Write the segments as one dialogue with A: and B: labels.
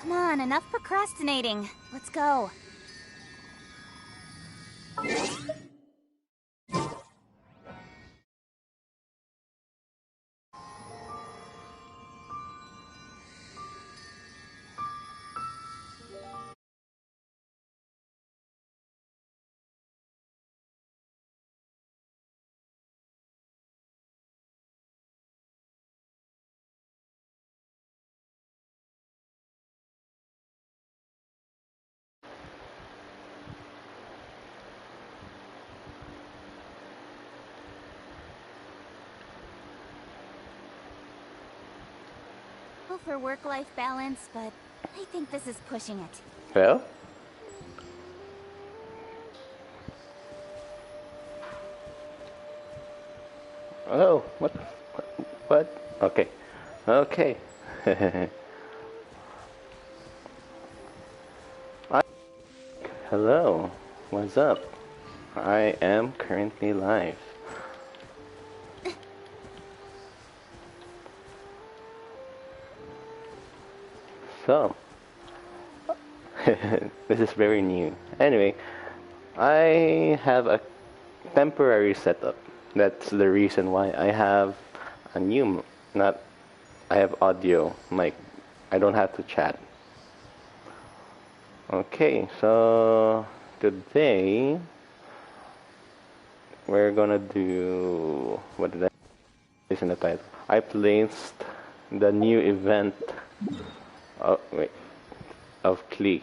A: Come on, enough procrastinating. Let's go. For work-life balance, but I think this is pushing it.
B: Well? Oh, what? Okay. Okay. Hello. What's up? I am currently live. So, this is very new. Anyway, I have a temporary setup. That's the reason why I have a new, I have audio, like, I don't have to chat. Okay, so today we're gonna do, what did I place in the title? I placed the new event of Klee.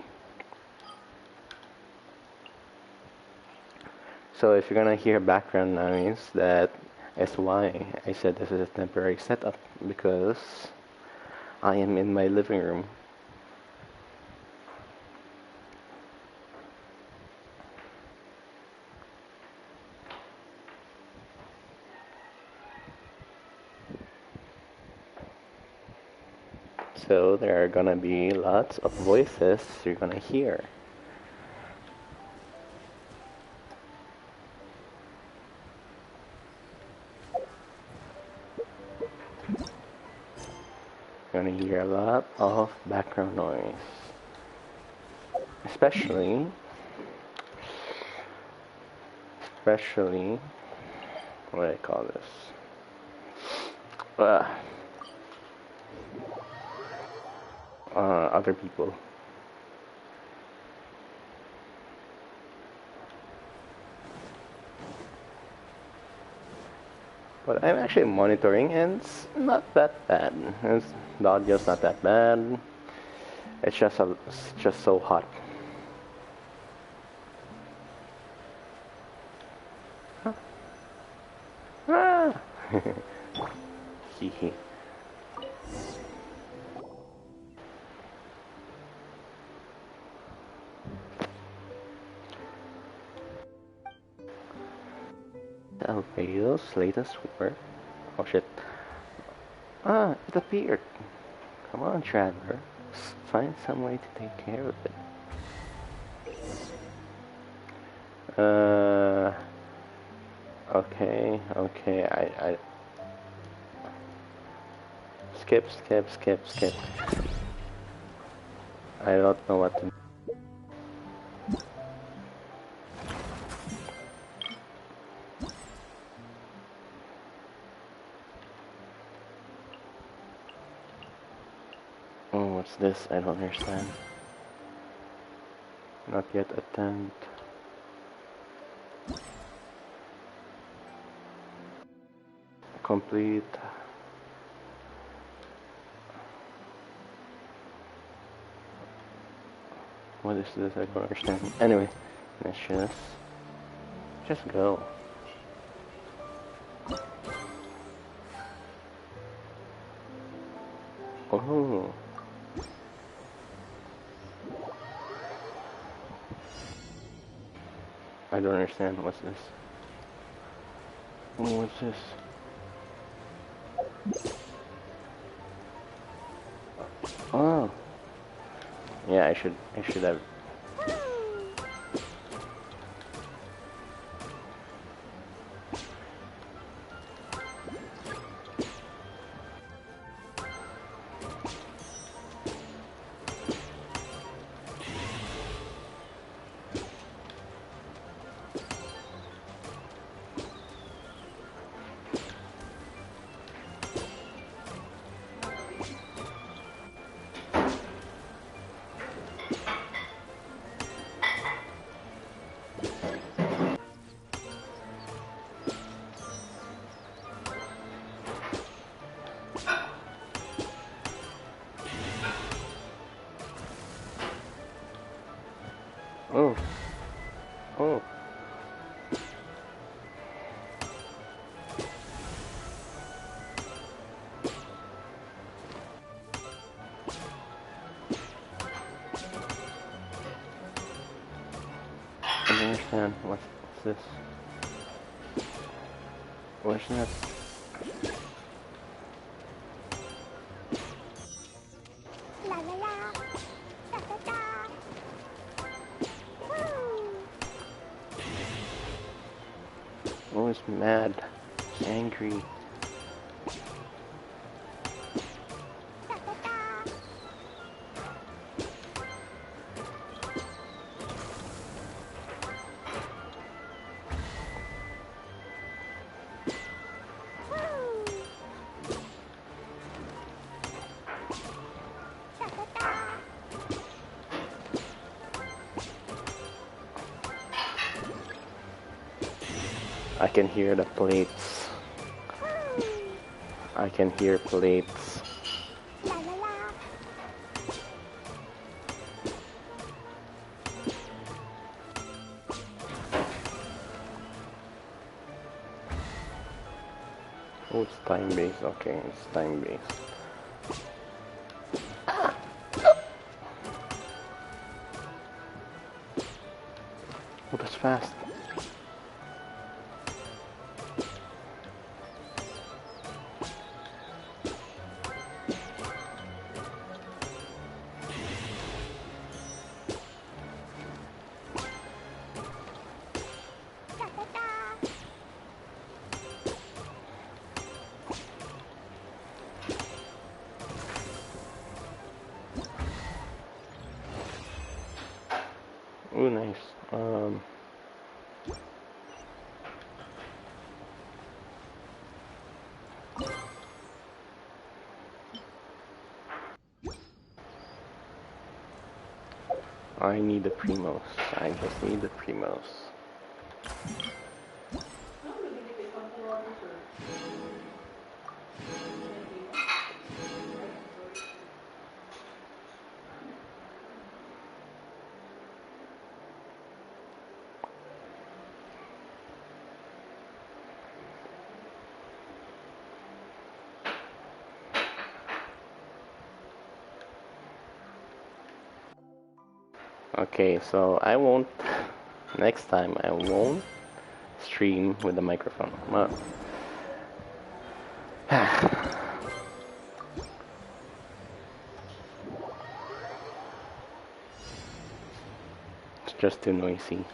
B: So if you're gonna hear background noise, that is why I said this is a temporary setup, because I am in my living room. So there are gonna be lots of voices you're gonna hear. You're gonna hear a lot of background noise. Especially, what do I call this? Other people. But I'm actually monitoring, and it's not that bad. The audio's not that bad. It's just so hot. Huh? Ah! Hehe. Alveo's latest work. Oh shit. Ah, it appeared. Come on, Traveler. Find some way to take care of it. Okay, I skip. I don't know what to do. Oh, what's this? I don't understand. Not yet attempt. Complete. What is this? I don't understand. Anyway, let's just go. Oh. I don't understand. What's this? Oh, what's this? Oh. Yeah, I should have. man. What's this? Where's that?
A: La la la. Da da da. Woo.
B: Oh, he's mad. He's angry.
A: Da da da. Woo. Da da da.
B: I can hear the plates.
A: Woo.
B: I can hear plates.
A: La la la.
B: Oh, it's time based. Okay, it's time based. Oh, that's fast.
A: Da da da.
B: Oh, nice. I need the Primos. I just need the Primos. Okay, so I won't. Next time I won't stream with the microphone. Well, it's just too noisy.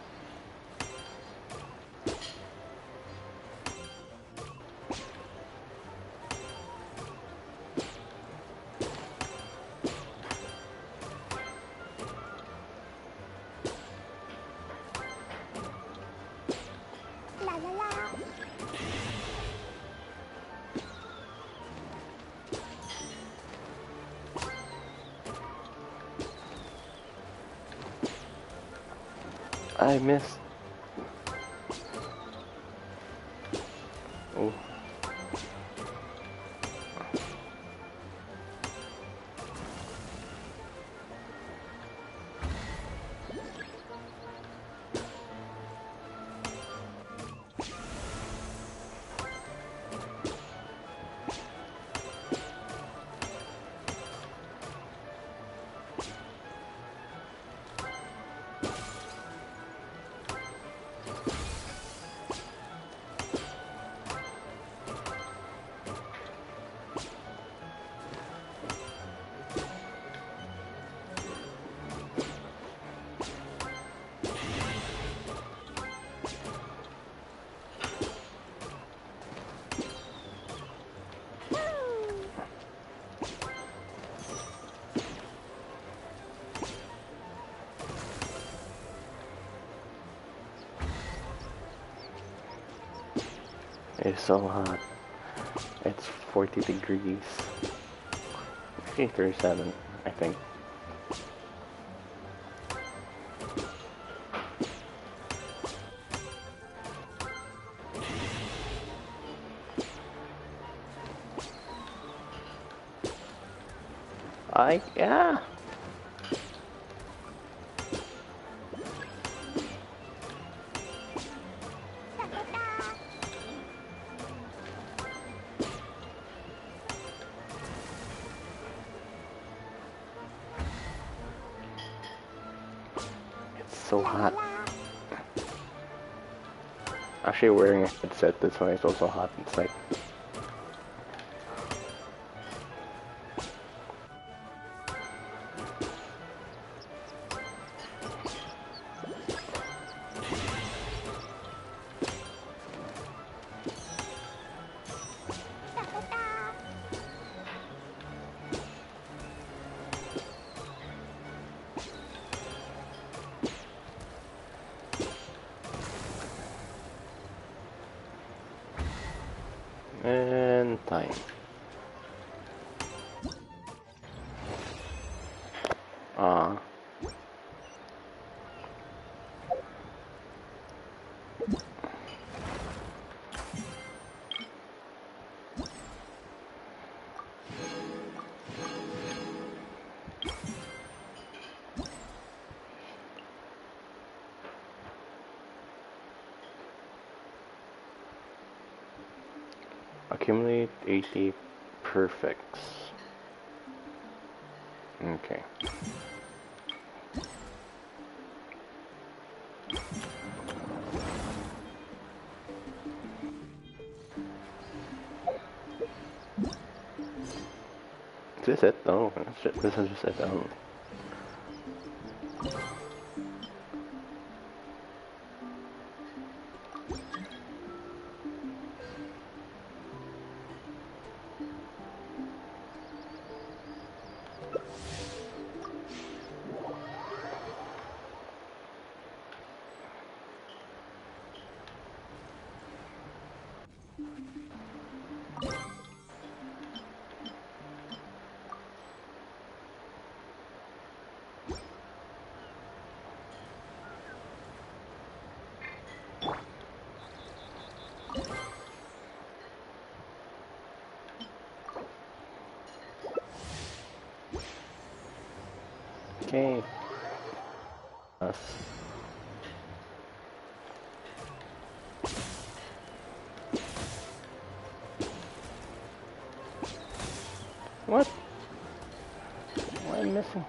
A: La la la.
B: I missed. Oh. It's so hot. It's 40 degrees. Actually 37, I think. Yeah.
A: Da da da.
B: It's so
A: La la
B: hot.
A: la.
B: actually wearing a headset, that's why it's also hot inside. And time. Ah. Accumulate 80 perfects. Okay. Is this it? Oh, this is just it. Okay. Us. What? What am I missing?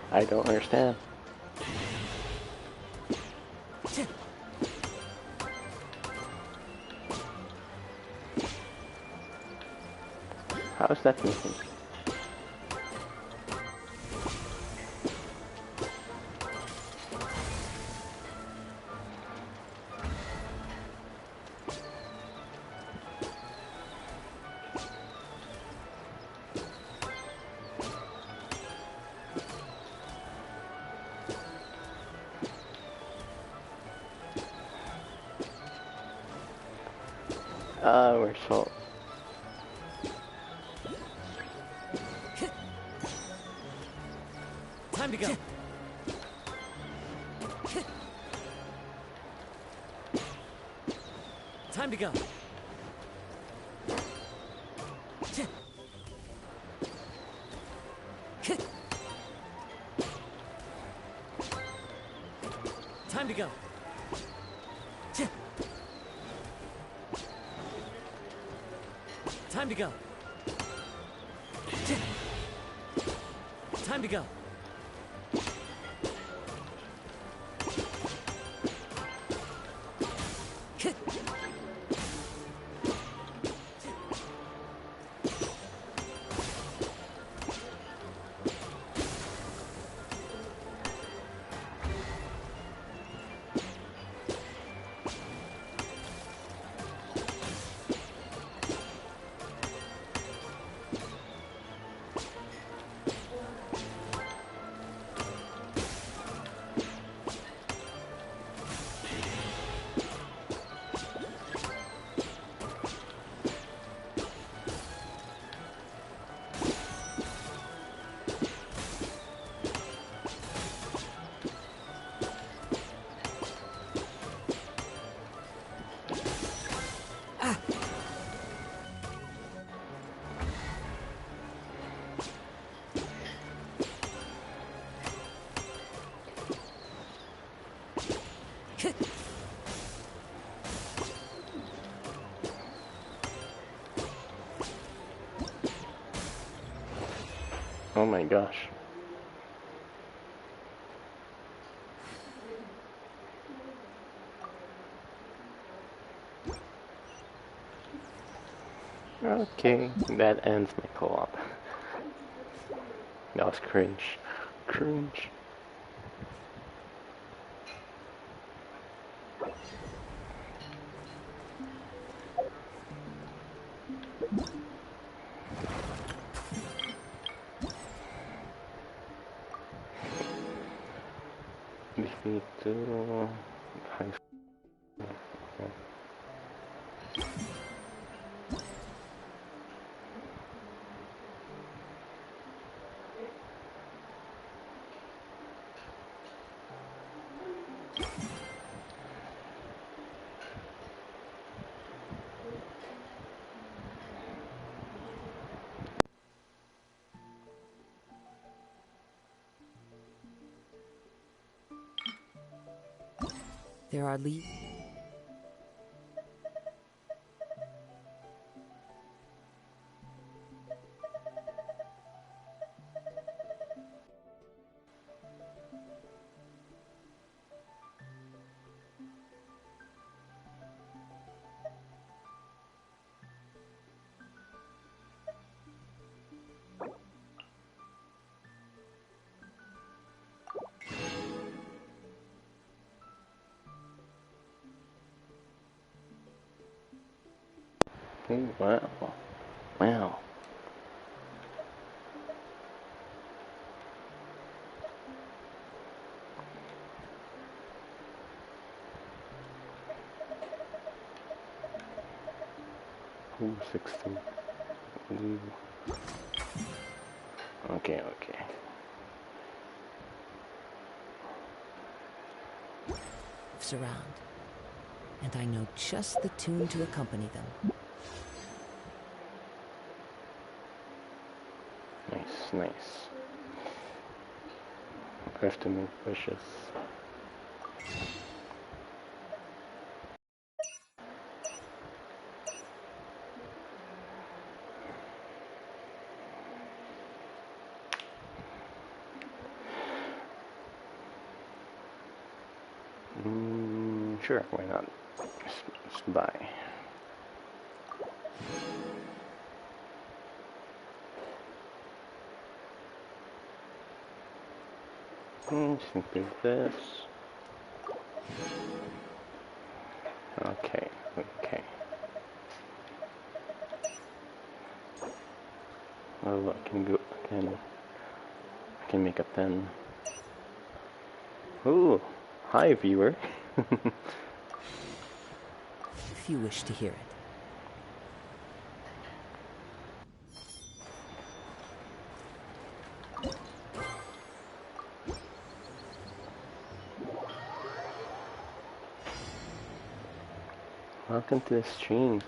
B: I don't understand. How is that missing? We're so...
C: Time to go. Time to go. Time to go. Time to go. Time to go.
B: Oh my gosh. Okay, that ends my co-op. That was cringe. Cringe. Defeat to high school.
D: There are leaves.
B: Oh, wow. Wow. Ooh, 16. Ooh. Okay, okay.
D: Around, and I know just the tune to accompany them.
B: Nice, nice. I have to make wishes. Sure, why not? Let's buy. Just do this. Okay, okay. Oh, I can go. I can make a pen. Ooh, hi viewer.
D: If you wish to hear it.
B: Welcome to the stream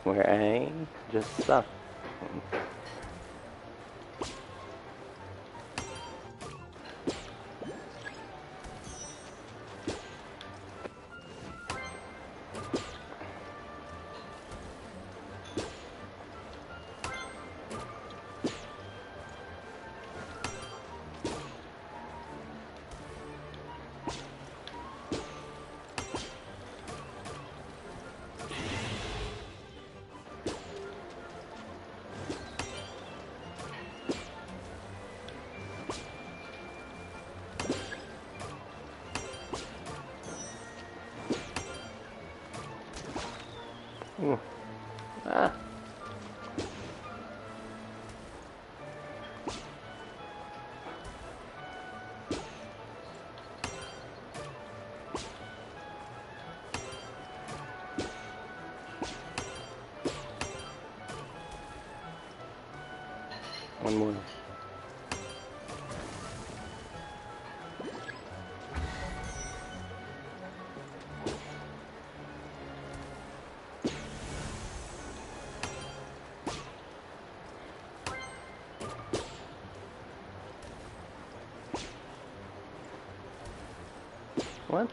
B: where I just suck. Ooh. Ah. One more. What?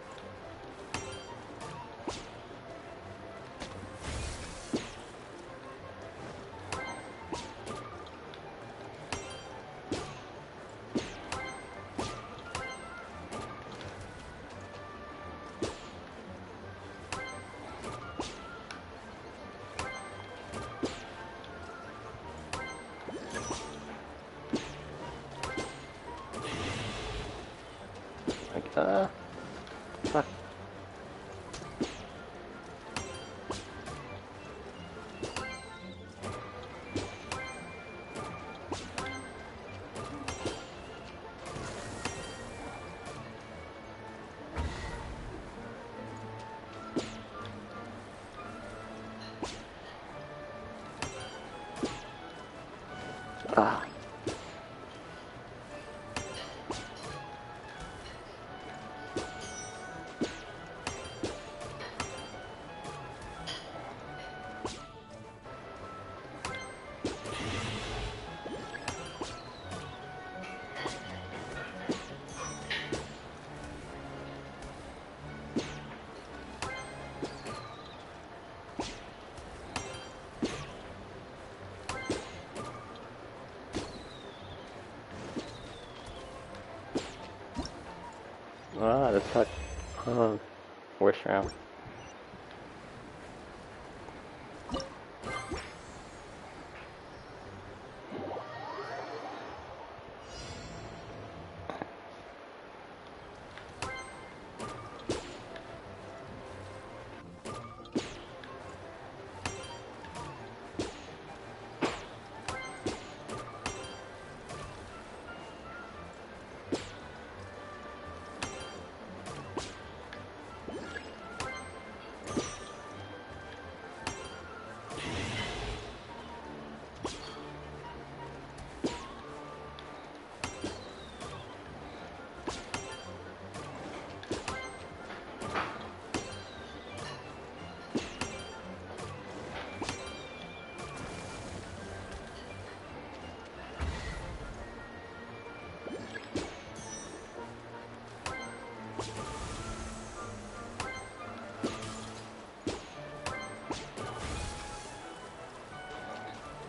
B: Fuck. Ah. Ah, that's not. Oh, worst round.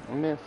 B: Miss.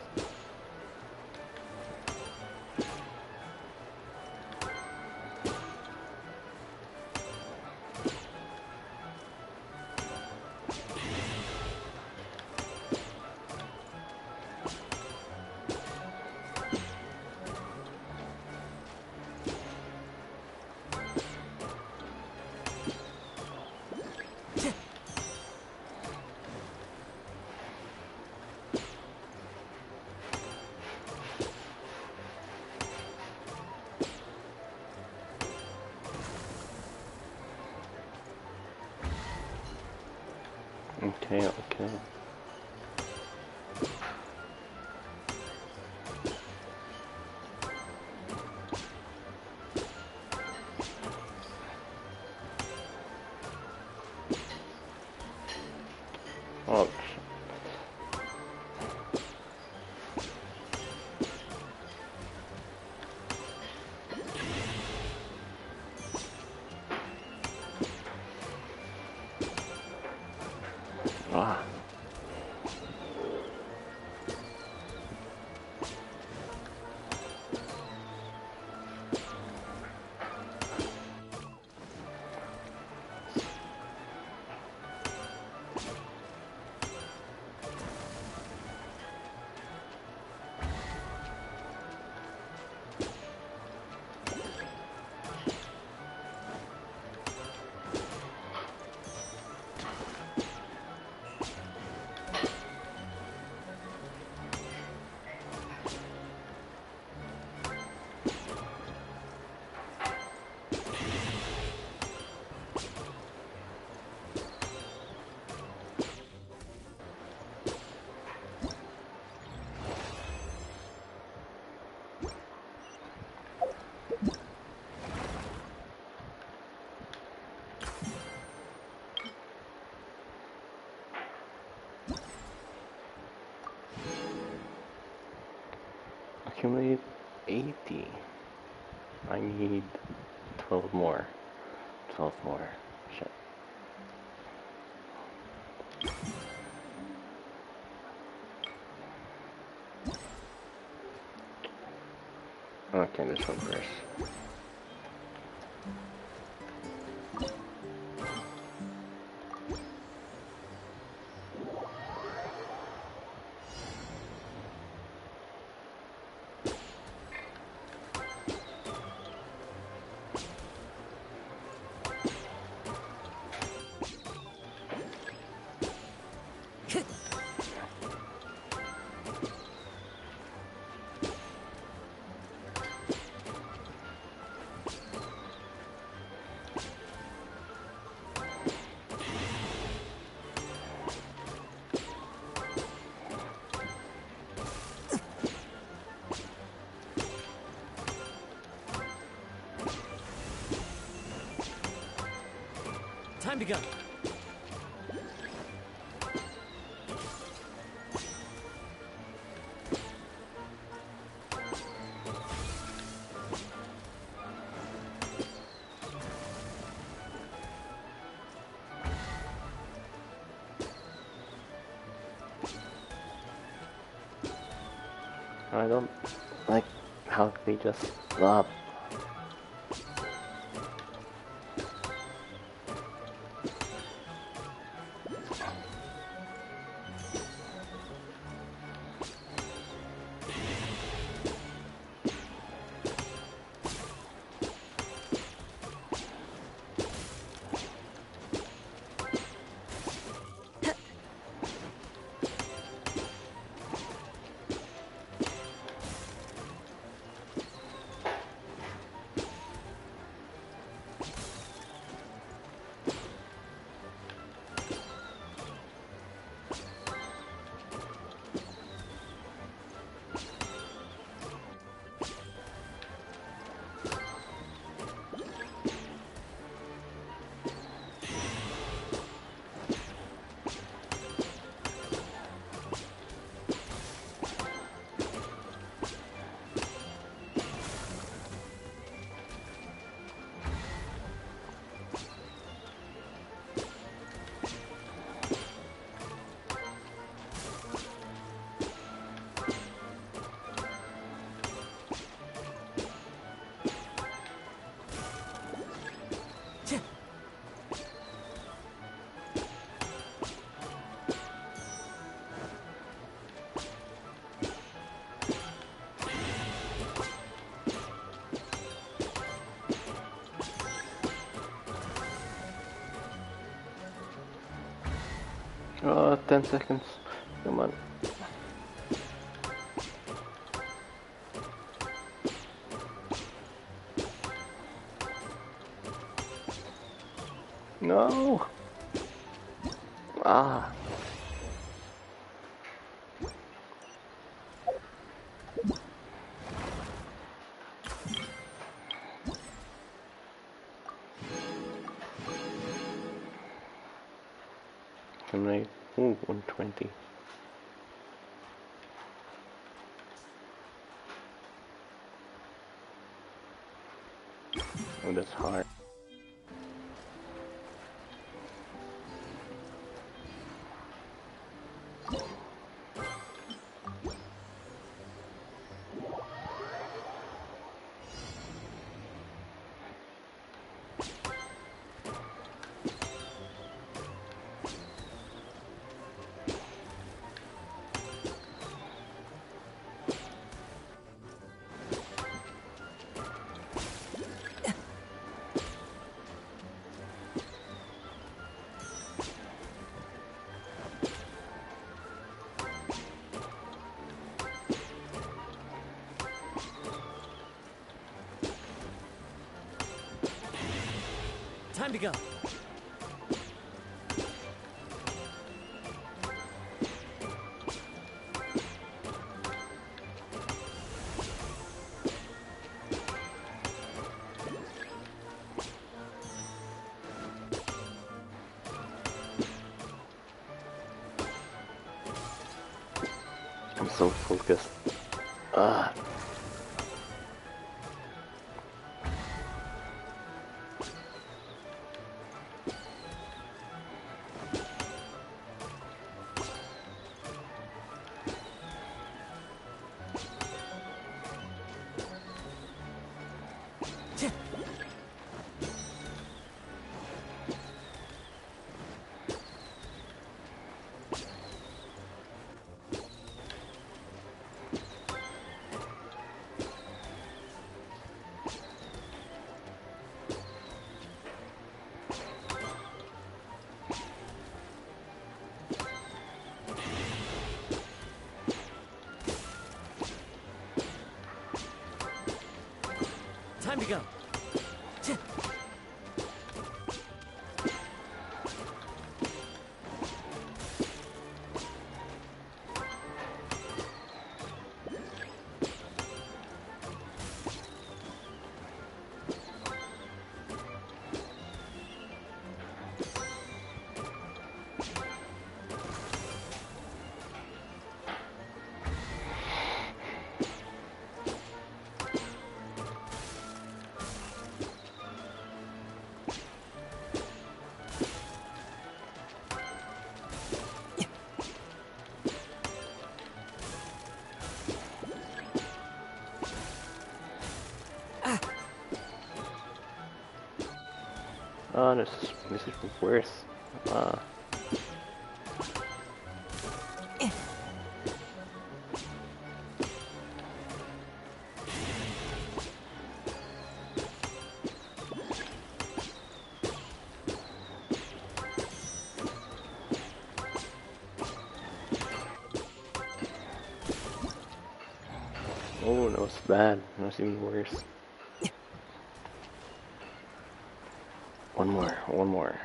B: Okay, okay. Oh, ah. Accumulate 80. I need 12 more. 12 more. Shit. Okay, this one first.
C: Time to go.
B: I don't like how they just stop. Oh, 10 seconds. Come on. No. Ah. Can I? Ooh, 120. Oh, that's hard.
C: Time to go.
B: I'm so focused. Ah. this is worse. Ah. Oh, that was bad. That was even worse. One more, one more.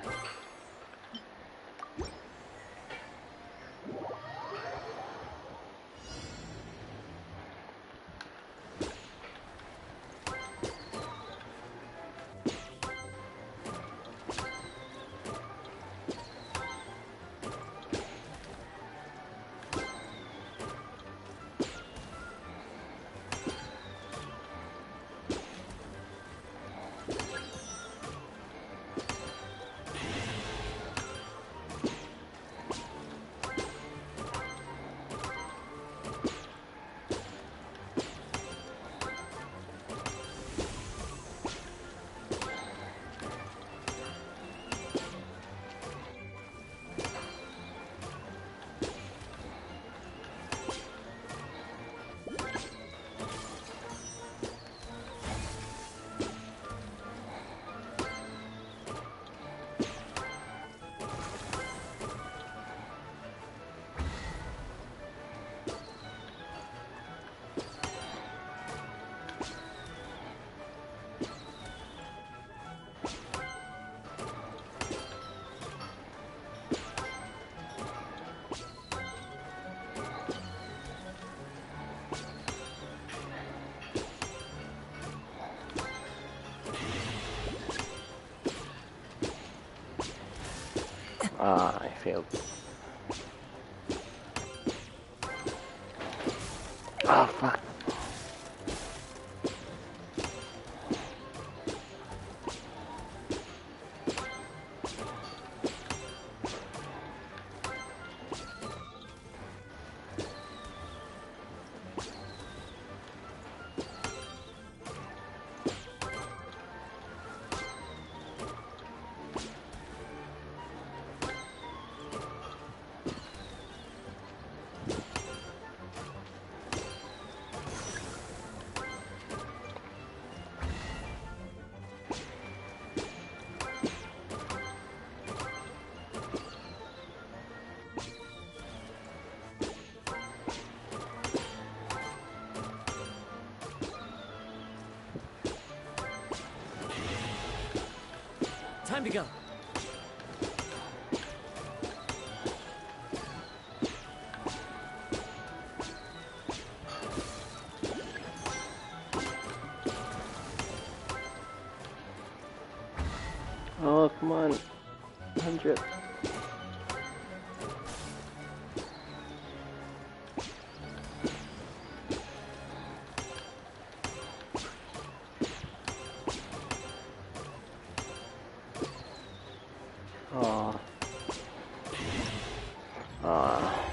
B: Ah, I failed. Ah, fuck.
C: Time to go.
B: Oh, come on. 100. Oh. Ah.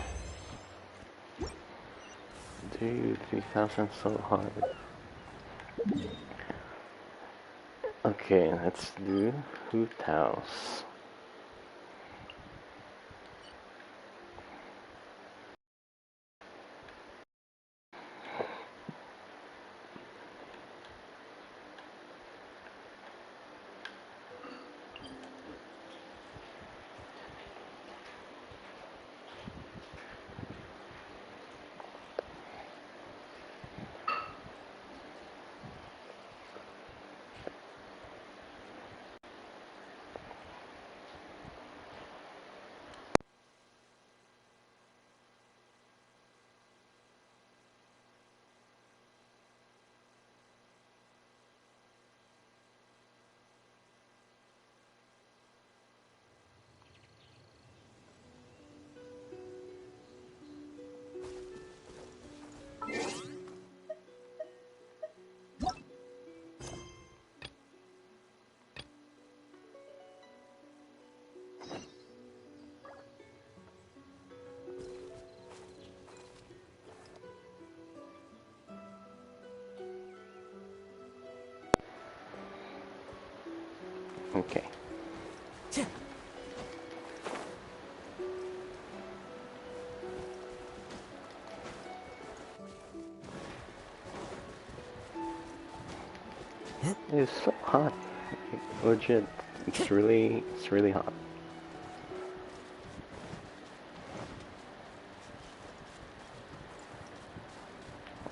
B: Dude, 3,000 so hard. Okay, let's do Tao'S. Okay. It's so hot. Legit. It's really hot.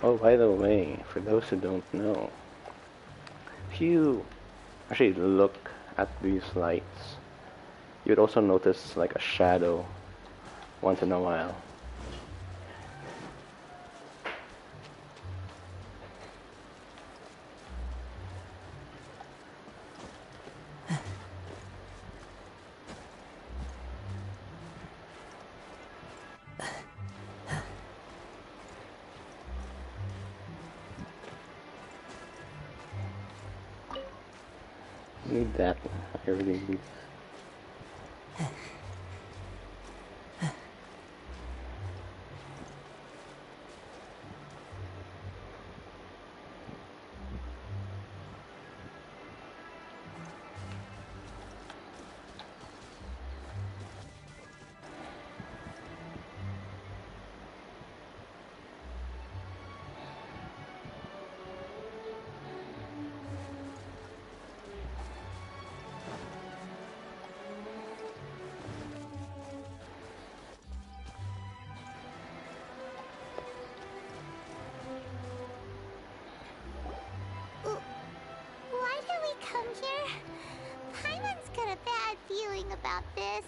B: Oh, by the way, for those who don't know, if you actually look at these lights, you'd also notice like a shadow once in a while. Need that. I really need.
A: Why did we come here? Paimon's got a bad feeling about this.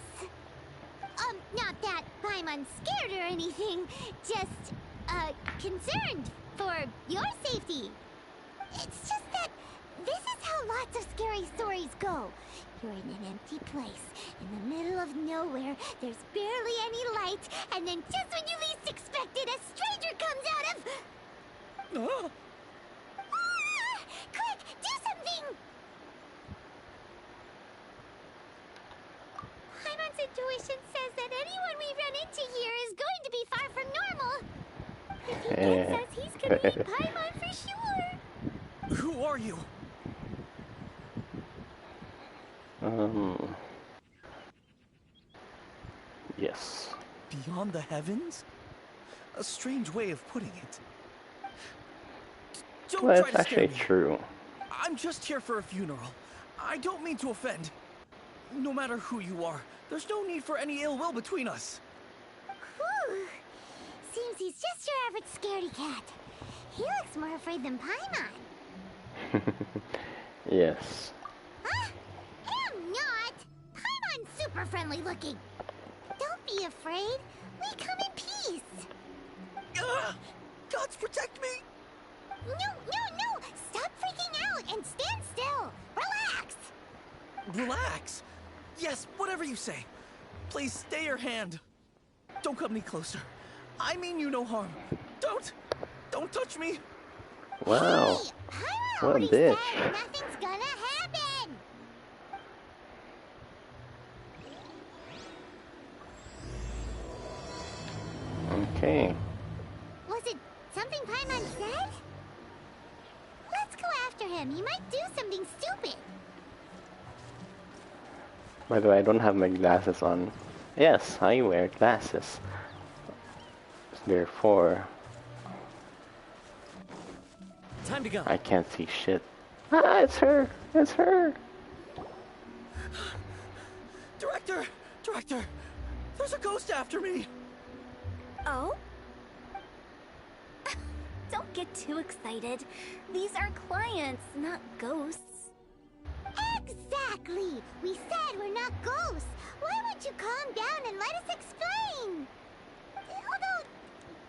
A: Not that Paimon's scared or anything, just, concerned for your safety. It's just that this is how lots of scary stories go. You're in an empty place, in the middle of nowhere, there's barely any light, and then just when you least expect it, a stranger comes out of...
C: Oh.
A: Quick, do something! Paimon's intuition says that anyone we run into here is going to be far from normal. If he gets us, he's gonna eat Paimon for sure.
C: Who are you?
B: Yes.
C: Beyond the heavens? A strange way of putting it. Don't
B: Well,
C: try
B: it's
C: to scare
B: actually
C: me.
B: true.
C: I'm just here for a funeral. I don't mean to offend. No matter who you are, there's no need for any ill will between us.
A: Whew. Seems he's just your average scaredy cat. He looks more afraid than Paimon.
B: Yes.
A: Huh? I'm not! Paimon's super friendly looking. Don't be afraid. We come in peace.
C: Gods protect me!
A: No! Stop freaking out and stand still. Relax.
C: Relax. Yes, whatever you say. Please stay your hand. Don't come any closer. I mean you no harm. Don't touch me.
B: Wow.
A: Hey, Paimon
B: What a
A: already
B: bitch.
A: said nothing's gonna happen.
B: Okay.
A: Was it something Paimon said? Let's go after him. He might do something stupid.
B: By the way, I don't have my glasses on. Yes, I wear glasses. Therefore,
C: Time to go.
B: I can't see shit. Ah, it's her! It's her!
C: Director! There's a ghost after me!
A: Oh? Don't get too excited. These are clients, not ghosts. Exactly! We said we're not ghosts. Why won't you calm down and let us explain? Although,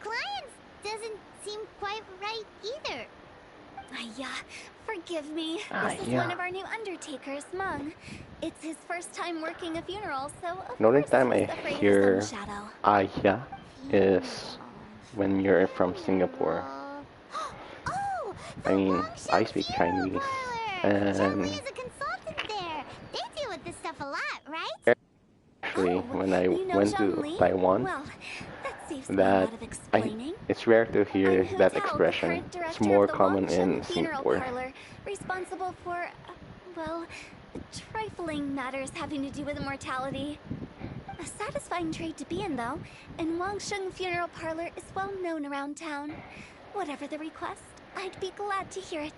A: clients doesn't seem quite right either. Forgive me. This is one of our new undertakers, Mung. It's his first time working a funeral, so of
B: The only
A: course
B: time
A: he's
B: I
A: afraid of
B: hear
A: his own shadow.
B: YeahYT is when you're from Singapore.
A: Oh, the
B: I mean,
A: Wang
B: I
A: Sheng
B: speak
A: funeral
B: Chinese,
A: parlor.
B: and
A: Charlie is a consultant there. They deal with this stuff a lot, right?
B: actually, when I
A: you know
B: went to
A: Zhongli?
B: Taiwan,
A: Well, that saves me a
B: that
A: lot of explaining.
B: it's rare to hear
A: I'm Hu
B: that
A: Tao, the
B: expression.
A: current
B: It's
A: director
B: more
A: of the
B: common
A: Wang Sheng
B: in
A: funeral
B: Singapore.
A: parlor, responsible for, well, trifling matters having to do with immortality. A satisfying trade to be in, though, and Wangsheng Funeral Parlor is well known around town. Whatever the request, I'd be glad to hear it.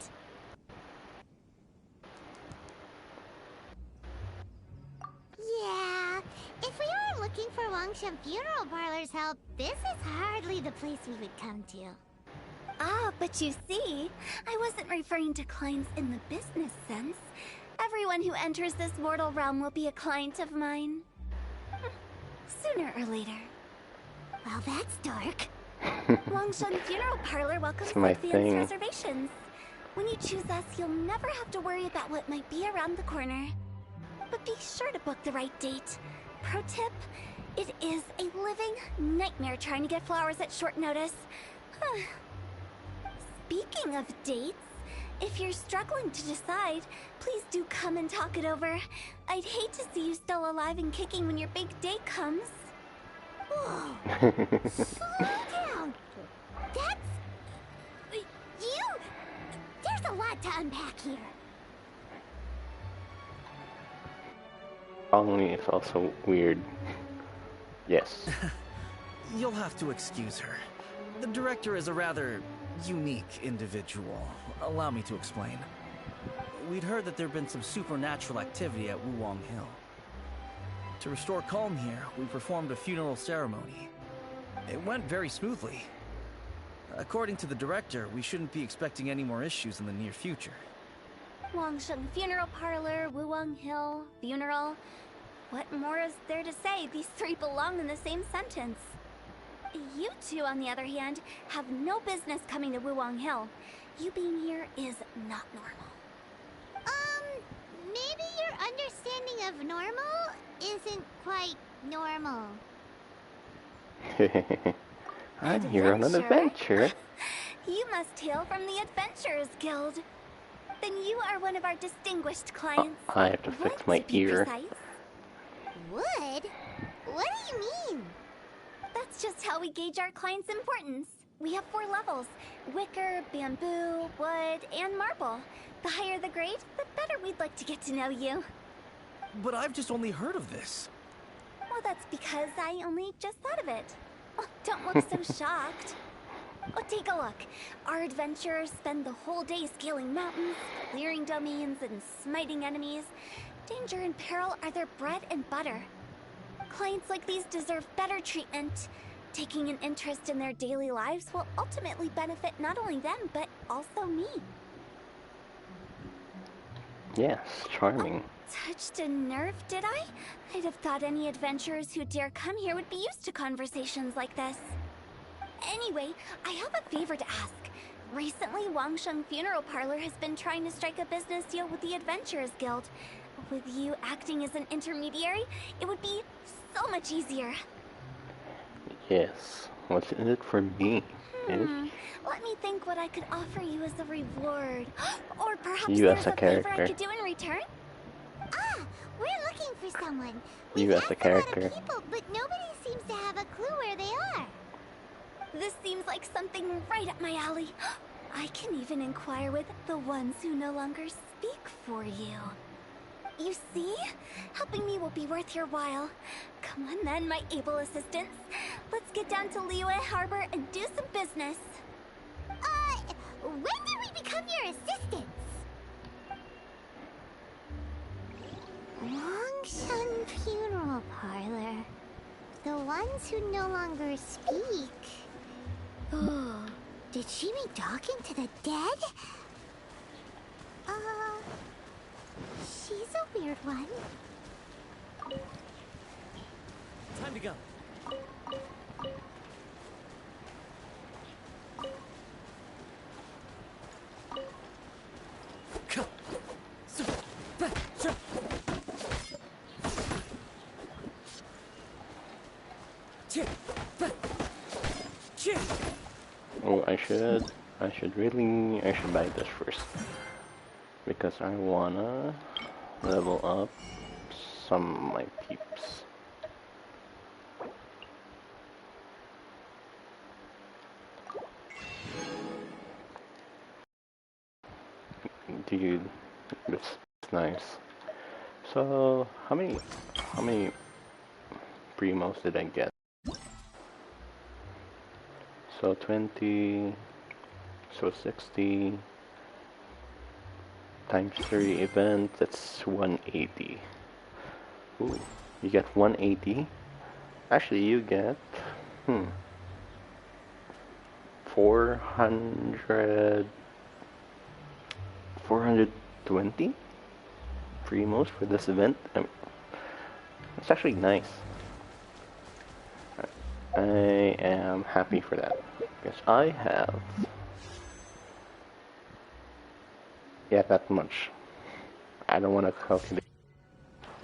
A: Yeah, if we are looking for Wangsheng Funeral Parlor's help, this is hardly the place we would come to. Ah, but you see, I wasn't referring to clients in the business sense. Everyone who enters this mortal realm will be a client of mine. Sooner or later. Well, that's dark. Wangsheng Funeral Parlor welcomes advance reservations. When you choose us, you'll never have to worry about what might be around the corner. But be sure to book the right date. Pro tip, it is a living nightmare trying to get flowers at short notice. Speaking of dates, if you're struggling to decide, please do come and talk it over. I'd hate to see you still alive and kicking when your big day comes. Whoa! Slow down! That's... you... There's a lot to unpack here.
B: Only is also weird. Yes.
C: You'll have to excuse her. The director is a rather unique individual. Allow me to explain. We'd heard that there'd been some supernatural activity at Wuwang Hill. To restore calm here, we performed a funeral ceremony. It went very smoothly. According to the director, we shouldn't be expecting any more issues in the near future.
A: Wangsheng Funeral Parlor, Wuwang Hill, funeral. What more is there to say? These three belong in the same sentence. You two, on the other hand, have no business coming to Wuwang Hill. You being here is not normal. Maybe your understanding of normal isn't quite normal.
B: I'm here on an adventure.
A: You must hail from the Adventurers Guild. Then you are one of our distinguished clients.
B: I have to fix my ear.
A: Wood? What do you mean? That's just how we gauge our clients' importance. We have 4 levels: wicker, bamboo, wood, and marble. The higher the grade, the better we'd like to get to know you.
C: But I've just only heard of this.
A: Well, that's because I only just thought of it. Oh, don't look so shocked. Oh, take a look. Our adventurers spend the whole day scaling mountains, clearing domains, and smiting enemies. Danger and peril are their bread and butter. Clients like these deserve better treatment. Taking an interest in their daily lives will ultimately benefit not only them, but also me.
B: Yes, charming.
A: Touched a nerve, did I? I'd have thought any adventurers who dare come here would be used to conversations like this. Anyway, I have a favor to ask. Recently, Wangsheng Funeral Parlor has been trying to strike a business deal with the Adventurers Guild. With you acting as an intermediary, it would be so much easier.
B: Yes. What's in it for me?
A: Let me think what I could offer you as a reward. Or perhaps
B: You
A: there's
B: as a
A: favor I
B: character.
A: could do in return? Ah, we're looking for someone.
B: You
A: We've
B: as a
A: asked a lot of
B: character.
A: people, but nobody seems to have a clue where they are. This seems like something right up my alley. I can even inquire with the ones who no longer speak for you. You see? Helping me will be worth your while. Come on then, my able assistants. Let's get down to Liyue Harbor and do some business. When did we become your assistants? Wangsheng Funeral Parlor. The ones who no longer speak. Oh, did she mean talking to the dead? She's a weird one.
C: Time to go.
B: Oh, I should buy this first. Because I wanna level up some of my peeps. Dude, it's nice. So how many primos did I get? So 20, so 60 times 3 event, that's 180. Ooh, you get 180. Actually, you get 400 420 primos for this event. I mean, it's actually nice. I am happy for that because I have that much. I don't want to calculate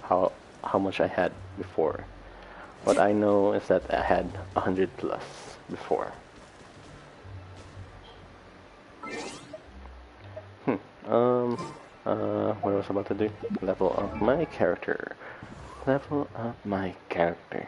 B: how much I had before. What I know is that I had 100 plus before. What I was about to do? Level up my character. Level up my character.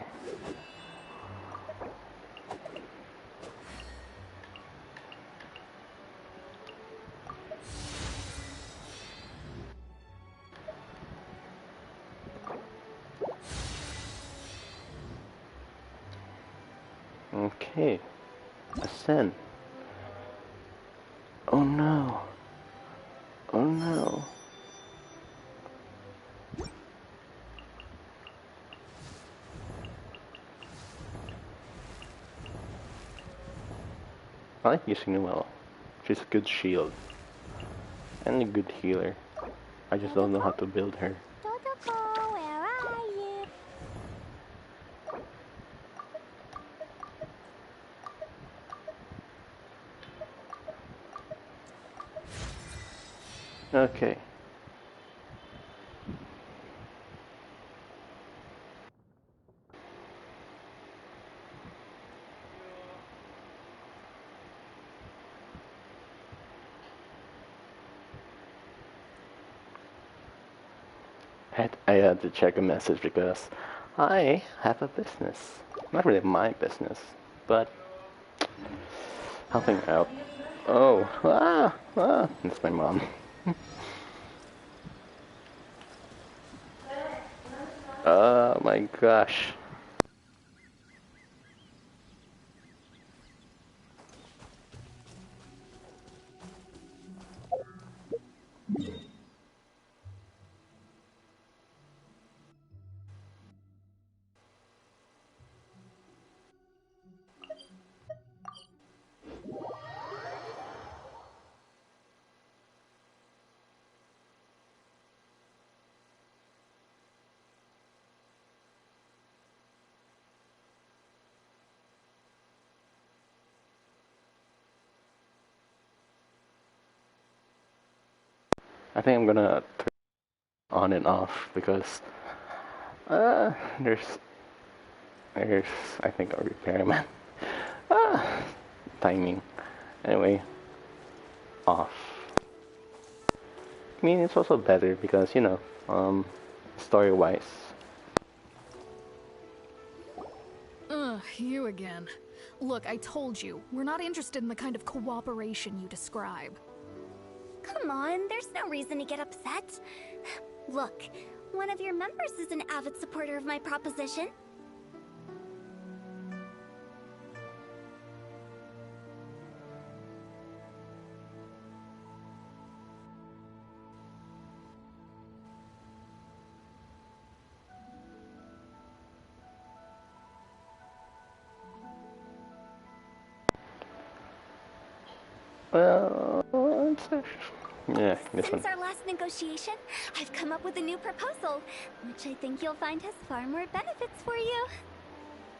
B: Okay. Ascend. Oh no. Oh no. I like using Noelle. She's a good shield. And a good healer. I just don't know how to build her.
A: Totoko, where are you?
B: Okay. I had to check a message because I have a business. Not really my business, but helping out. Oh, it's my mom. Oh my gosh. I think I'm gonna turn on and off because there's I think a repairman. Timing. Anyway, off. I mean, it's also better because story-wise.
E: Ugh, you again. Look, I told you, we're not interested in the kind of cooperation you describe.
A: Come on, there's no reason to get upset. Look, one of your members is an avid supporter of my proposition.
B: Well, yeah, this one.
A: Since our last negotiation, I've come up with a new proposal, which I think you'll find has far more benefits for you.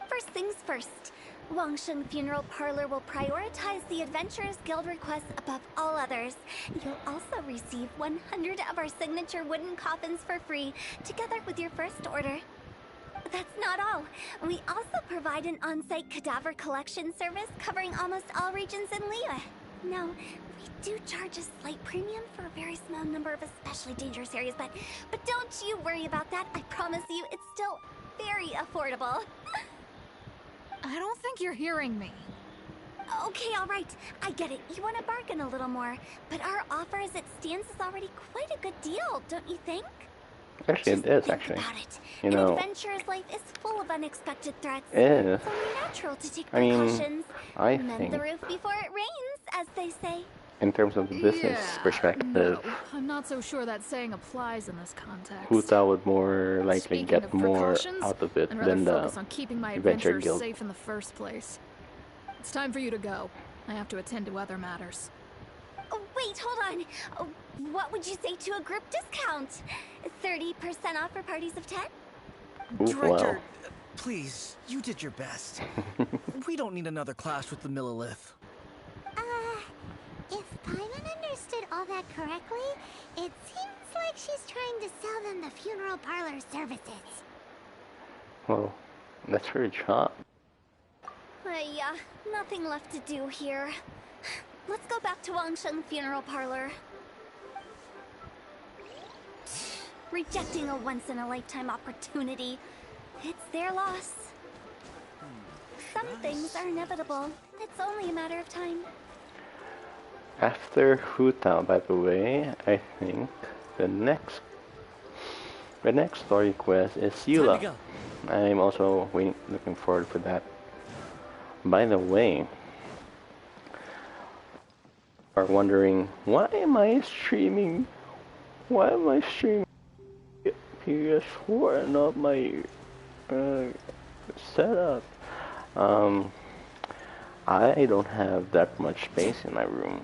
A: First things first, Wangsheng Funeral Parlor will prioritize the Adventurers Guild requests above all others. You'll also receive 100 of our signature wooden coffins for free, together with your first order. That's not all. We also provide an on-site cadaver collection service covering almost all regions in Liyue. Now, we do charge a slight premium for a very small number of especially dangerous areas, but don't you worry about that. I promise you, it's still very affordable.
E: I don't think you're hearing me.
A: Okay, all right. I get it. You want to bargain a little more, but our offer as it stands is already quite a good deal, don't you think?
B: Actually,
A: Just
B: it is,
A: think
B: actually.
A: about it.
B: You
A: An
B: know,
A: adventurer's life is full of unexpected threats.
B: it is.
A: It's only natural to take
B: I mean,
A: precautions.
B: I
A: Mend
B: think,
A: the roof before it rains, as they say.
B: in terms of business
E: Yeah,
B: perspective,
E: no, I'm not so sure that saying applies in this context.
B: Huta would more likely
E: Speaking
B: get
E: of
B: more
E: precautions,
B: out of it
E: I'd rather
B: than the
E: focus on keeping my
B: Adventure
E: adventurers
B: Guild.
E: safe in the first place. It's time for you to go. I have to attend to other matters.
A: Oh, wait, hold on. Oh, what would you say to a group discount? 30% off for parties of 10?
B: Ooh,
C: Director, please, you did your best. We don't need another clash with the Millilith.
A: If Paimon understood all that correctly, it seems like she's trying to sell them the funeral parlor services.
B: Well, that's her job.
A: Yeah, nothing left to do here. Let's go back to Wangsheng Funeral Parlor. Rejecting a once-in-a-lifetime opportunity. It's their loss. Some things are inevitable. It's only a matter of time.
B: After Huta, by the way, I think the next story quest is
C: Time to
B: Eula.
C: go.
B: I'm also looking forward for that. By the way, are wondering why am I streaming? Why am I streaming PS4 and not my setup? I don't have that much space in my room.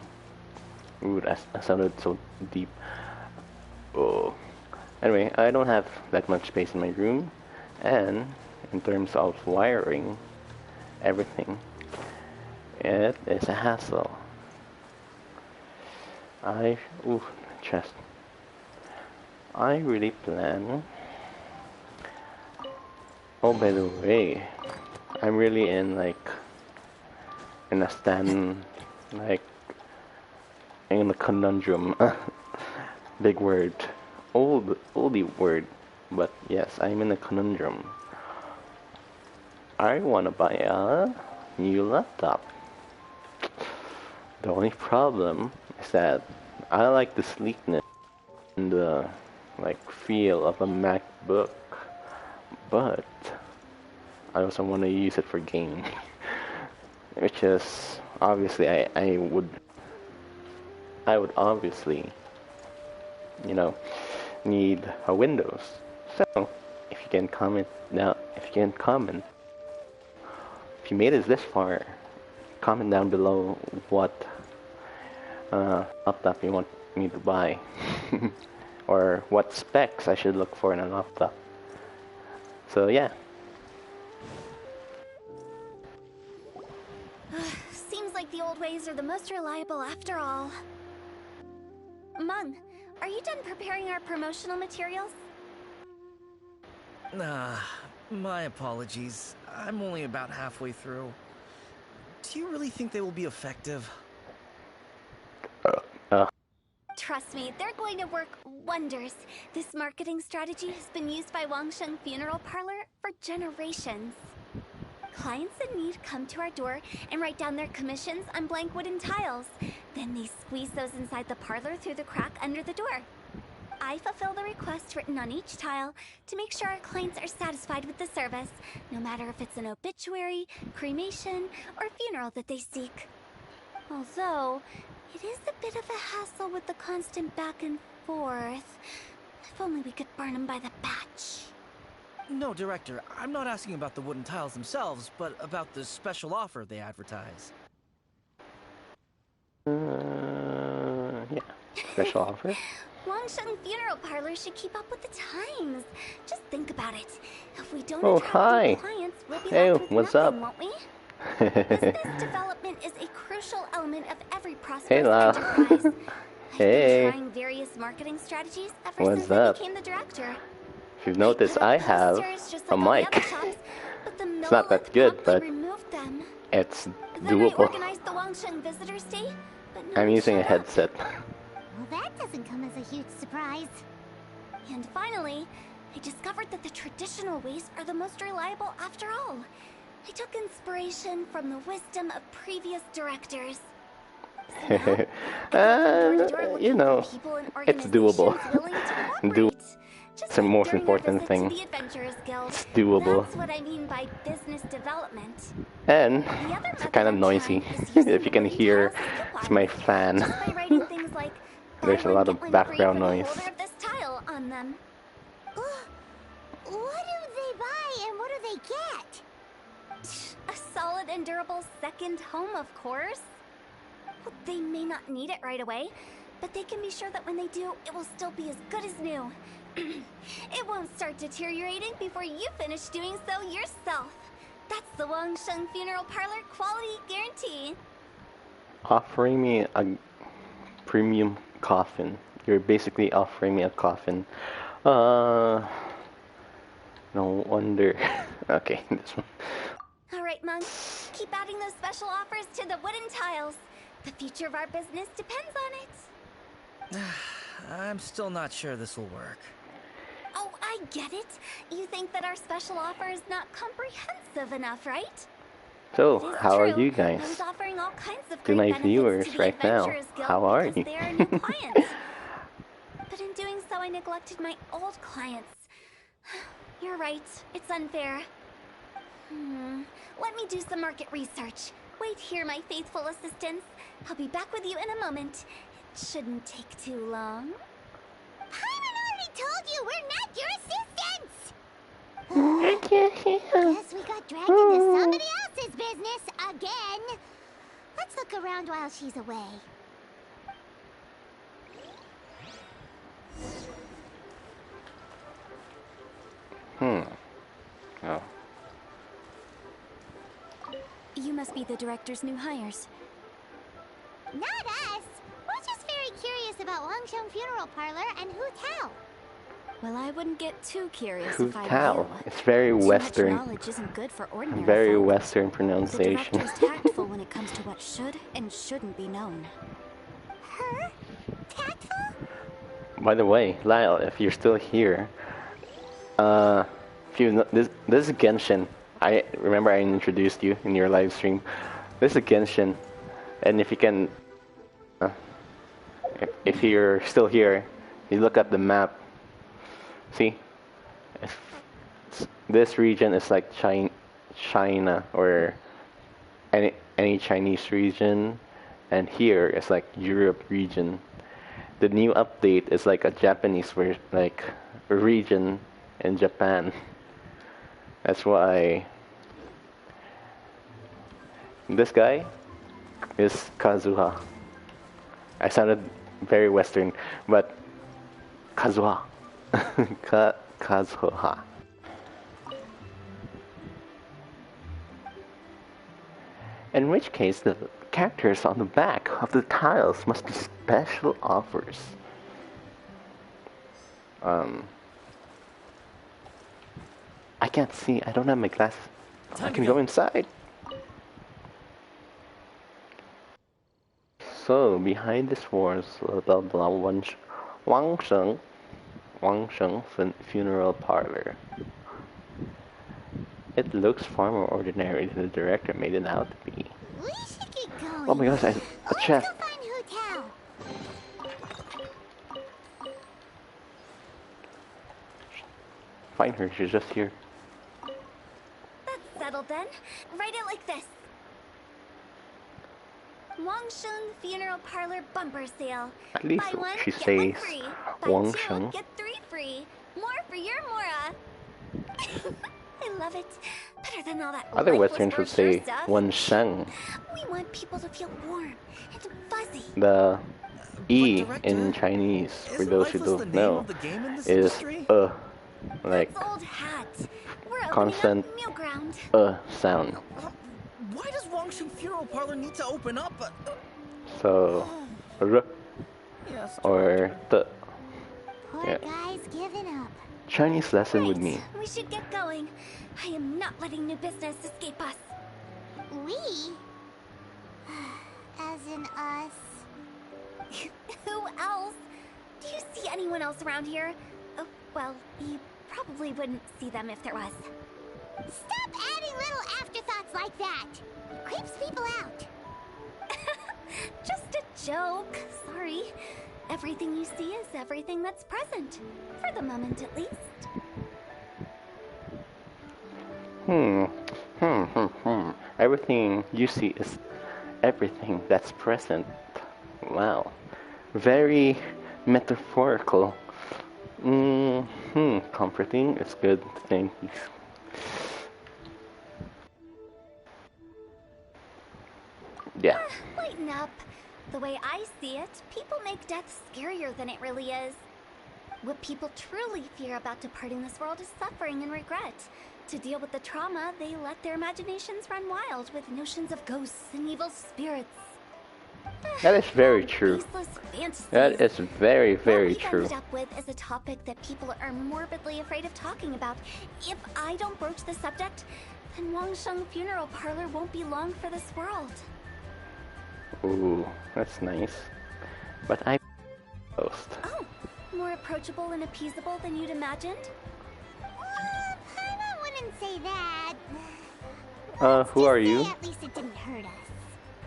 B: Ooh, that sounded so deep. Oh. Anyway, I don't have that much space in my room, and in terms of wiring everything, it is a hassle. Chest. I really plan. Oh, by the way, I'm really in a in a conundrum. Big word. Oldie word. But yes, I'm in a conundrum. I want to buy a new laptop. The only problem is that I like the sleekness and the feel of a MacBook, but I also want to use it for gaming. Which is obviously I would obviously, need a Windows. So if you can comment, if you made it this far, comment down below what laptop you want me to buy, or what specs I should look for in a laptop. So yeah.
A: Seems like the old ways are the most reliable after all. Mung, are you done preparing our promotional materials?
C: My apologies. I'm only about halfway through. Do you really think they will be effective?
A: Trust me, they're going to work wonders. This marketing strategy has been used by Wangsheng Funeral Parlor for generations. Clients in need come to our door and write down their commissions on blank wooden tiles. Then they squeeze those inside the parlor through the crack under the door. I fulfill the requests written on each tile to make sure our clients are satisfied with the service, no matter if it's an obituary, cremation, or funeral that they seek. Although, it is a bit of a hassle with the constant back and forth. If only we could burn them by the batch.
C: No, Director, I'm not asking about the wooden tiles themselves, but about the special offer they advertise.
B: Yeah. Special offer?
A: Wangsheng Funeral Parlor should keep up with the times. Just think about it. If we don't attract
B: hi.
A: new clients, we'll be
B: Hey,
A: left with
B: what's
A: nothing,
B: up?
A: won't we? Business development is a crucial element of every prosperous
B: Lau.
A: enterprise. I've
B: Hey.
A: been trying various marketing strategies ever
B: What's
A: since
B: up?
A: I became the director.
B: If you've noticed,
A: Put up
B: I have
A: posters just
B: a
A: like all the
B: mic.
A: other shops, but the
B: It's not that
A: Millilith
B: good,
A: promptly
B: but
A: removed them.
B: it's
A: Then I
B: doable.
A: organized the Wangsheng Visitors Day, but no
B: I'm
A: one
B: using a
A: showed up.
B: headset.
A: Well, that doesn't come as a huge surprise. And finally, I discovered that the traditional ways are the most reliable after all. I took inspiration from the wisdom of previous directors. So now, I go from door to door looking for people and
B: it's doable.
A: organizations willing to cooperate. Just
B: It's the
A: like
B: most
A: during our
B: important
A: visit
B: thing.
A: to the Adventurers Guild.
B: It's doable.
A: That's what I mean by business development.
B: And
A: The other
B: it's
A: method
B: kind of
A: I'm
B: noisy.
A: trying is using
B: If you
A: the
B: can
A: wooden
B: hear,
A: tiles as
B: it's
A: coupons.
B: my fan.
A: Just by writing things like, buy
B: There's a
A: one,
B: lot
A: get
B: of
A: one
B: background
A: free for
B: noise.
A: the holder of this tile on them. What do they buy and what do they get? A solid and durable second home, of course. Well, they may not need it right away, but they can be sure that when they do, it will still be as good as new. It won't start deteriorating before you finish doing so yourself. That's the Wangsheng Funeral Parlor quality guarantee.
B: Offering me a premium coffin. You're basically offering me a coffin. No wonder. Okay, this one.
A: Alright, Monk. Keep adding those special offers to the wooden tiles. The future of our business depends on it.
C: I'm still not sure this will work.
A: Oh, I get it. You think that our special offer is not comprehensive enough, right? It
B: So,
A: is
B: how are
A: true.
B: you
A: I was
B: guys?
A: offering all kinds of
B: To
A: great
B: my
A: benefits
B: viewers
A: to the
B: right now,
A: Adventurers Guild
B: how are
A: because
B: you?
A: they are new clients. But in doing so, I neglected my old clients. You're right. It's unfair. Let me do some market research. Wait here, my faithful assistants. I'll be back with you in a moment. It shouldn't take too long. Paimon already told you we're not your assistants! Guess we got dragged into somebody else's business again. Let's look around while she's away.
B: Oh.
A: You must be the director's new hires. Not us. We're just very curious about Wangsheng Funeral Parlor and Hu Tao. Well, I wouldn't get too curious
B: Hu
A: if I
B: Tao.
A: were you.
B: It's very
A: Too
B: Western.
A: much knowledge isn't good for ordinary
B: Very
A: folk.
B: Western
A: The
B: pronunciation.
A: director's tactful when it comes to what should and shouldn't be known. Her? Tactful?
B: By the way, Lyle, if you're still here, if you know, this is Genshin. I remember I introduced you in your live stream. This is Genshin, and if you can, if you're still here, you look at the map. See, this region is like China or any Chinese region, and here is like Europe region. The new update is like a Japanese like a region in Japan. That's why this guy is Kazuha. I sounded very Western, but Kazuha. Kazuha. In which case, the characters on the back of the tiles must be special offers. I can't see. I don't have my glasses. I can go inside. So, behind this was Wangsheng Funeral Parlor. It looks far more ordinary than the director made it out to be.
A: We should get going.
B: Oh my gosh, a chest.
A: Let's go find Hu Tao.
B: Find her, she's just here.
A: That's settled then. Write it like this. Wangsheng Funeral Parlor bumper sale.
B: At least
A: Buy one,
B: she
A: get one
B: says
A: free. Buy
B: Wangsheng.
A: two, get three free. More for your Mora. I love it. Better than all that
B: Other
A: lifeless
B: Westerns would
A: brochure
B: say
A: stuff.
B: Wangsheng.
A: We want people to feel warm and fuzzy.
B: The E
C: Director,
B: in Chinese, for
C: isn't
B: those who
C: lifeless the
B: don't
C: name
B: know,
C: of the game in this
B: is
C: industry?
B: like
A: That's old hat. We're opening
B: constant
A: up new ground.
B: sound.
C: Why does Wangsheng Funeral Parlor need to open up?
B: So, R
C: Yes,
B: or the
A: Poor
B: Yeah.
A: guy's giving up.
B: Chinese lesson with me.
A: We should get going. I am not letting new business escape us. We? As in us. Who else? Do you see anyone else around here? Oh, well, you probably wouldn't see them if there was. Stop adding little afterthoughts like that. It creeps people out. Just a joke. Sorry. Everything you see is everything that's present. For the moment, at least.
B: Everything you see is everything that's present. Wow. Very metaphorical. Comforting. It's good. Thank you. Yeah.
A: Lighten up. The way I see it, people make death scarier than it really is. What people truly fear about departing this world is suffering and regret. To deal with the trauma, they let their imaginations run wild with notions of ghosts and evil spirits.
B: That is very true.
A: Baseless fantasies.
B: That is very, very
A: what
B: true.
A: What we've ended up with is a topic that people are morbidly afraid of talking about. If I don't broach the subject, then Wangsheng Funeral Parlor won't be long for this world.
B: Ooh, that's nice. But I post.
A: Oh, more approachable and appeasable than you'd imagined? I wouldn't say that.
B: Who are you?
A: At least it didn't hurt us.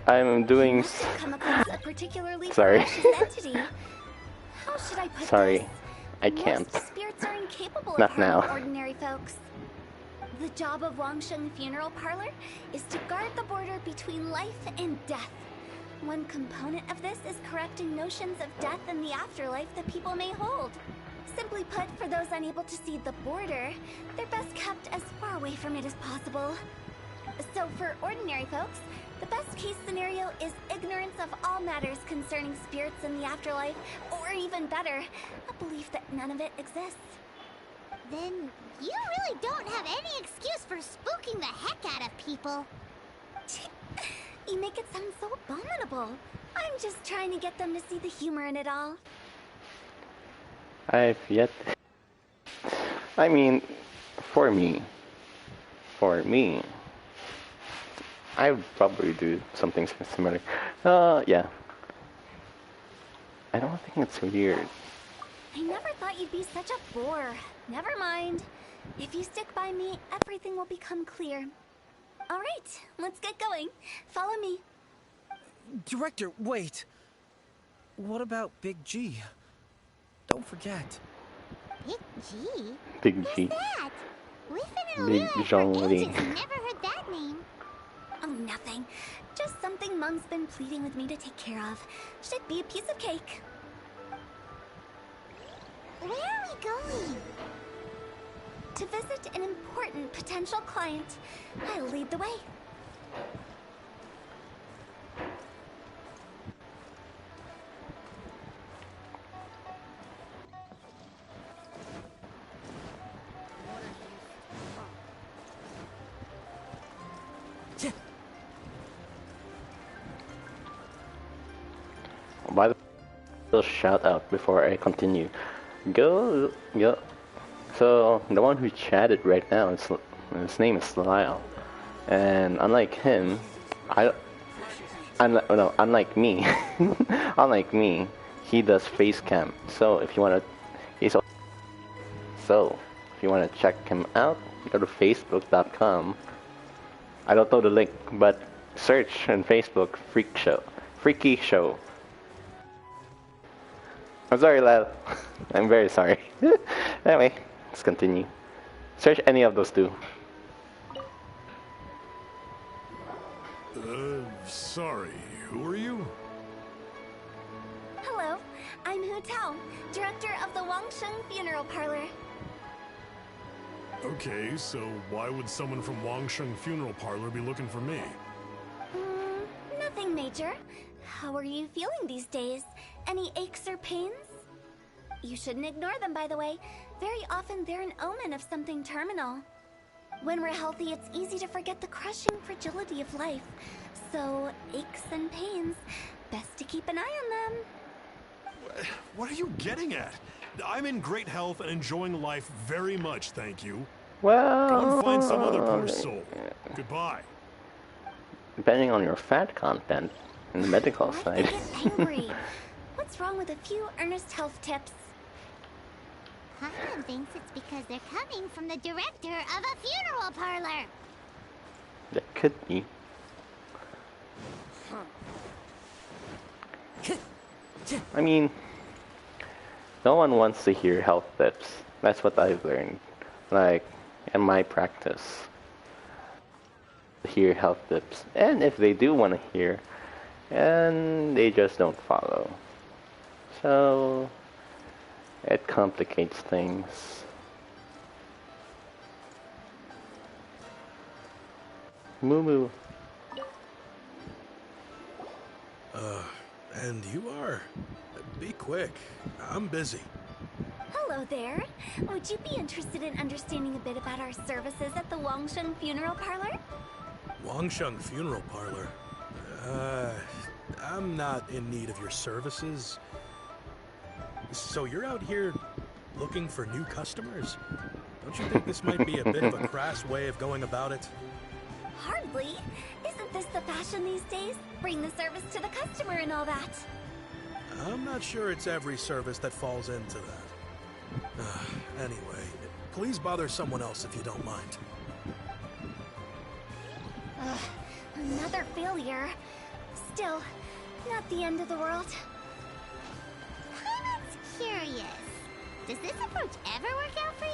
B: I'm doing.
A: Come across a particularly
B: Sorry.
A: ferocious entity. How should I put
B: Sorry,
A: this?
B: I can't.
A: Most spirits are incapable
B: Not
A: of harming
B: now.
A: ordinary folks. The job of Wangsheng Funeral Parlor is to guard the border between life and death. One component of this is correcting notions of death and the afterlife that people may hold. Simply put, for those unable to see the border, they're best kept as far away from it as possible. So for ordinary folks, the best case scenario is ignorance of all matters concerning spirits in the afterlife, or even better, a belief that none of it exists. Then you really don't have any excuse for spooking the heck out of people. You make it sound so abominable. I'm just trying to get them to see the humor in it all.
B: I've yet. I mean, for me, I would probably do something similar. Yeah. I don't think it's weird.
A: I never thought you'd be such a bore. Never mind. If you stick by me, everything will become clear. All right, let's get going. Follow me.
C: Director, wait. What about Big G? Don't forget.
A: Big G?
B: Big
A: Who's
B: G.
A: that? We've been in
B: Big
A: Alira for
B: Zhongli.
A: ages and never heard that name. Oh, nothing. Just something Mom's been pleading with me to take care of. Should be a piece of cake. Where are we going? To visit an important potential client. I'll lead the way.
B: By the way, shout out before I continue. Go. So the one who chatted right now, his name is Lyle, and unlike him, unlike me, unlike me, he does face cam. So if you wanna, if you wanna check him out, go to facebook.com. I don't know the link, but search on Facebook Freaky Show. I'm sorry, Lyle. I'm very sorry. Anyway, let's continue. Search any of those two.
F: Sorry, who are you?
A: Hello, I'm Hu Tao, director of the Wangsheng Funeral Parlor.
F: Okay, so why would someone from Wangsheng Funeral Parlor be looking for me?
A: Nothing major. How are you feeling these days? Any aches or pains? You shouldn't ignore them, by the way. Very often they're an omen of something terminal. When we're healthy, it's easy to forget the crushing fragility of life. So, aches and pains, best to keep an eye on them.
F: What are you getting at? I'm in great health and enjoying life very much, thank you.
B: Well,
F: Go and find some other poor soul. Goodbye.
B: Depending on your fat content and the medical
A: Why
B: side.
A: do you get angry? What's wrong with a few earnest health tips? Paimon thinks it's because they're coming from the director of a funeral parlor.
B: That could be. I mean, no one wants to hear health tips. That's what I've learned. Like, in my practice. Hear health tips. And if they do want to hear, and they just don't follow. So, it complicates things. Moo moo.
F: And you are? Be quick. I'm busy.
A: Hello there. Would you be interested in understanding a bit about our services at the Wangsheng Funeral Parlor?
F: Wangsheng Funeral Parlor? I'm not in need of your services. So you're out here looking for new customers? Don't you think this might be a bit of a crass way of going about it?
A: Hardly. Isn't this the fashion these days? Bring the service to the customer and all that.
F: I'm not sure it's every service that falls into that. Anyway, please bother someone else if you don't mind.
A: Another failure. Still, not the end of the world. I'm curious. Does this approach ever work out for you?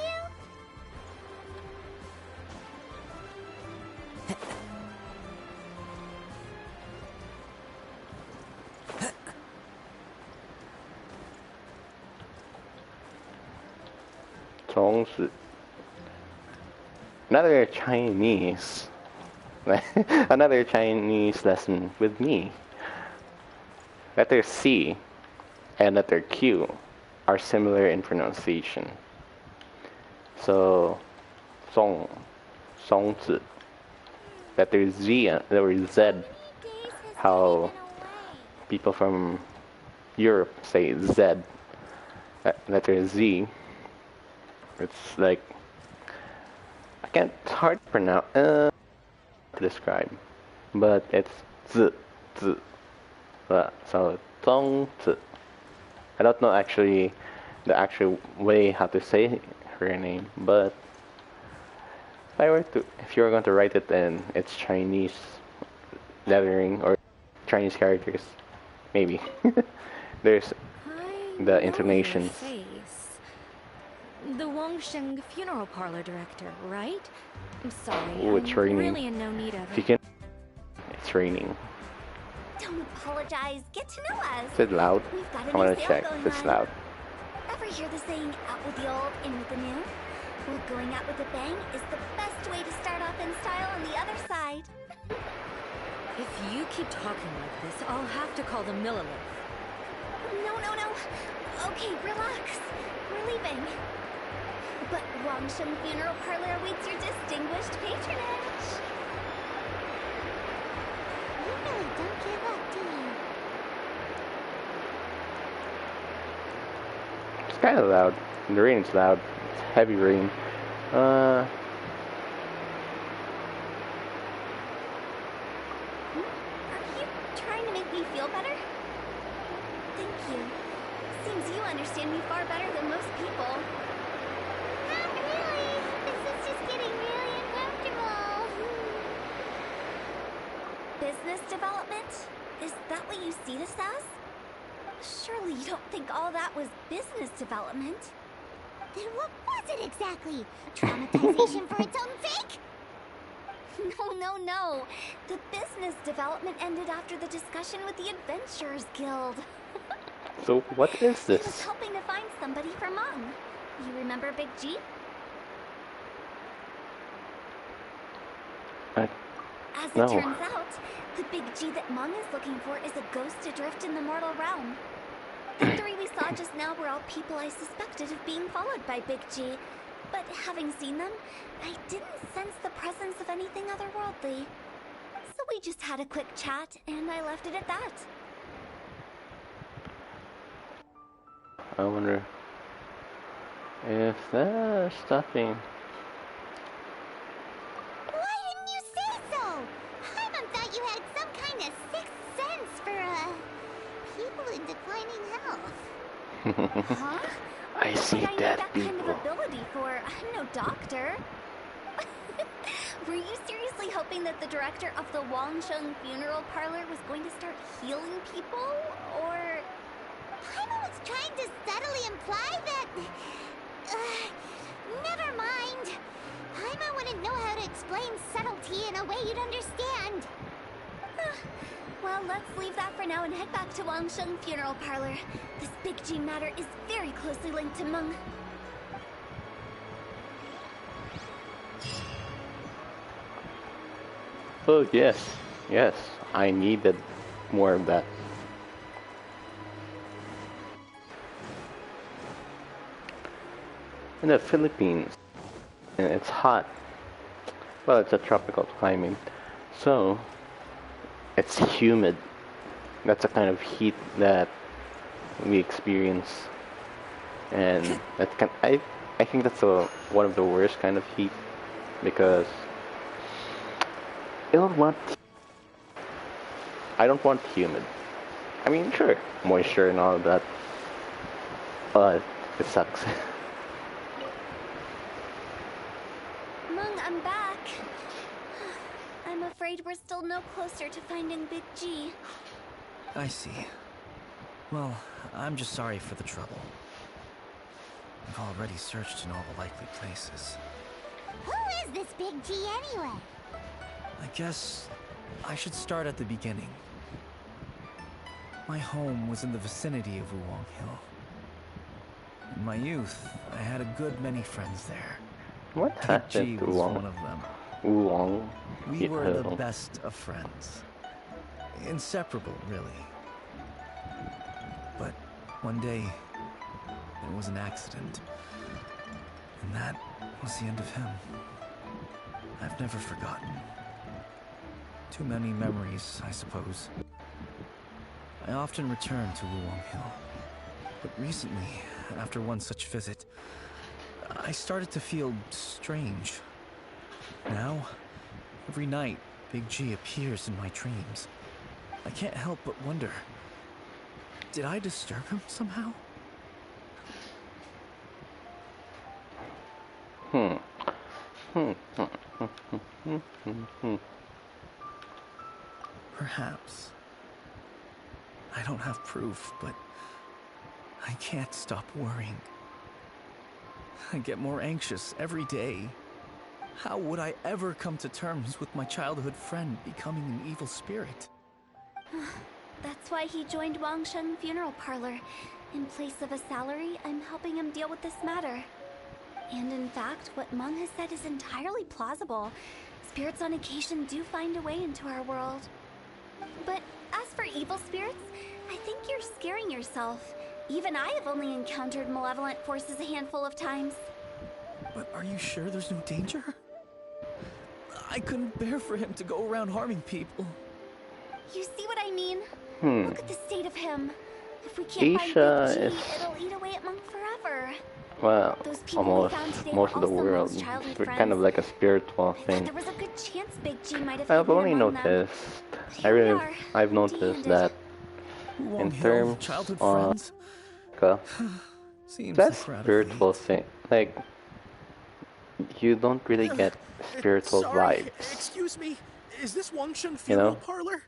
B: Tao'S. Another Chinese. Another Chinese lesson with me. Letter C and letter Q are similar in pronunciation. So, Song, Songzi. Letter Z or Z, how people from Europe say Z. Letter Z. It's like, it's hard to pronounce, to describe, but it's Z, Z. So, Zong Z. I don't know actually the actual way how to say her name, but if you were going to write it in its Chinese lettering or Chinese characters, maybe. There's the intonations.
G: The Wangsheng Funeral Parlor director, right? I'm sorry,
B: Ooh, it's
G: I'm
B: raining.
G: really in no need of
B: If you
G: it.
B: can, it's raining.
A: Don't apologize. Get to know us.
B: Is it loud?
A: We've got a
B: I
A: new
B: want to
A: sale
B: check
A: going
B: if it's
A: on.
B: loud.
A: Ever hear the saying, out with the old, in with the new? Well, going out with a bang is the best way to start off in style on the other side.
G: If you keep talking like this, I'll have to call the Millilith.
A: No. Okay, relax. We're leaving. But Wangsheng Funeral Parlor awaits your distinguished patronage. You really don't give up, do you?
B: It's kind of loud. The rain is loud. It's heavy rain.
A: Are you trying to make me feel better? Thank you. Seems you understand me far better than most people. Not really. This is just getting really uncomfortable. Business development? Is that what you see this as? Surely you don't think all that was business development? Then what was it exactly? Traumatization for its own sake? No. The business development ended after the discussion with the Adventurers Guild.
B: So what is
A: I was
B: this?
A: hoping to find somebody for Mung. You remember Big G? As it
B: No.
A: turns out, the Big G that Mung is looking for is a ghost adrift in the mortal realm. The three we saw just now were all people I suspected of being followed by Big G. But having seen them, I didn't sense the presence of anything otherworldly. So we just had a quick chat, and I left it at that.
B: I wonder if they're stopping.
A: Why didn't you say so? Hyman thought you had some kind of sixth sense for, people in declining health. Huh?
B: I see
A: But I need
B: dead
A: that kind of
B: people.
A: ability for, I'm no doctor. Were you seriously hoping that the director of the Wangsheng Funeral Parlor was going to start healing people? Or... Paimon was trying trying to subtly imply that... never mind. Paimon wouldn't know how to explain subtlety in a way you'd understand.
H: Well, let's leave that for now and head back to Wangsheng Funeral Parlor. This Big G matter is very closely linked to Meng.
B: Oh, yes. Yes, I needed more of that. In the Philippines, and it's hot. Well, it's a tropical climate, so it's humid. That's a kind of heat that we experience, and I think that's one of the worst kind of heat because I don't want humid. I mean, sure, moisture and all of that, but it sucks.
H: Meng, I'm back. I'm afraid we're still no closer to finding Big G.
C: I see. Well, I'm just sorry for the trouble. I've already searched in all the likely places.
A: Who is this Big G anyway?
C: I guess I should start at the beginning. My home was in the vicinity of Wulong Hill. In my youth, I had a good many friends there.
B: What
C: Big G
B: happened to
C: was one of them.
B: Wulong?
C: We were the best of friends. Inseparable, really. But one day, there was an accident. And that was the end of him. I've never forgotten. Too many memories, I suppose. I often return to Wulong Hill. But recently, after one such visit, I started to feel strange. Now, every night, Big G appears in my dreams. I can't help but wonder, did I disturb him somehow? Perhaps. I don't have proof, but I can't stop worrying. I get more anxious every day. How would I ever come to terms with my childhood friend becoming an evil spirit?
H: That's why he joined Wangsheng Funeral Parlor. In place of a salary, I'm helping him deal with this matter. And in fact, what Meng has said is entirely plausible. Spirits on occasion do find a way into our world. But as for evil spirits, I think you're scaring yourself. Even I have only encountered malevolent forces a handful of times.
C: But are you sure there's no danger? I couldn't bear for him to go around harming people.
H: You see what I mean? Look at the state of him. If we can't
B: Asia
H: find Big
B: is...
H: G, it'll eat away at Meng forever.
B: Well,
H: Those people
B: almost
H: we found today
B: most
H: were
B: of the
H: also
B: world.
H: Meng's childhood
B: We're
H: friends.
B: kind of like a spiritual
H: I thought
B: thing.
H: there was a good chance Big G might have
B: I've
H: hidden
B: only
H: among them.
B: noticed,
H: But here we are,
B: I've noticed
H: empty-handed.
B: that
C: Wulong
B: in
C: Hill,
B: terms
C: childhood
B: of
C: friends? Seems
B: that's
C: like
B: spiritual thing. Like, you don't really get spiritual
F: Sorry,
B: vibes.
F: excuse me. Is this Wangsheng
B: You
F: Funeral
B: know?
F: Parlor?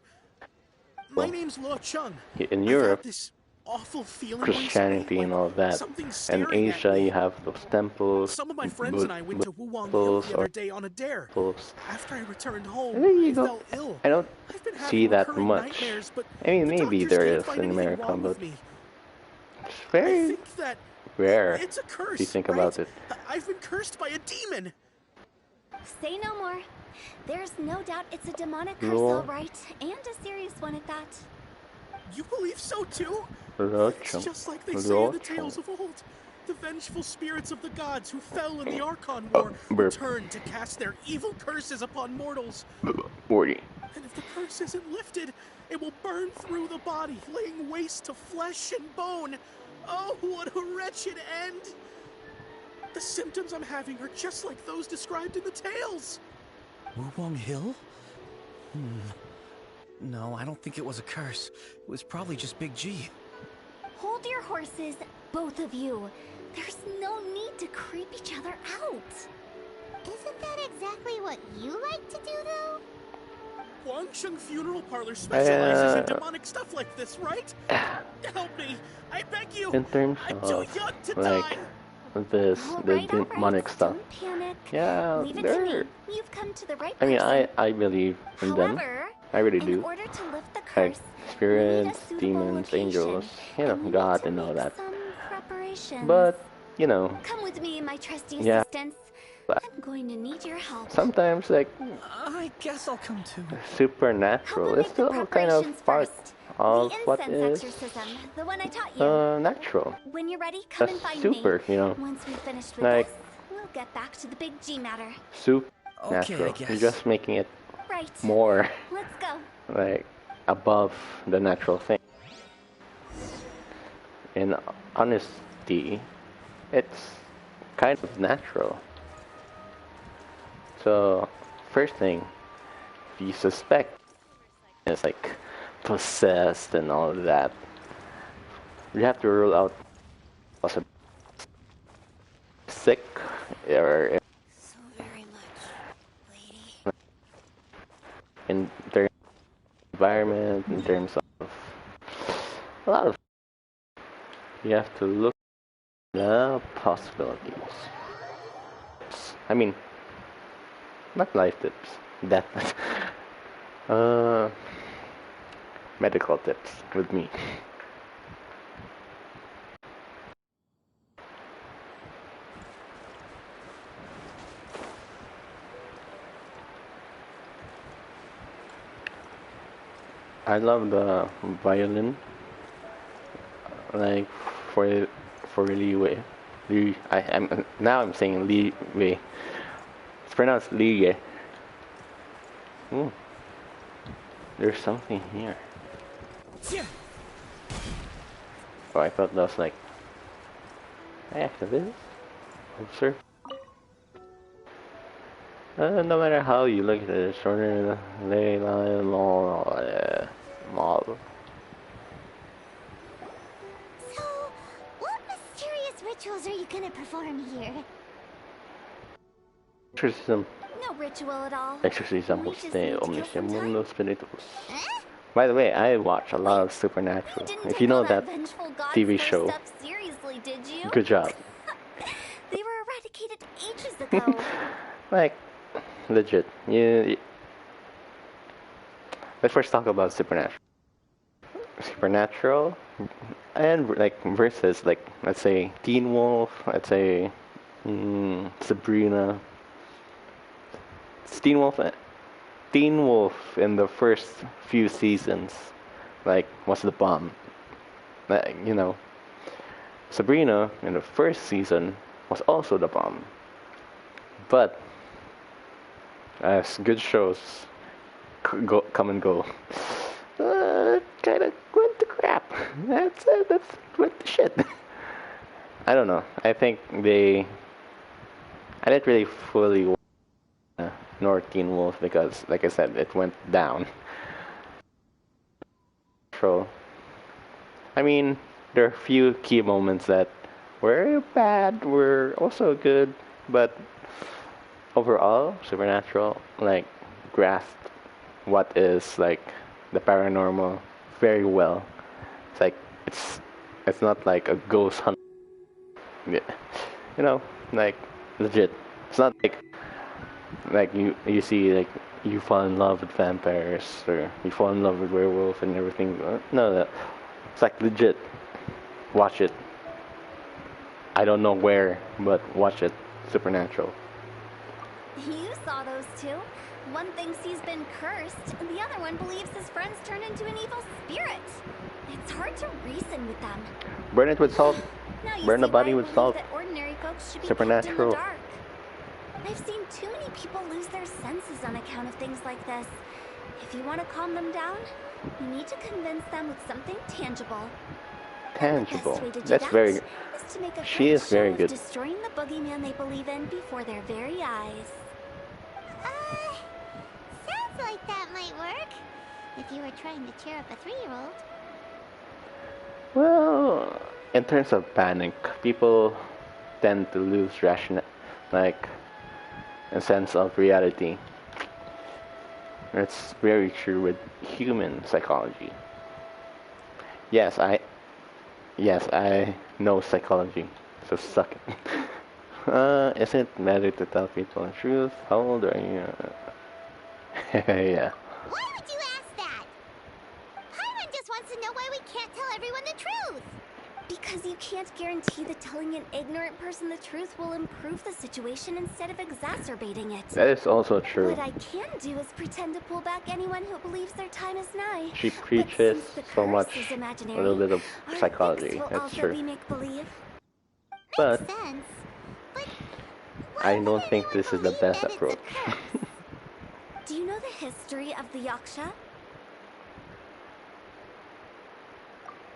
F: My name's Luo Chung.
B: In
F: I've
B: Europe,
F: had this awful feeling
B: Christianity
F: recently,
B: and all that.
F: something's
B: And
F: staring at
B: Asia,
F: me.
B: you have those temples.
F: Some of my friends and I went to Wulong Hill the other day on a dare. After I returned home, I fell ill.
B: I don't
F: I've been
B: see
F: having
B: that
F: recurring
B: much.
F: nightmares, but
B: I mean,
F: the
B: maybe
F: doctors
B: there
F: can't
B: is
F: find
B: in
F: anything
B: America,
F: wrong
B: but
F: with me.
B: it's
F: I
B: very
F: think that
B: rare
F: it's a curse,
B: if you think
F: right?
B: about it.
F: I've been cursed by a demon.
H: Say no more. There's no doubt it's a demonic curse,
B: Luo.
H: all right, and a serious one at that.
F: You believe so too?
B: Luo
F: It's
B: Chung.
F: just like they say
B: Luo
F: in the
B: Chung.
F: tales of old. The vengeful spirits of the gods who fell in the Archon War
B: burp.
F: return to cast their evil curses upon mortals.
B: 40.
F: And if the curse isn't lifted, it will burn through the body, laying waste to flesh and bone. Oh, what a wretched end! The symptoms I'm having are just like those described in the tales.
C: Wulong Hill? No, I don't think it was a curse. It was probably just Big G.
H: Hold your horses, both of you. There's no need to creep each other out.
A: Isn't that exactly what you like to do, though?
F: Wangsheng Funeral Parlor specializes in
B: Uh,
F: demonic stuff like this, right? Help me! I beg you!
B: in terms
F: I'm too
B: of
F: young to
B: like
F: die!
B: the
H: All
B: demonic
H: right,
B: stuff,
H: don't panic.
B: yeah,
H: Leave it to me. You've come to the right
B: I mean,
H: person.
B: I believe in them.
H: However,
B: I really
H: in
B: do.
H: order to lift the
B: Like
H: curse, we need a
B: spirits,
H: suitable
B: demons,
H: location,
B: angels, you know,
H: and we need
B: God
H: to
B: and all
H: make
B: that.
H: some preparations.
B: But you know,
H: Come with me, my trusty
B: yeah,
H: assistants. I'm going to need your help.
B: sometimes like
C: I guess I'll come too.
H: Help
B: supernatural
H: them
B: is
H: make the
B: still kind of
H: preparations
B: part
H: first.
B: of
H: The
B: what
H: incense
B: is
H: exorcism, the one I taught you.
B: natural.
H: When you're ready, come and find
B: Super,
H: me.
B: you know,
H: Once we've finished with
B: like
H: this, we'll get back to the big G matter.
C: Okay, I
B: supernatural.
C: guess.
B: You're just making it
H: Right.
B: more
H: Let's go.
B: like above the natural thing. In honesty, it's kind of natural. So, first thing, if you suspect it's like possessed and all of that, you have to rule out possible sick or
H: So very much, lady.
B: in terms of environment, in terms of a lot of. You have to look at the possibilities. I mean, not life tips, death. Medical tips with me. I love the violin, like for Li Wei. I'm saying Li Wei. It's pronounced Li Wei. Ooh, there's something here. Oh, I thought that was like activist. Observe. No matter how you look at it, shorter ley line, mall.
A: So, what mysterious rituals are you gonna perform here?
B: Exorcism.
H: No ritual at all.
B: Exorcism
H: We
B: was
H: just
B: the
H: need to kill
B: omnis
H: some time.
B: mundo spiritus.
A: Eh?
B: By the way, I watch a lot of
H: You
B: Supernatural.
H: didn't
B: If
H: take
B: you know
H: all
B: that
H: vengeful gods
B: TV
H: thirst
B: show,
H: stuff seriously, did you?
B: good job.
H: They were eradicated ages ago.
B: Like, legit. Let's first talk about Supernatural. Supernatural, and like versus like let's say Teen Wolf, let's say Sabrina. Teen Wolf, Teen Wolf in the first few seasons, like was the bomb. Like, you know, Sabrina in the first season was also the bomb. But as good shows come and go, kind of went to crap. That's went to shit. I don't know. I think I didn't really fully watch nor Teen Wolf because, like I said, it went down. So, I mean, there are a few key moments that were bad, were also good, but overall, Supernatural like grasped what is like the paranormal very well. It's like it's not like a ghost hunt. Yeah. You know, like legit. It's not like you see like you fall in love with vampires or you fall in love with werewolf and everything. No, it's like legit. Watch it. I don't know where, but watch it. Supernatural.
H: You saw those two. One thinks he's been cursed, and the other one believes his friends turned into an evil spirit. It's hard to reason with them.
B: Burn it with salt.
H: Now you
B: Burn the
H: see
B: body
H: why I
B: with
H: believe
B: salt.
H: that ordinary folks should be
B: Supernatural.
H: kept in the dark. I've seen too many people lose their senses on account of things like this. If you want to calm them down, you need to convince them with something tangible.
B: Tangible.
H: The best way to do
B: That's
H: that
B: very.
H: is to make a
B: She
H: great
B: is very
H: show of
B: good.
H: destroying the boogeyman they believe in before their very eyes.
A: Sounds like that might work. If you were trying to cheer up a 3-year-old.
B: Well, in terms of panic, people tend to lose like a sense of reality. It's very true with human psychology. Yes, I know psychology, so suck it. Is it better to tell people the truth? How old are you? Yeah.
A: Why would you ask that? Paimon just wants to know why we can't tell everyone the truth.
H: Because you can't guarantee that telling an ignorant person the truth will improve the situation instead of exacerbating it.
B: That is also true.
H: What I can do is pretend to pull back anyone who believes their time is nigh.
B: She
H: But
B: preaches
H: since the
B: so
H: curse
B: much,
H: is
B: a
H: imaginary,
B: little bit of
H: our
B: psychology.
H: fix will
B: That's
H: also
B: true.
H: be make-believe.
B: But
A: Makes sense. But
B: I
A: why
B: don't
A: would
B: think
A: anyone
B: this is the
A: believe
B: best
A: that it's a
B: approach.
A: curse?
H: Do you know the history of the Yaksha?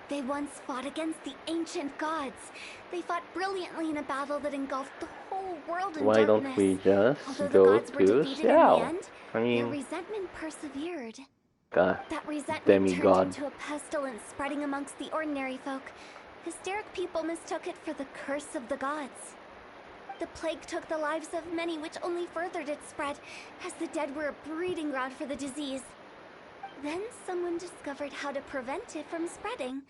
H: They once fought against the ancient gods. They fought brilliantly in a battle that engulfed the whole world in
B: Why
H: darkness.
B: don't we just
H: Although the
B: go
H: gods were
B: to
H: defeated in the
B: Xiao?
H: end,
B: I
H: their
B: mean,
H: resentment persevered.
B: God,
H: That resentment
B: demigod.
H: turned into a pestilence spreading amongst the ordinary folk. Hysteric people mistook it for the curse of the gods. The plague took the lives of many, which only furthered its spread, as the dead were a breeding ground for the disease. Then someone discovered how to prevent it from spreading,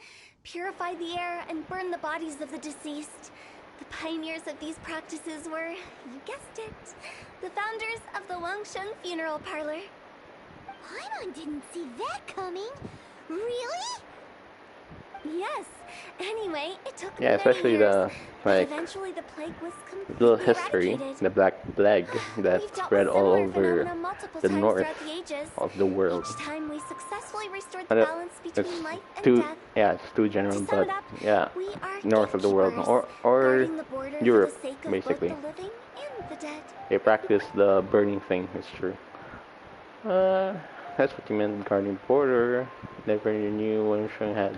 H: purify the air, and burn the bodies of the deceased. The pioneers of these practices were, you guessed it, the founders of the Wangsheng Funeral Parlor.
A: Paimon didn't see that coming. Really?
H: Yes. Anyway, it took
B: Yeah,
H: many
B: especially
H: years,
B: the,
H: but
B: like,
H: eventually the plague was completely
B: little history,
H: eradicated.
B: the Black Plague that
H: We've dealt
B: spread
H: with
B: all
H: similar
B: over
H: phenomena multiple
B: the
H: times
B: north
H: throughout the ages.
B: of the world.
H: Each time we successfully restored the
B: And
H: balance
B: it's
H: between life and
B: too,
H: death.
B: yeah, it's too general,
H: To sum
B: but
H: it up,
B: yeah,
H: we are
B: north of the world,
H: gatekeepers,
B: or
H: guarding the border
B: Europe,
H: for the sake of
B: basically.
H: both the living and the dead.
B: They practice the burning thing. It's true. That's what you meant, guarding border. Never knew when Shang had.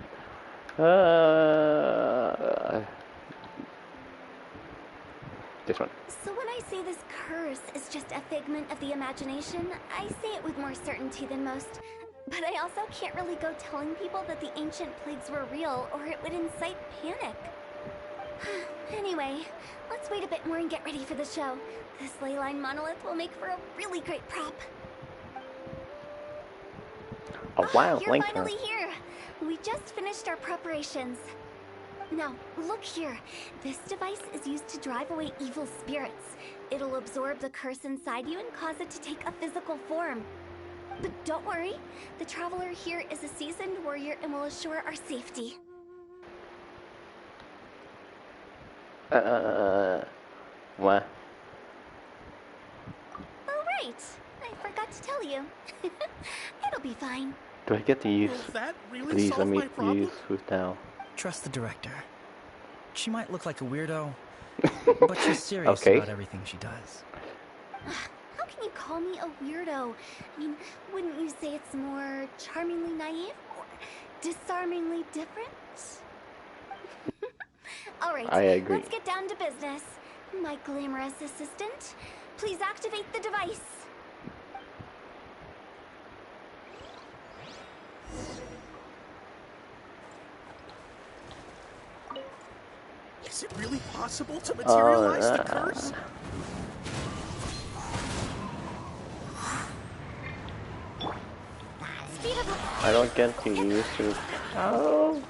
B: This one.
H: So when I say this curse is just a figment of the imagination, I say it with more certainty than most. But I also can't really go telling people that the ancient plagues were real, or it would incite panic. Anyway, let's wait a bit more and get ready for the show. This leyline monolith will make for a really great prop.
B: A wild
H: You're
B: lantern.
H: finally here! We just finished our preparations. Now, look here. This device is used to drive away evil spirits. It'll absorb the curse inside you and cause it to take a physical form. But don't worry, the traveler here is a seasoned warrior and will assure our safety.
B: What?
H: Oh, right. I forgot to tell you. It'll be fine.
B: Do I get to use?
F: Will that really
B: Please let
F: solve
B: me
F: my problem?
B: use Who's Now.
C: Trust the director. She might look like a weirdo, but she's serious
B: Okay.
C: about everything she does.
H: How can you call me a weirdo? I mean, wouldn't you say it's more charmingly naive or disarmingly different? All right,
B: I agree.
H: let's get down to business. My glamorous assistant, please activate the device.
F: Is it really possible to materialize the curse?
H: Speed of
B: I don't get to use Who's. Oh.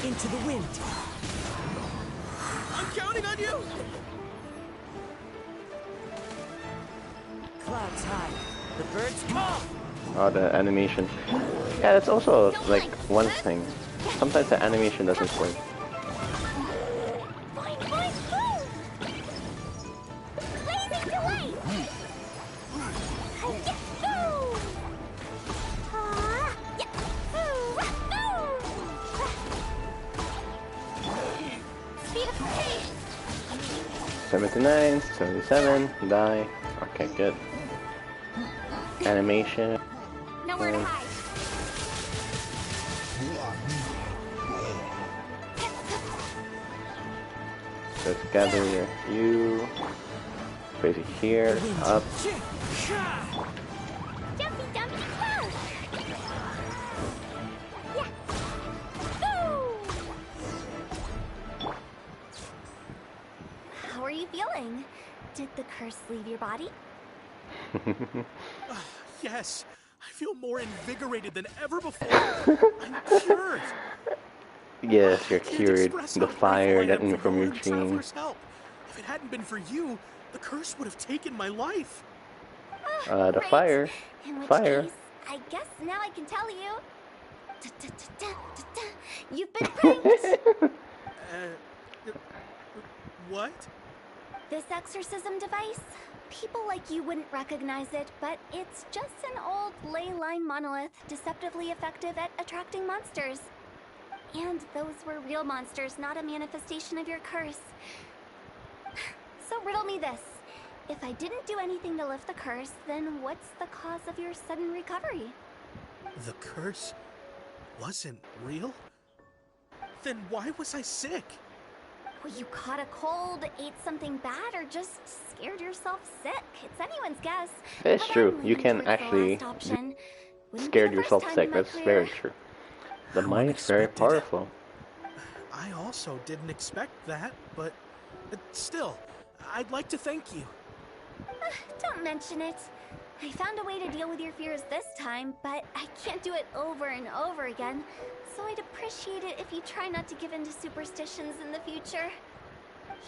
D: Into the wind.
F: I'm counting on you!
D: Clouds high. The birds call.
B: Oh, the animation. Yeah, that's also like one thing. Sometimes the animation doesn't work.
A: Fine, fine, move! Blazing delight! Yahoo! Speed of pace!
B: 79, 77, die. Okay, good. Animation.
H: nowhere to hide.
B: Let's gather you. Place it here, up.
A: Jumpy, jumpy, close!
H: you feeling? Did the curse leave your body?
F: Yes, I feel more invigorated than ever before. I'm cured.
B: Yes, you're
F: I can't
B: cured.
F: express
B: The
F: how
B: fire
F: grateful I
B: got
F: am
B: me
F: for
B: from your
F: and
B: chain.
F: Traveler's help. If it hadn't been for you, the curse would have taken my life.
B: The
H: Great.
B: fire.
H: In which
B: Fire.
H: case, I guess now I can tell you. You've been pranked!
F: What?
H: This exorcism device? People like you wouldn't recognize it, but it's just an old ley line monolith deceptively effective at attracting monsters. And those were real monsters, not a manifestation of your curse. So riddle me this. If I didn't do anything to lift the curse, then what's the cause of your sudden recovery?
F: The curse wasn't real? Then why was I sick?
H: Well, you caught a cold, ate something bad, or just scared yourself sick. It's anyone's guess.
B: It's
H: But
B: true.
H: I'm
B: You
H: leaning
B: can
H: towards the
B: actually
H: last option. Wouldn't be
B: scared
H: the first
B: yourself
H: time
B: sick.
H: in my
B: That's
H: career.
B: very true. The
F: How
B: mind is very
F: unexpected.
B: powerful.
F: I also didn't expect that, but still, I'd like to thank you.
H: Don't mention it. I found a way to deal with your fears this time, but I can't do it over and over again. So I'd appreciate it if you try not to give in to superstitions in the future.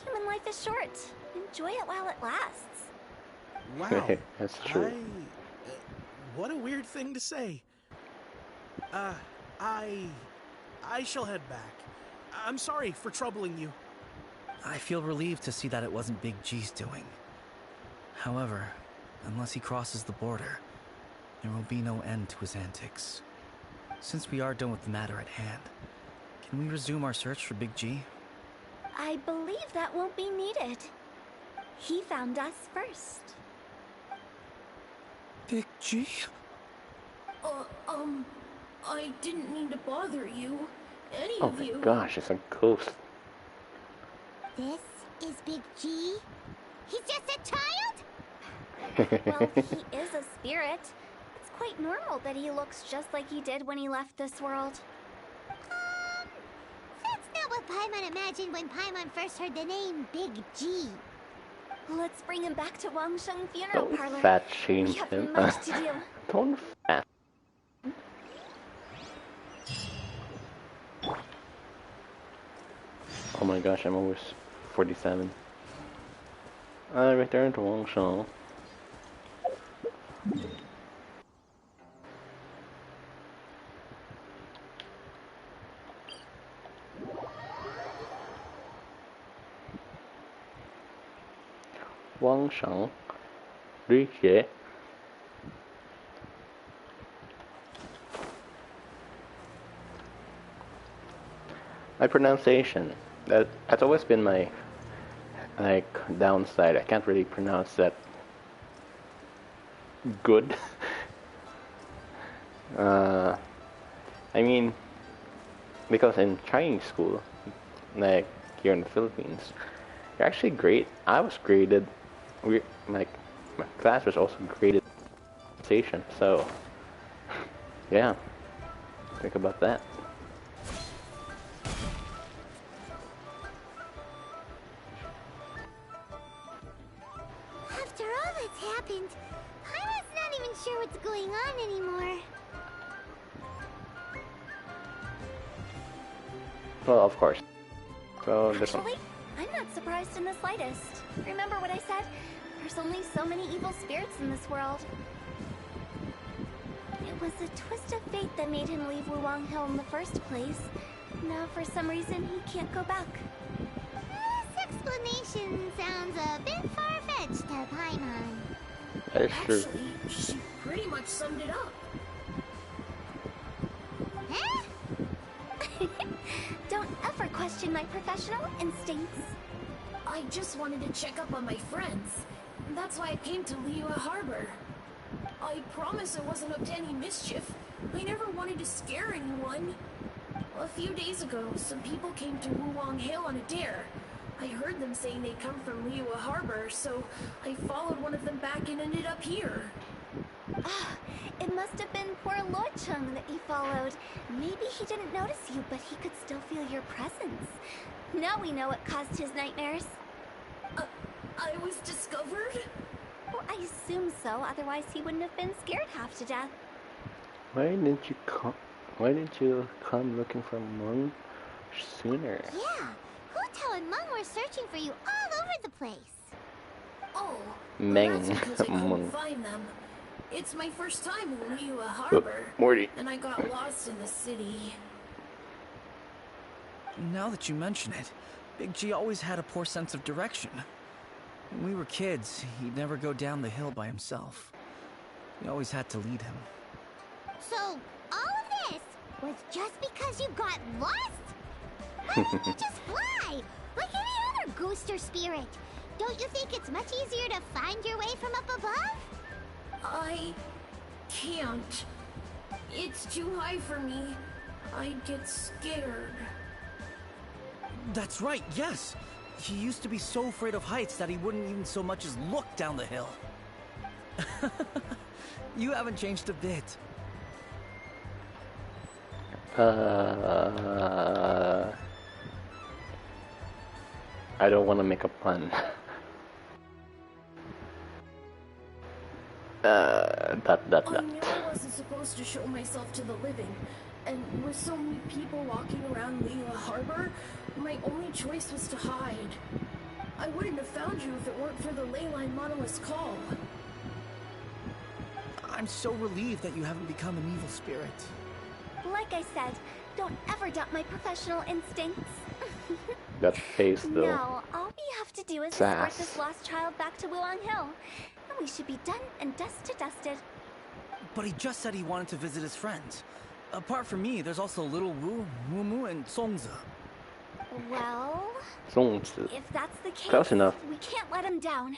H: Human life is short. Enjoy it while it lasts.
F: Wow.
B: That's true.
F: What a weird thing to say. I shall head back. I'm sorry for troubling you.
C: I feel relieved to see that it wasn't Big G's doing. However, unless he crosses the border, there will be no end to his antics. Since we are done with the matter at hand, can we resume our search for Big G?
H: I believe that won't be needed. He found us first.
C: Big G?
I: I didn't mean to bother you. Any
B: Oh
I: of
B: my
I: you.
B: gosh, it's a ghost.
A: This is Big G? He's just a child?
H: Well, he is a spirit. It's quite normal that he looks just like he did when he left this world.
A: That's not what Paimon imagined when Paimon first heard the name Big G.
H: Let's bring him back to Wangsheng Funeral
B: Don't
H: Parlor.
B: fat shame
H: We have
B: him.
H: much to do.
B: Don't fat. Oh my gosh, I'm almost 47. I return to Wangsheng. Wangsheng. Rike. My pronunciation. That's always been my downside. I can't really pronounce that good. I mean, because in Chinese school, like here in the Philippines, you're actually great. I was graded. My class was also graded pronunciation. So yeah, think about that.
A: After all that's happened, Paimon's not even sure what's going on anymore.
B: Well, of course. So this one.
H: Actually, I'm not surprised in the slightest. Remember what I said? There's only so many evil spirits in this world. It was a twist of fate that made him leave Wuwang Hill in the first place. Now, for some reason, he can't go back.
A: This explanation sounds a bit far-fetched to Paimon.
B: That is true.
I: Actually, she pretty much summed it up.
A: Huh?
H: Don't ever question my professional instincts.
I: I just wanted to check up on my friends. That's why I came to Liyue Harbor. I promise I wasn't up to any mischief. I never wanted to scare anyone. A few days ago, some people came to Wuwang Hill on a dare. I heard them saying they'd come from Liyue Harbor, so I followed one of them back and ended up here.
H: Ah, it must have been poor Luocheng that you followed. Maybe he didn't notice you, but he could still feel your presence. Now we know what caused his nightmares.
I: I was discovered?
H: Well, I assume so, otherwise he wouldn't have been scared half to death.
B: Why didn't you come? Why didn't you come looking for Mung sooner?
A: Yeah, who told Mung we're searching for you all over the place?
I: Oh,
B: Meng.
I: well, that's because I couldn't
B: Mung.
I: find them. It's my first time in YeahYT Harbor,
B: Morty.
I: and I got lost in the city.
C: Now that you mention it, Big G always had a poor sense of direction. When we were kids, he'd never go down the hill by himself. We always had to lead him.
A: So, all of this was just because you got lost? Why didn't you just fly? Like any other ghost or spirit? Don't you think it's much easier to find your way from up above?
I: I can't. It's too high for me. I'd get scared.
C: That's right, yes! He used to be so afraid of heights that he wouldn't even so much as look down the hill. You haven't changed a bit.
B: I don't want to make a pun. Dot.
I: I knew I wasn't supposed to show myself to the living, and with so many people walking around YeahYT Harbor, my only choice was to hide. I wouldn't have found you if it weren't for the Leyline Monolith's call.
C: I'm so relieved that you haven't become an evil spirit.
H: Like I said, don't ever doubt my professional instincts.
B: That face though.
H: No, all we have to do is escort this lost child back to Wuang Hill. And we should be done and dusted.
C: But he just said he wanted to visit his friends. Apart from me, there's also Little Wu, Mumu, and Songzi.
H: Well,
B: Songzi.
H: if that's the case,
B: Close enough.
H: we can't let him down.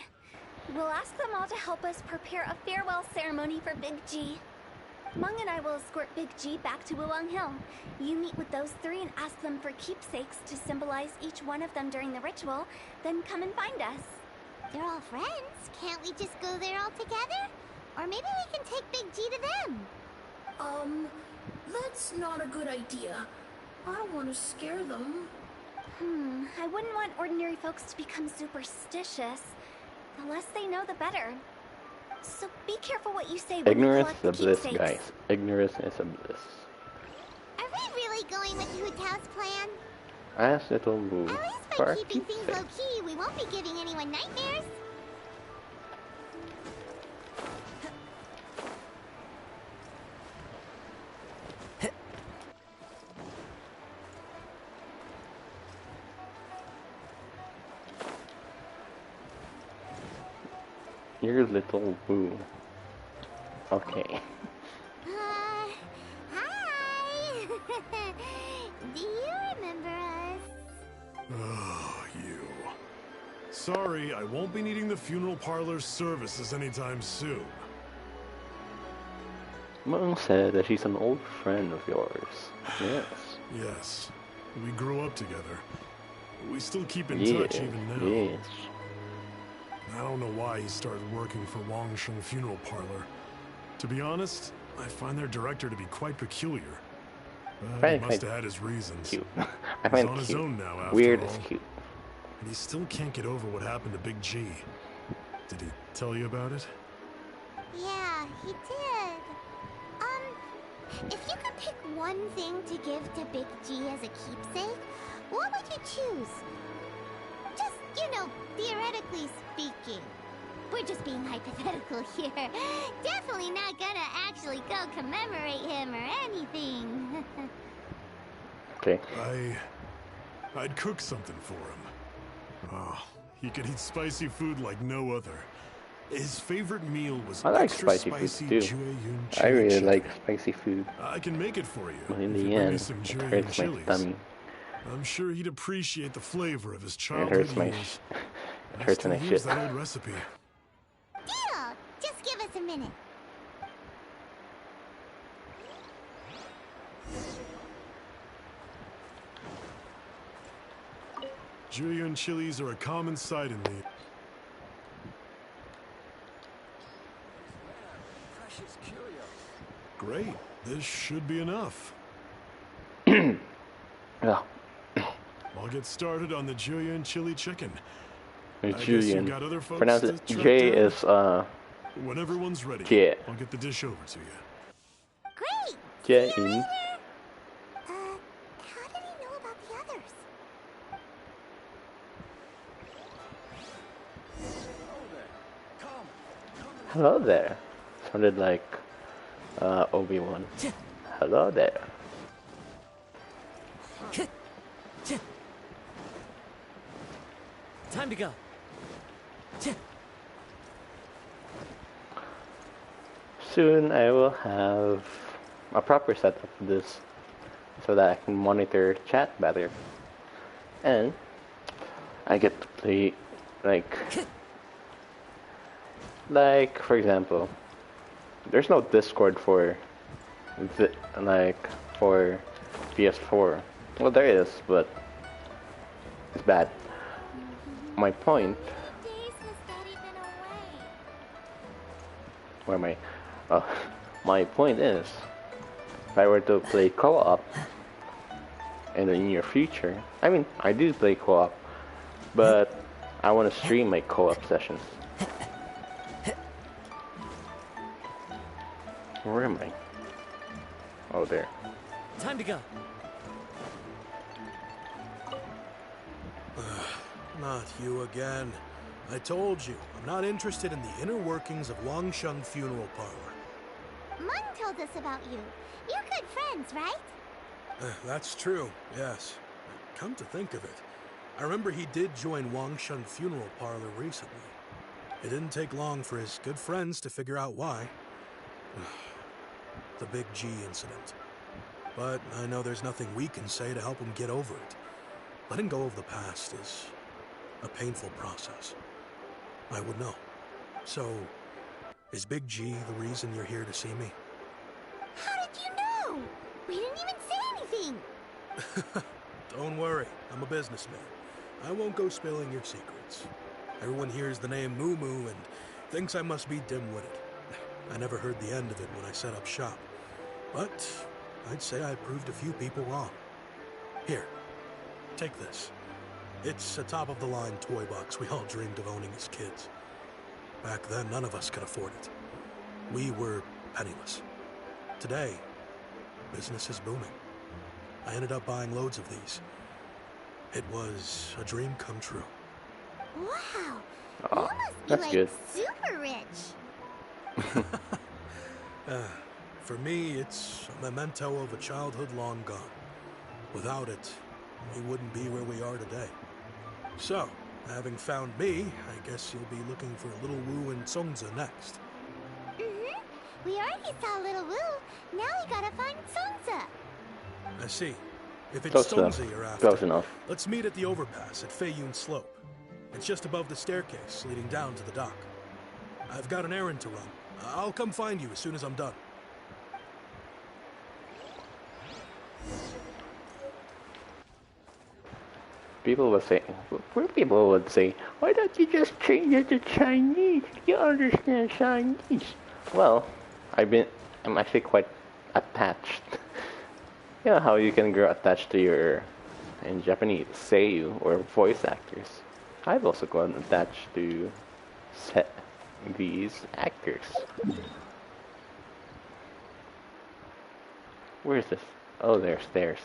H: We'll ask them all to help us prepare a farewell ceremony for Big G. Mung and I will escort Big G back to Wuang Hill. You meet with those three and ask them for keepsakes to symbolize each one of them during the ritual, then come and find us.
A: They're all friends. Can't we just go there all together? Or maybe we can take Big G to them.
I: That's not a good idea. I don't want to scare them.
H: I wouldn't want ordinary folks to become superstitious. The less they know, the better. So be careful what you say when
B: Ignorance
H: we
B: is
H: collect
B: a
H: the
B: bliss,
H: keepsakes.
B: guys. Ignorance is a bliss.
A: Are we really going with Hu Tao's plan?
B: Ask Little Wu
A: At least by
B: for
A: keeping things
B: keepsake.
A: low-key, we won't be giving anyone nightmares.
B: You're Little Wu. Okay.
A: Hi! Do you remember us?
J: Oh, you. Sorry, I won't be needing the funeral parlor's services anytime soon.
B: Mung said that she's an old friend of yours. Yes.
J: Yes, we grew up together. We still keep in
B: Yeah.
J: touch even now.
B: Yes.
J: I don't know why he started working for Wangsheng Funeral Parlor. To be honest, I find their director to be quite peculiar. But he must have had his reasons.
B: Cute. I
J: He's
B: find
J: on
B: it
J: his
B: cute.
J: own now, after
B: Weird
J: all.
B: is cute.
J: And he still can't get over what happened to Big G. Did he tell you about it?
A: Yeah, he did. If you could pick one thing to give to Big G as a keepsake, what would you choose? Just, theoretically speaking. We're just being hypothetical here. Definitely not gonna actually go commemorate him or anything.
B: Okay.
J: I'd cook something for him. Oh, he could eat spicy food like no other. His favorite meal was
B: I like
J: extra
B: spicy food too.
J: Jueyun
B: I
J: chili
B: really
J: chicken.
B: like spicy food.
J: I can make it for you.
B: But in
J: if you
B: the
J: bring me
B: end,
J: some
B: it
J: Jueyun
B: hurts my
J: chilies.
B: tummy.
J: I'm sure he'd appreciate the flavor of his
B: It
J: childhood
B: hurts my
J: years.
B: it hurts when I
J: use
B: shit.
J: that old recipe.
A: Deal! Just give us a minute.
J: Jueyun chilies are a common sight in the... Great. This should be enough.
B: Oh.
J: I'll get started on the Jueyun chili chicken.
B: It's
J: I guess you
B: Julian.
J: got other folks
B: Pronounce
J: to
B: it.
J: track
B: J
J: down?
B: is
J: When everyone's ready,
B: J.
J: I'll get the dish over to you.
A: Great!
B: J
A: See you
B: in.
A: later! How did he know about the others?
B: Hello there. Sounded like Obi-Wan. Hello there.
C: Time to go.
B: Soon I will have a proper setup for this so that I can monitor chat better. And I get to play like for example, there's no Discord for for PS4. Well, there is, but it's bad. My point.
A: Days has Daddy been away?
B: Where am I? My point is, if I were to play co-op in the near future, I mean, I do play co-op, but I want to stream my co-op sessions. Where am I? Oh, there.
C: Time to go.
F: Not you again. I told you, I'm not interested in the inner workings of Wangsheng Funeral Parlor.
A: Mung told us about you. You're good friends, right?
F: That's true, yes. Come to think of it, I remember he did join Wangsheng Funeral Parlor recently. It didn't take long for his good friends to figure out why. The Big G incident. But I know there's nothing we can say to help him get over it. Letting go of the past is a painful process. I would know. So, is Big G the reason you're here to see me?
A: How did you know? We didn't even say anything.
F: Don't worry, I'm a businessman. I won't go spilling your secrets. Everyone hears the name Moo Moo and thinks I must be dim-witted. I never heard the end of it when I set up shop. But I'd say I proved a few people wrong. Here, take this. It's a top-of-the-line toy box we all dreamed of owning as kids. Back then, none of us could afford it. We were penniless. Today, business is booming. I ended up buying loads of these. It was a dream come true.
A: Wow.
B: Oh,
A: you must be
B: that's
A: like
B: good.
A: super rich.
F: For me, it's a memento of a childhood long gone. Without it, we wouldn't be where we are today. So, having found me, I guess you'll be looking for a little Wu and Songza next.
A: Mm-hmm. We already saw Little Wu. Now we gotta find Songza.
F: I see. If it's
B: Close enough.
F: Songza you're after,
B: Close enough.
F: let's meet at the overpass at Feiyun Slope. It's just above the staircase leading down to the dock. I've got an errand to run. I'll come find you as soon as I'm done.
B: People would say, why don't you just change it to Chinese? You understand Chinese. Well, I'm actually quite attached. You know how you can grow attached to your, in Japanese, seiyu, or voice actors. I've also gotten attached to these actors. Where is this? Oh, there's stairs.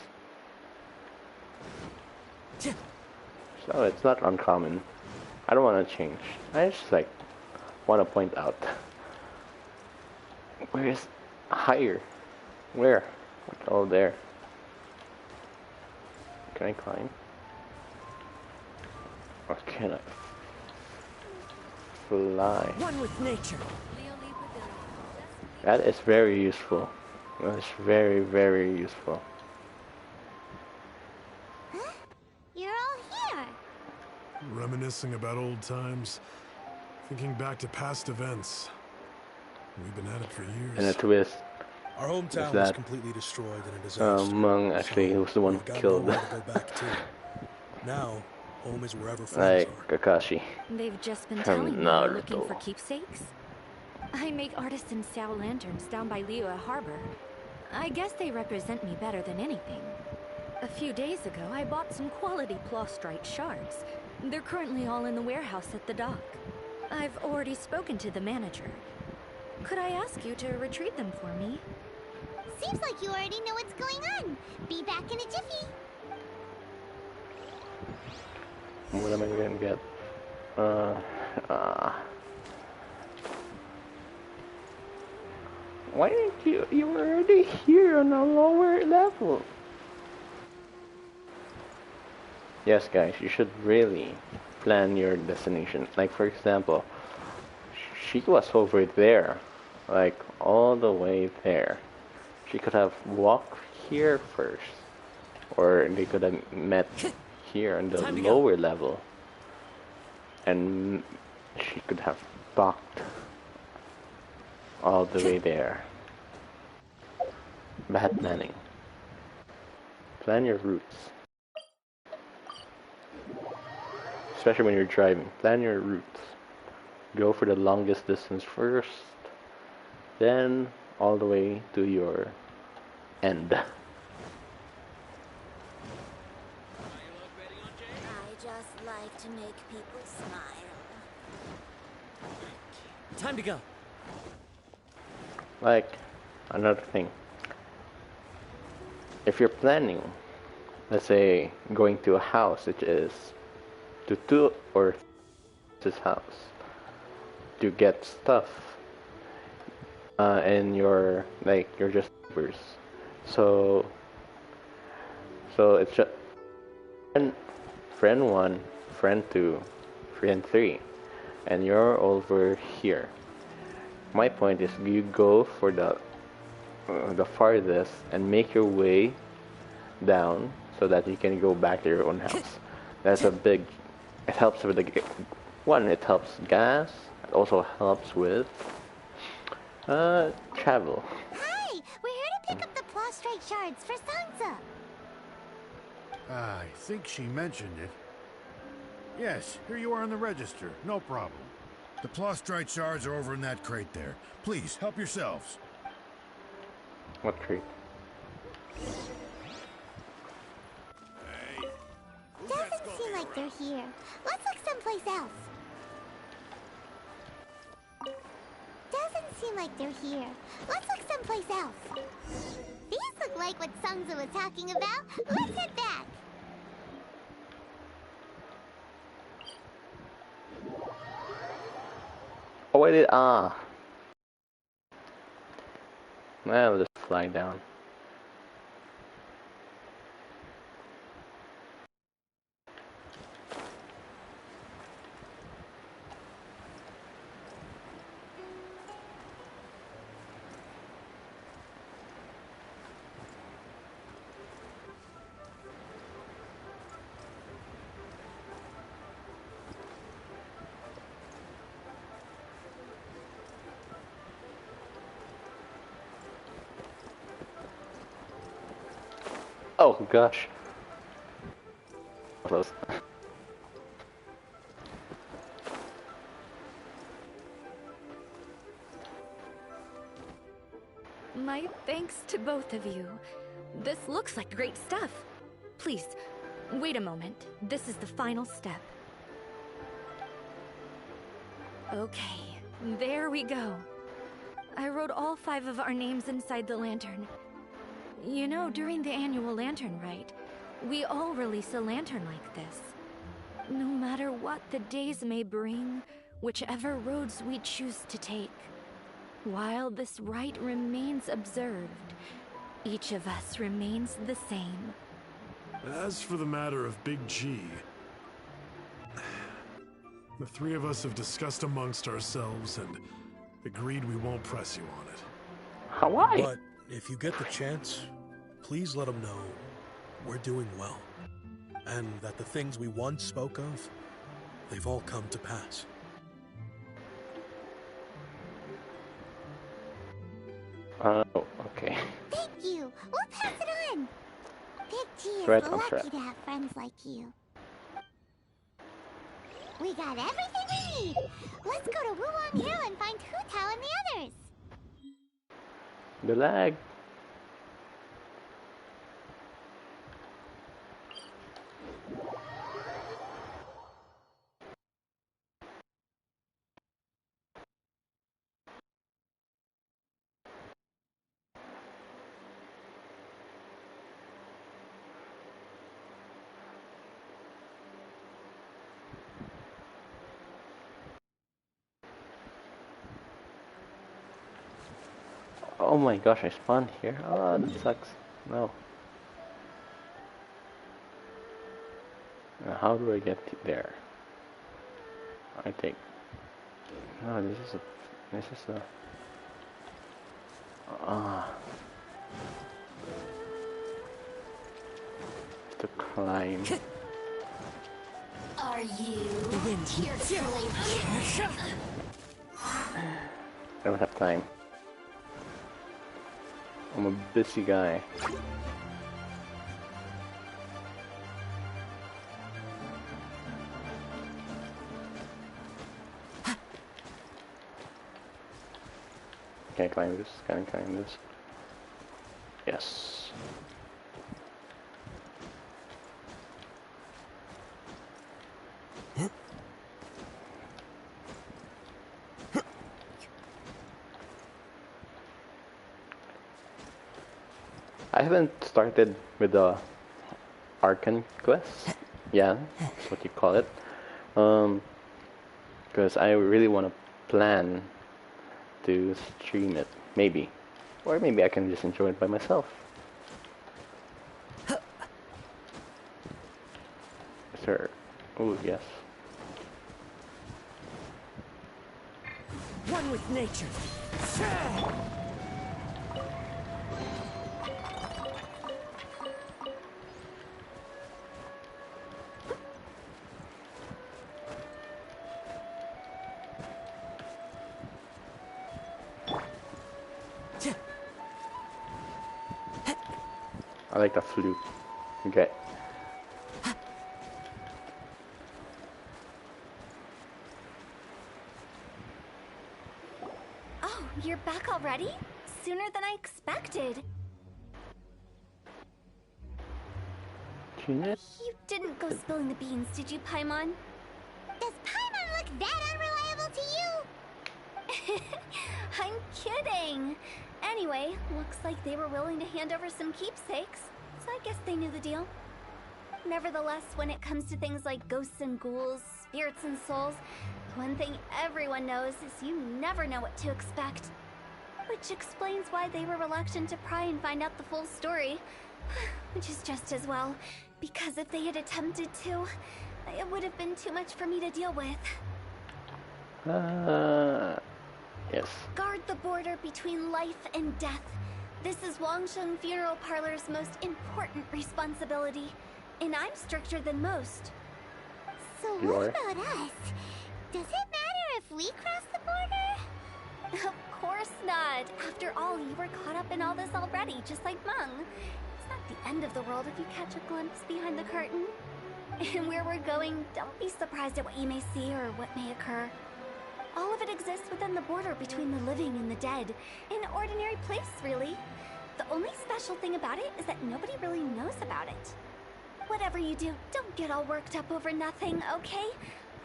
B: So it's not uncommon. I don't want to change. I just want to point out. Where is higher? Where? Oh, there. Can I climb? Or can I fly?
D: One with nature.
B: That is very useful. That is very, very useful.
A: You're all here.
J: Reminiscing about old times, thinking back to past events. We've been at it for years.
B: And a twist.
F: Our hometown
B: Is
F: was
B: that,
F: completely destroyed in a disaster.
B: Mung actually was the one who killed.
F: We've got nowhere to go back to. Now, home is wherever
B: Like
F: friends are.
B: Kakashi.
G: They've just been
B: From
G: telling me they're looking
B: Naruto.
G: for keepsakes. I make artisan Sao lanterns down by YeahYT Harbor. I guess they represent me better than anything. A few days ago, I bought some quality plastrite shards. They're currently all in the warehouse at the dock. I've already spoken to the manager. Could I ask you to retrieve them for me?
A: Seems like you already know what's going on. Be back in a jiffy.
B: What am I gonna get? Why didn't you? You were already here on a lower level. Yes, guys, you should really plan your destination. Like, for example, she was over there, like all the way there. She could have walked here first, or they could have met here on the lower level, and she could have walked all the way there. Bad planning. Plan your routes. Especially when you're driving. Plan your routes. Go for the longest distance first, then all the way to your end.
H: I just like to make people smile.
C: Time to go.
B: Like, another thing. If you're planning, let's say, going to a house, which is to two or this house, to get stuff, and you're just neighbors. So it's just friend 1, friend 2, friend 3, and you're over here. My point is, you go for the farthest and make your way down so that you can go back to your own house. That's a big. It helps with the one. It helps gas. It also helps with travel.
A: Hi, we're here to pick up the prostrate shards for Sansa.
K: I think she mentioned it. Yes, here you are on the register. No problem. The prostrate shards are over in that crate there. Please, help yourselves.
B: What crate?
A: Doesn't seem like they're here. Let's look someplace else. Doesn't seem like they're here. Let's look someplace else. These look like what Sungza was talking about. Let's head back.
B: Oh, wait, Well, I'll just fly down. Oh gosh. Close.
G: My thanks to both of you. This looks like great stuff. Please, wait a moment. This is the final step. Okay, there we go. I wrote all 5 of our names inside the lantern. You know, during the annual lantern rite, we all release a lantern like this. No matter what the days may bring, whichever roads we choose to take, while this rite remains observed, each of us remains the same.
J: As for the matter of Big G, the 3 of us have discussed amongst ourselves and agreed we won't press you on it.
B: Hawaii.
F: But if you get the chance, please let them know we're doing well, and that the things we once spoke of, they've all come to pass.
B: Okay.
A: Thank you. We'll pass it on. Big G is
B: Right,
A: lucky to have friends like you. We got everything we need. Let's go to Wuwang Hill and find Hu Tao and the others.
B: The lag. Oh my gosh, I spawned here. Oh, that sucks. No. Now, how do I get there? I think. No, this is a. To climb.
I: Are you here to play?
B: I don't have time. I'm a busy guy. Can I climb this? Can I climb this? Yes. I haven't started with the Arcan quest. Yeah, that's what you call it. Because I really want to plan to stream it, maybe. Or maybe I can just enjoy it by myself. Sir. Oh, yes.
D: One with nature.
B: I like the flute. Okay.
H: Oh, you're back already? Sooner than I expected.
B: Genius?
H: You didn't go spilling the beans, did you, Paimon?
A: Does Paimon look that unreliable to you?
H: I'm kidding. Anyway, looks like they were willing to hand over some keepsakes, so I guess they knew the deal. Nevertheless, when it comes to things like ghosts and ghouls, spirits and souls, one thing everyone knows is you never know what to expect. Which explains why they were reluctant to pry and find out the full story. Which is just as well, because if they had attempted to, it would have been too much for me to deal with.
B: Yes.
H: Guard the border between life and death. This is Wangsheng Funeral Parlor's most important responsibility, and I'm stricter than most.
A: So what about us? Does it matter if we cross the border?
H: Of course not. After all, you were caught up in all this already, just like Meng. It's not the end of the world if you catch a glimpse behind the curtain. And where we're going, don't be surprised at what you may see or what may occur. All of it exists within the border between the living and the dead. An ordinary place, really. The only special thing about it is that nobody really knows about it. Whatever you do, don't get all worked up over nothing, okay?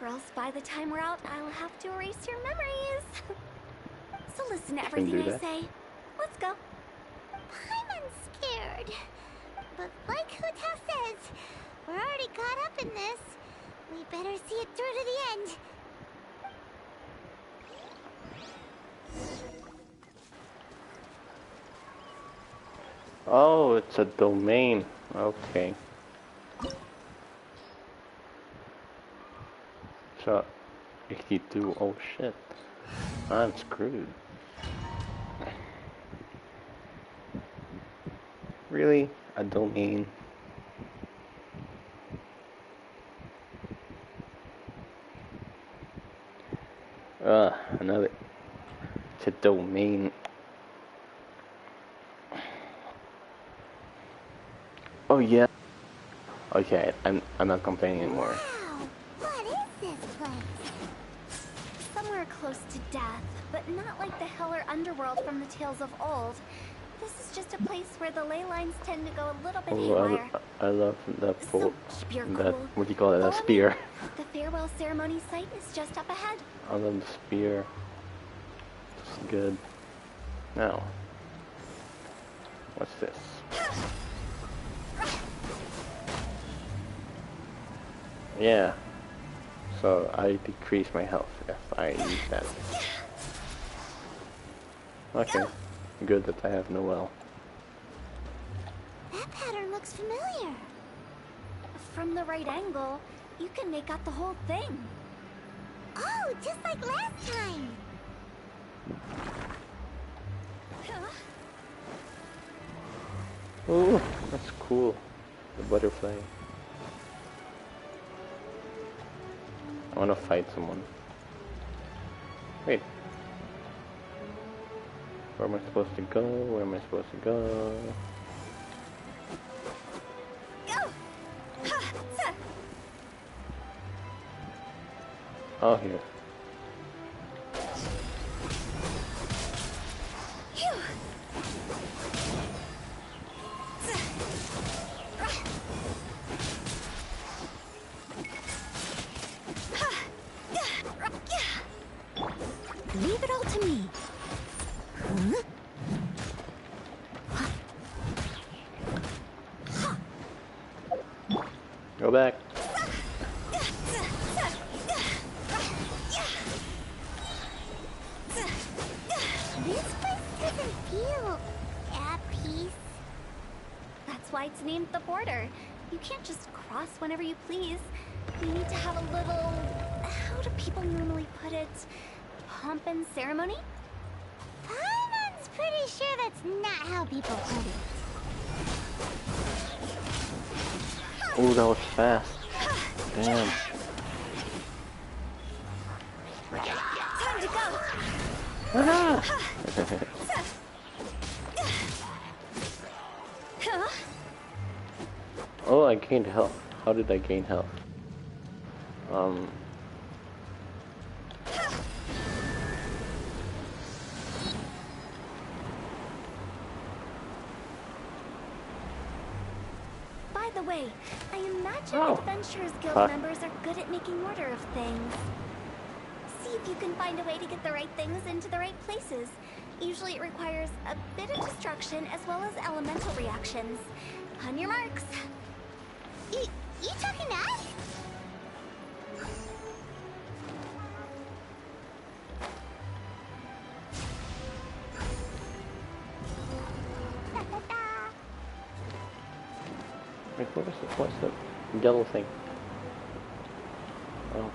H: Or else by the time we're out, I'll have to erase your memories. So listen to everything I say. Let's go.
A: Paimon's scared. But like Huta says, we're already caught up in this. We better see it through to the end.
B: Oh, it's a domain. Okay. So, 82. Oh shit. I'm screwed. Really? A domain? Another. It's a domain. Oh yeah. Okay, I'm not complaining anymore.
A: Wow, what is this place?
H: Somewhere close to death, but not like the hell or underworld from the tales of old. This is just a place where the ley lines tend to go a little bit haywire.
B: I love that
H: So keep your
B: that
H: cool.
B: what do you call it? A
H: Follow me.
B: spear.
H: The farewell ceremony site is just up ahead.
B: I love the spear. It's good. Now, what's this? Yeah. So I decrease my health if I use that. Okay. Good that I have Noelle.
A: That pattern looks familiar.
H: From the right angle, you can make out the whole thing.
A: Oh, just like last time.
B: Ooh, that's cool. The butterfly. I want to fight someone. Wait. Where am I supposed to go? Where am I supposed to go? Oh, here.
A: Leave it all to me.
B: Go back.
A: This place doesn't feel at peace.
H: That's why it's named the border. You can't just cross whenever you please. You need to have a little... how do people normally put it? Pomp and ceremony?
A: Paimon's pretty sure that's not how people put it.
B: Oh, that was fast. Damn.
H: Time to go!
B: Ah! Oh, I gained health. How did I gain health?
H: By the way, I imagine Adventurers Guild members are good at making order of things. See if you can find a way to get the right things into the right places. Usually it requires a bit of destruction as well as elemental reactions. On your marks.
A: You talking to us?
B: Wait, what's the yellow thing? Oh.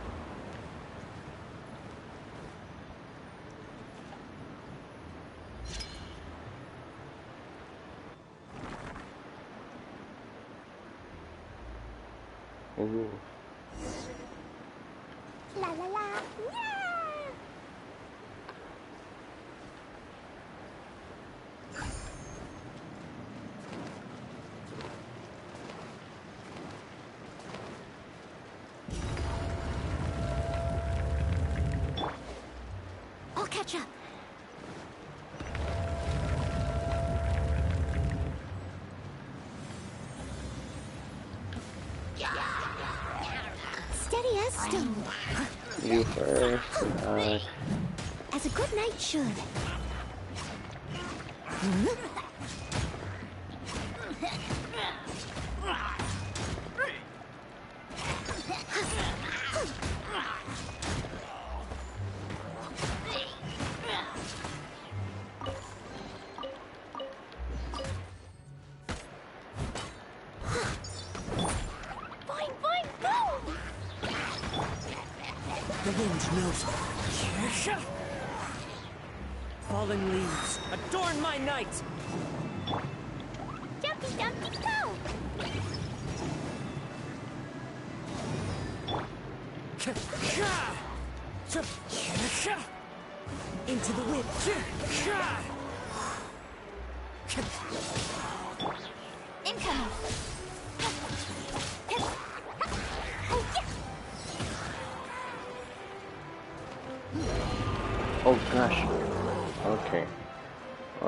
B: Ooh.
A: La la la. Yeah. I'll catch up. Steady as stone.
B: You first.
A: As a good knight should.
D: The wind knows. Fallen leaves, adorn my night!
A: Jumpy, jumpy, go!
D: Into the wind.
A: Incoming!
B: Oh gosh. Okay.
D: The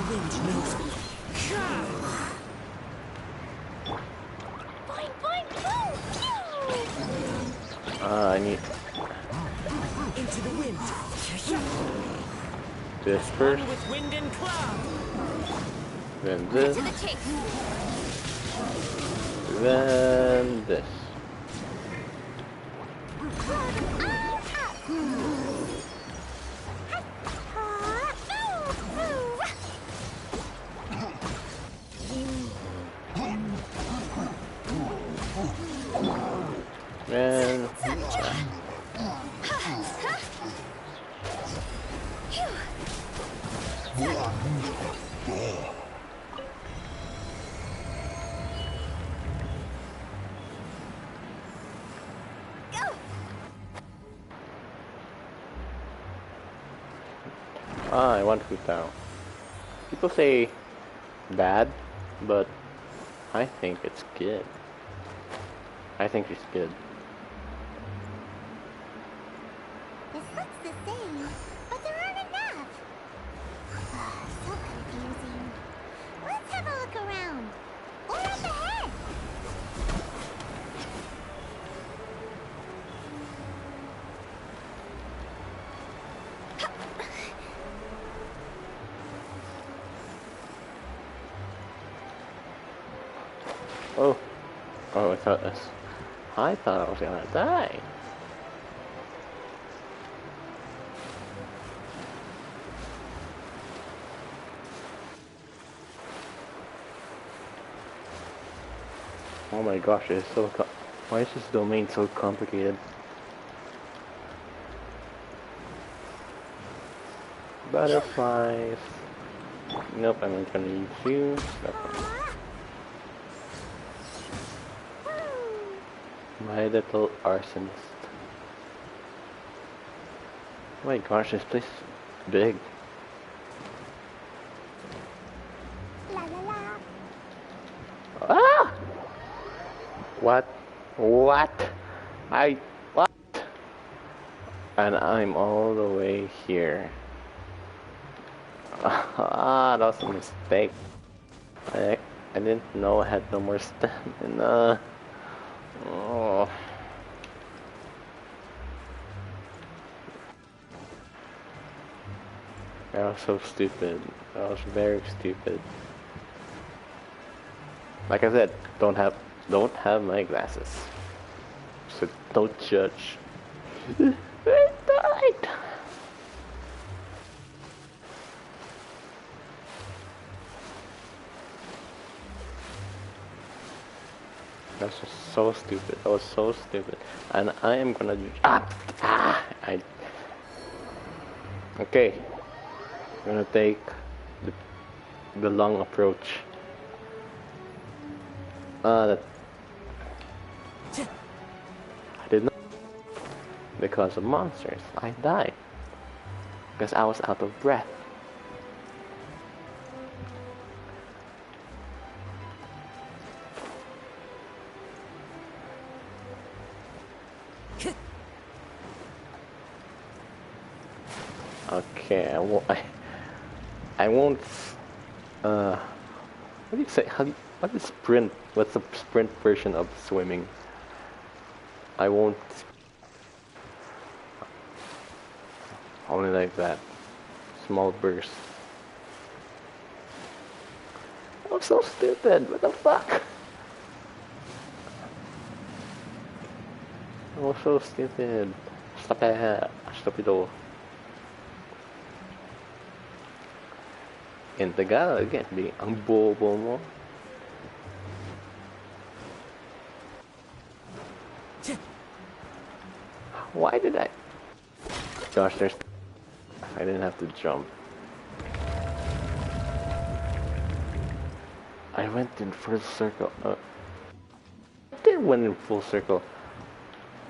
D: wind knows.
A: Boing, boing, boom! Pew!
B: I need.
D: Into the wind.
B: This first.
C: With wind and cloud.
B: Then this.
A: To the tape.
B: Then this. And I want Fu Tao. People say bad, but I think it's good. I think she's good.
A: This looks the same, but there aren't enough. So confusing. Let's have a look around. Or up ahead.
B: Oh, I thought this. I thought I was gonna die. Oh my gosh, it's so why is this domain so complicated? Butterflies. Nope, I'm not gonna use you. My little arsonist. Oh my gosh, this place is big.
A: La la la.
B: Ah! What? What? What? And I'm all the way here. Ah, that was a mistake. I didn't know I had no more stamina. Oh. That was so stupid. That was very stupid. Like I said, don't have my glasses. So don't judge. I died. That's just so stupid. That was so stupid. And I am gonna okay. I'm gonna take the long approach. That I did not because of monsters. I died because I was out of breath. Okay, I won't. What do you say? What is sprint? What's the sprint version of swimming? I won't. Only like that. Small burst. I'm so stupid. What the fuck? I'm so stupid. Stop it. Stupido. In Tagalog, di ang bobo mo. Why did I? Gosh, I didn't have to jump. I went in full circle. I did went in full circle.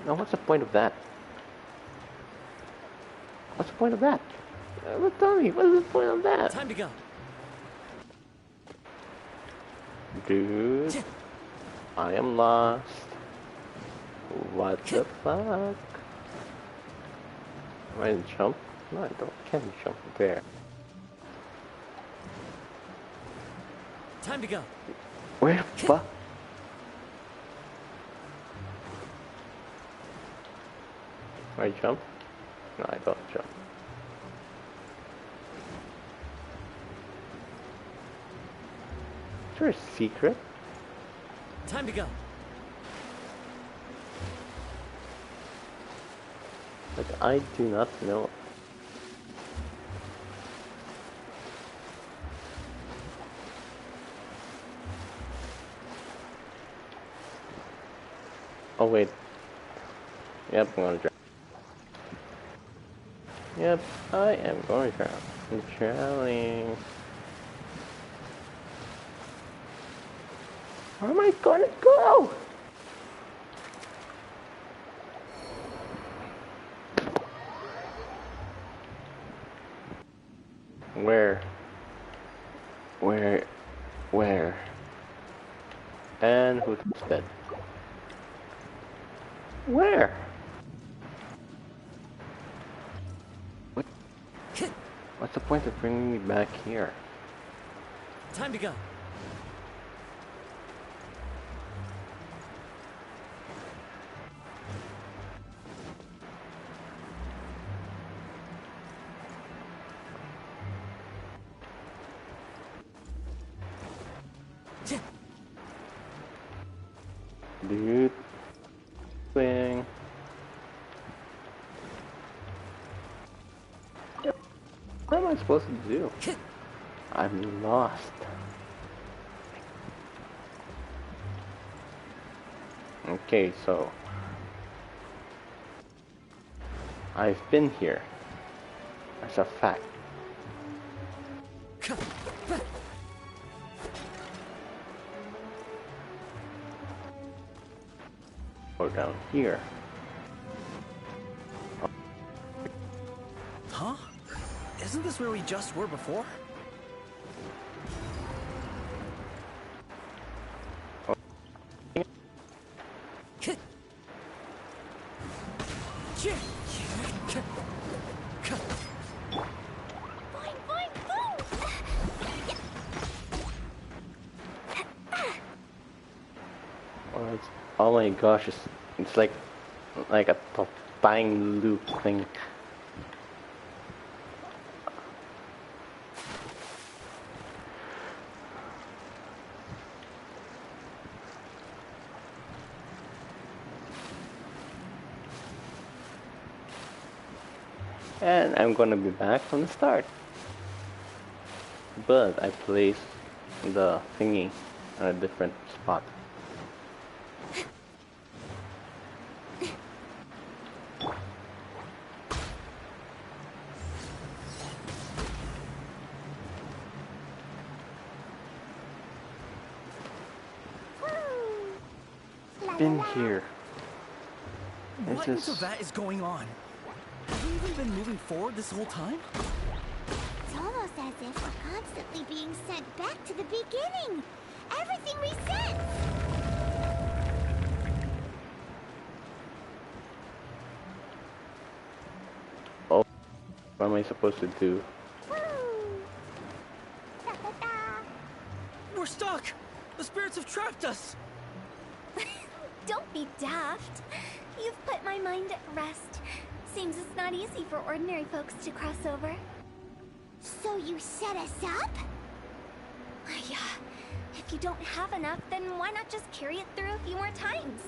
B: Now, what's the point of that? What's the point of that? Tell me, what's the point of that?
C: Time to go.
B: Dude, I am lost. What the fuck? Am I jump? No, I can't jump there.
C: Time to go.
B: Where the fuck? I jump? No, I don't jump. there a secret?
C: Time to go.
B: Like, I do not know. Oh wait. Yep, I'm gonna drown. Yep, I am going to drown. I'm drowning. Where am I gonna go? Where? Where? And who's dead? Where? What? What's the point of bringing me back here?
C: Time to go.
B: Dude. Thing. What am I supposed to do? I'm lost. Okay, so I've been here. That's a fact. Or down here.
C: Huh? Isn't this where we just were before?
B: Oh my gosh, it's like a bang loop thing. And I'm gonna be back from the start. But I placed the thingy on a different spot. Been here.
C: What into that is going on? Have we even been moving forward this whole time?
A: It's almost as if we're constantly being sent back to the beginning. Everything resets.
B: Oh, what am I supposed to do?
C: We're stuck! The spirits have trapped us!
H: Don't be daft. You've put my mind at rest. Seems it's not easy for ordinary folks to cross over.
A: So you set us up?
H: Yeah. If you don't have enough, then why not just carry it through a few more times?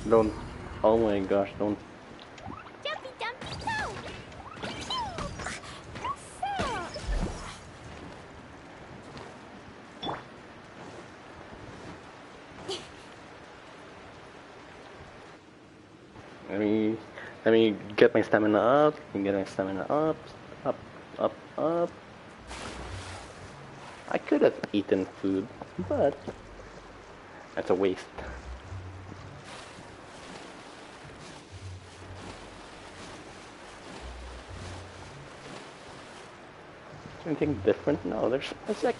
B: Don't. Oh my gosh, don't.
A: Jumpy, jumpy, go!
B: Let me get my stamina up. Get my stamina up. Up. I could have eaten food, but that's a waste. Anything different? No, it's like,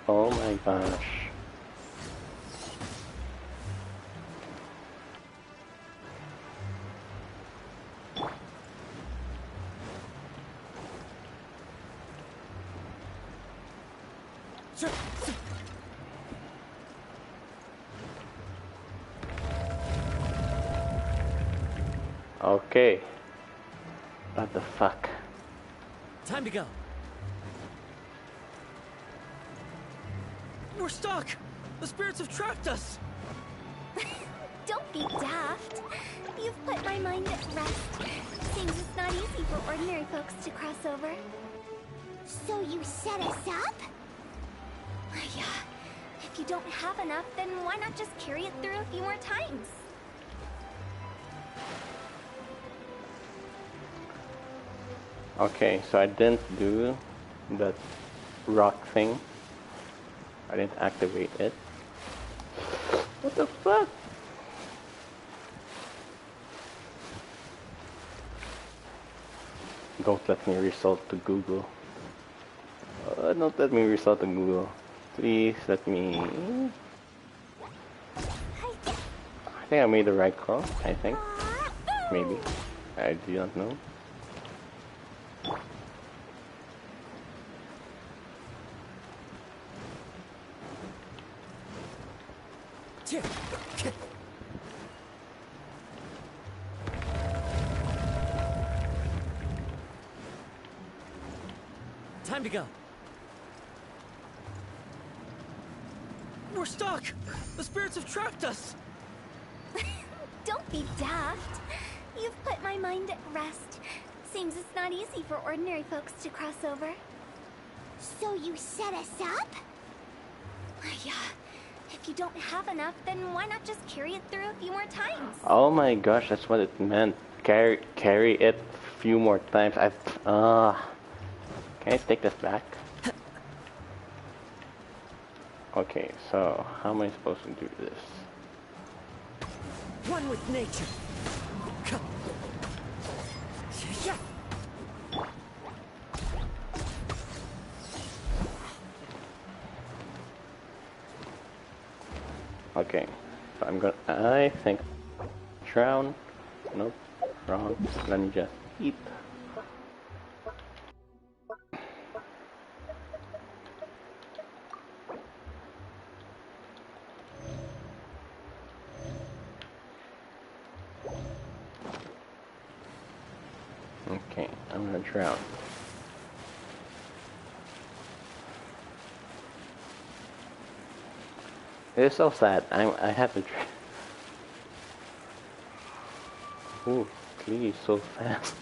B: oh my gosh. Okay. What the fuck?
C: Time to go. We're stuck! The spirits have trapped us!
H: Don't be daft. You've put my mind at rest. Seems it's not easy for ordinary folks to cross over.
A: So you set us up?
H: Yeah. If you don't have enough, then why not just carry it through a few more times?
B: Okay, so I didn't do that rock thing. I didn't activate it. What the fuck? Don't let me result to Google. Don't let me result to Google. Please let me... I think I made the right call, I think. Maybe. I do not know.
C: Time to go. We're stuck! The spirits have trapped us!
H: Don't be daft. You've put my mind at rest. Seems it's not easy for ordinary folks to cross over.
A: So you set us up?
H: Yeah. If you don't have enough, then why not just carry it through a few more times?
B: Oh my gosh, that's what it meant. Carry it a few more times. Can I take this back? Okay, so how am I supposed to do this?
C: One with nature.
B: Okay, so I'm gonna. I think drown. Nope, wrong. Let me just eat. Okay, I'm gonna drown. It's so sad. I have to. Ooh, Klee is so fast.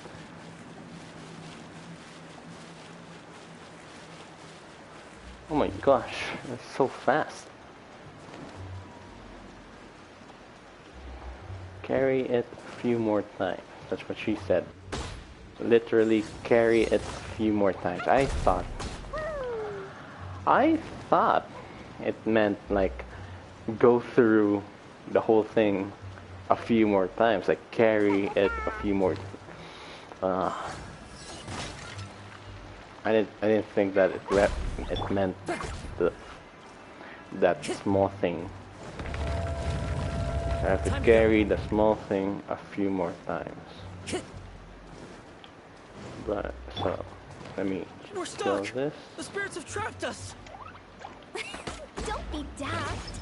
B: Oh my gosh, that's so fast. Carry it a few more times. That's what she said. Literally carry it a few more times. I thought it meant like go through the whole thing a few more times, like carry it a few more. I didn't think that it meant that small thing. I have to carry the small thing a few more times. But so let me
C: We're
B: kill
C: stuck.
B: this.
C: The spirits have trapped us.
H: Don't be daft.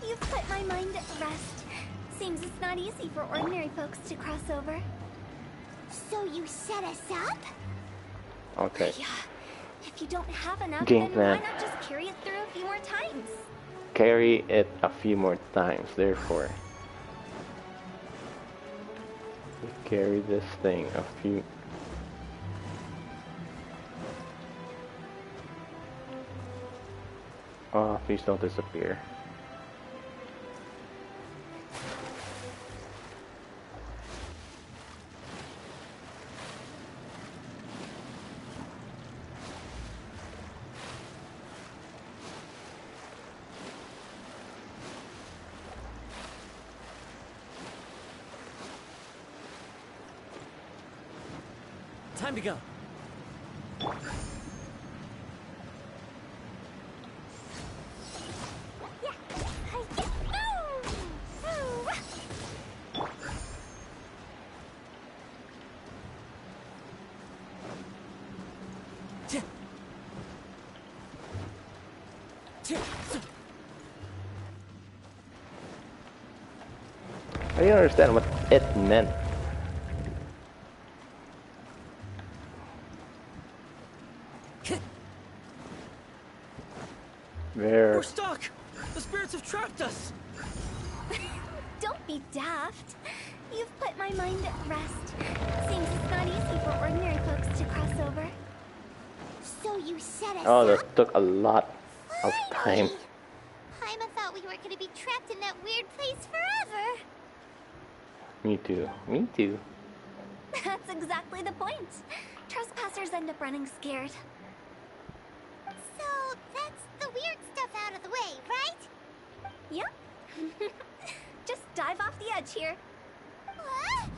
H: You've put my mind at rest. Seems it's not easy for ordinary folks to cross over.
A: So you set us up?
B: Okay.
H: Yeah. If you don't have enough,
B: Game
H: then
B: plan.
H: why not just carry it through a few more times?
B: Carry it a few more times, therefore. Carry this thing a few. Oh, please don't disappear.
C: Time to go.
B: I didn't understand what it meant.
C: We're stuck! The spirits have trapped us!
H: Don't be daft. You've put my mind at rest. Seems it's not easy for ordinary folks to cross over.
A: So you set us
B: Oh,
A: up?
B: that took a lot of time.
A: Paimon thought we were going to be trapped in that weird place forever.
B: Me too. Me too.
H: That's exactly the point. Trespassers end up running scared.
A: So that's the weird stuff out of the way, right?
H: Yep. Just dive off the edge here.
A: What?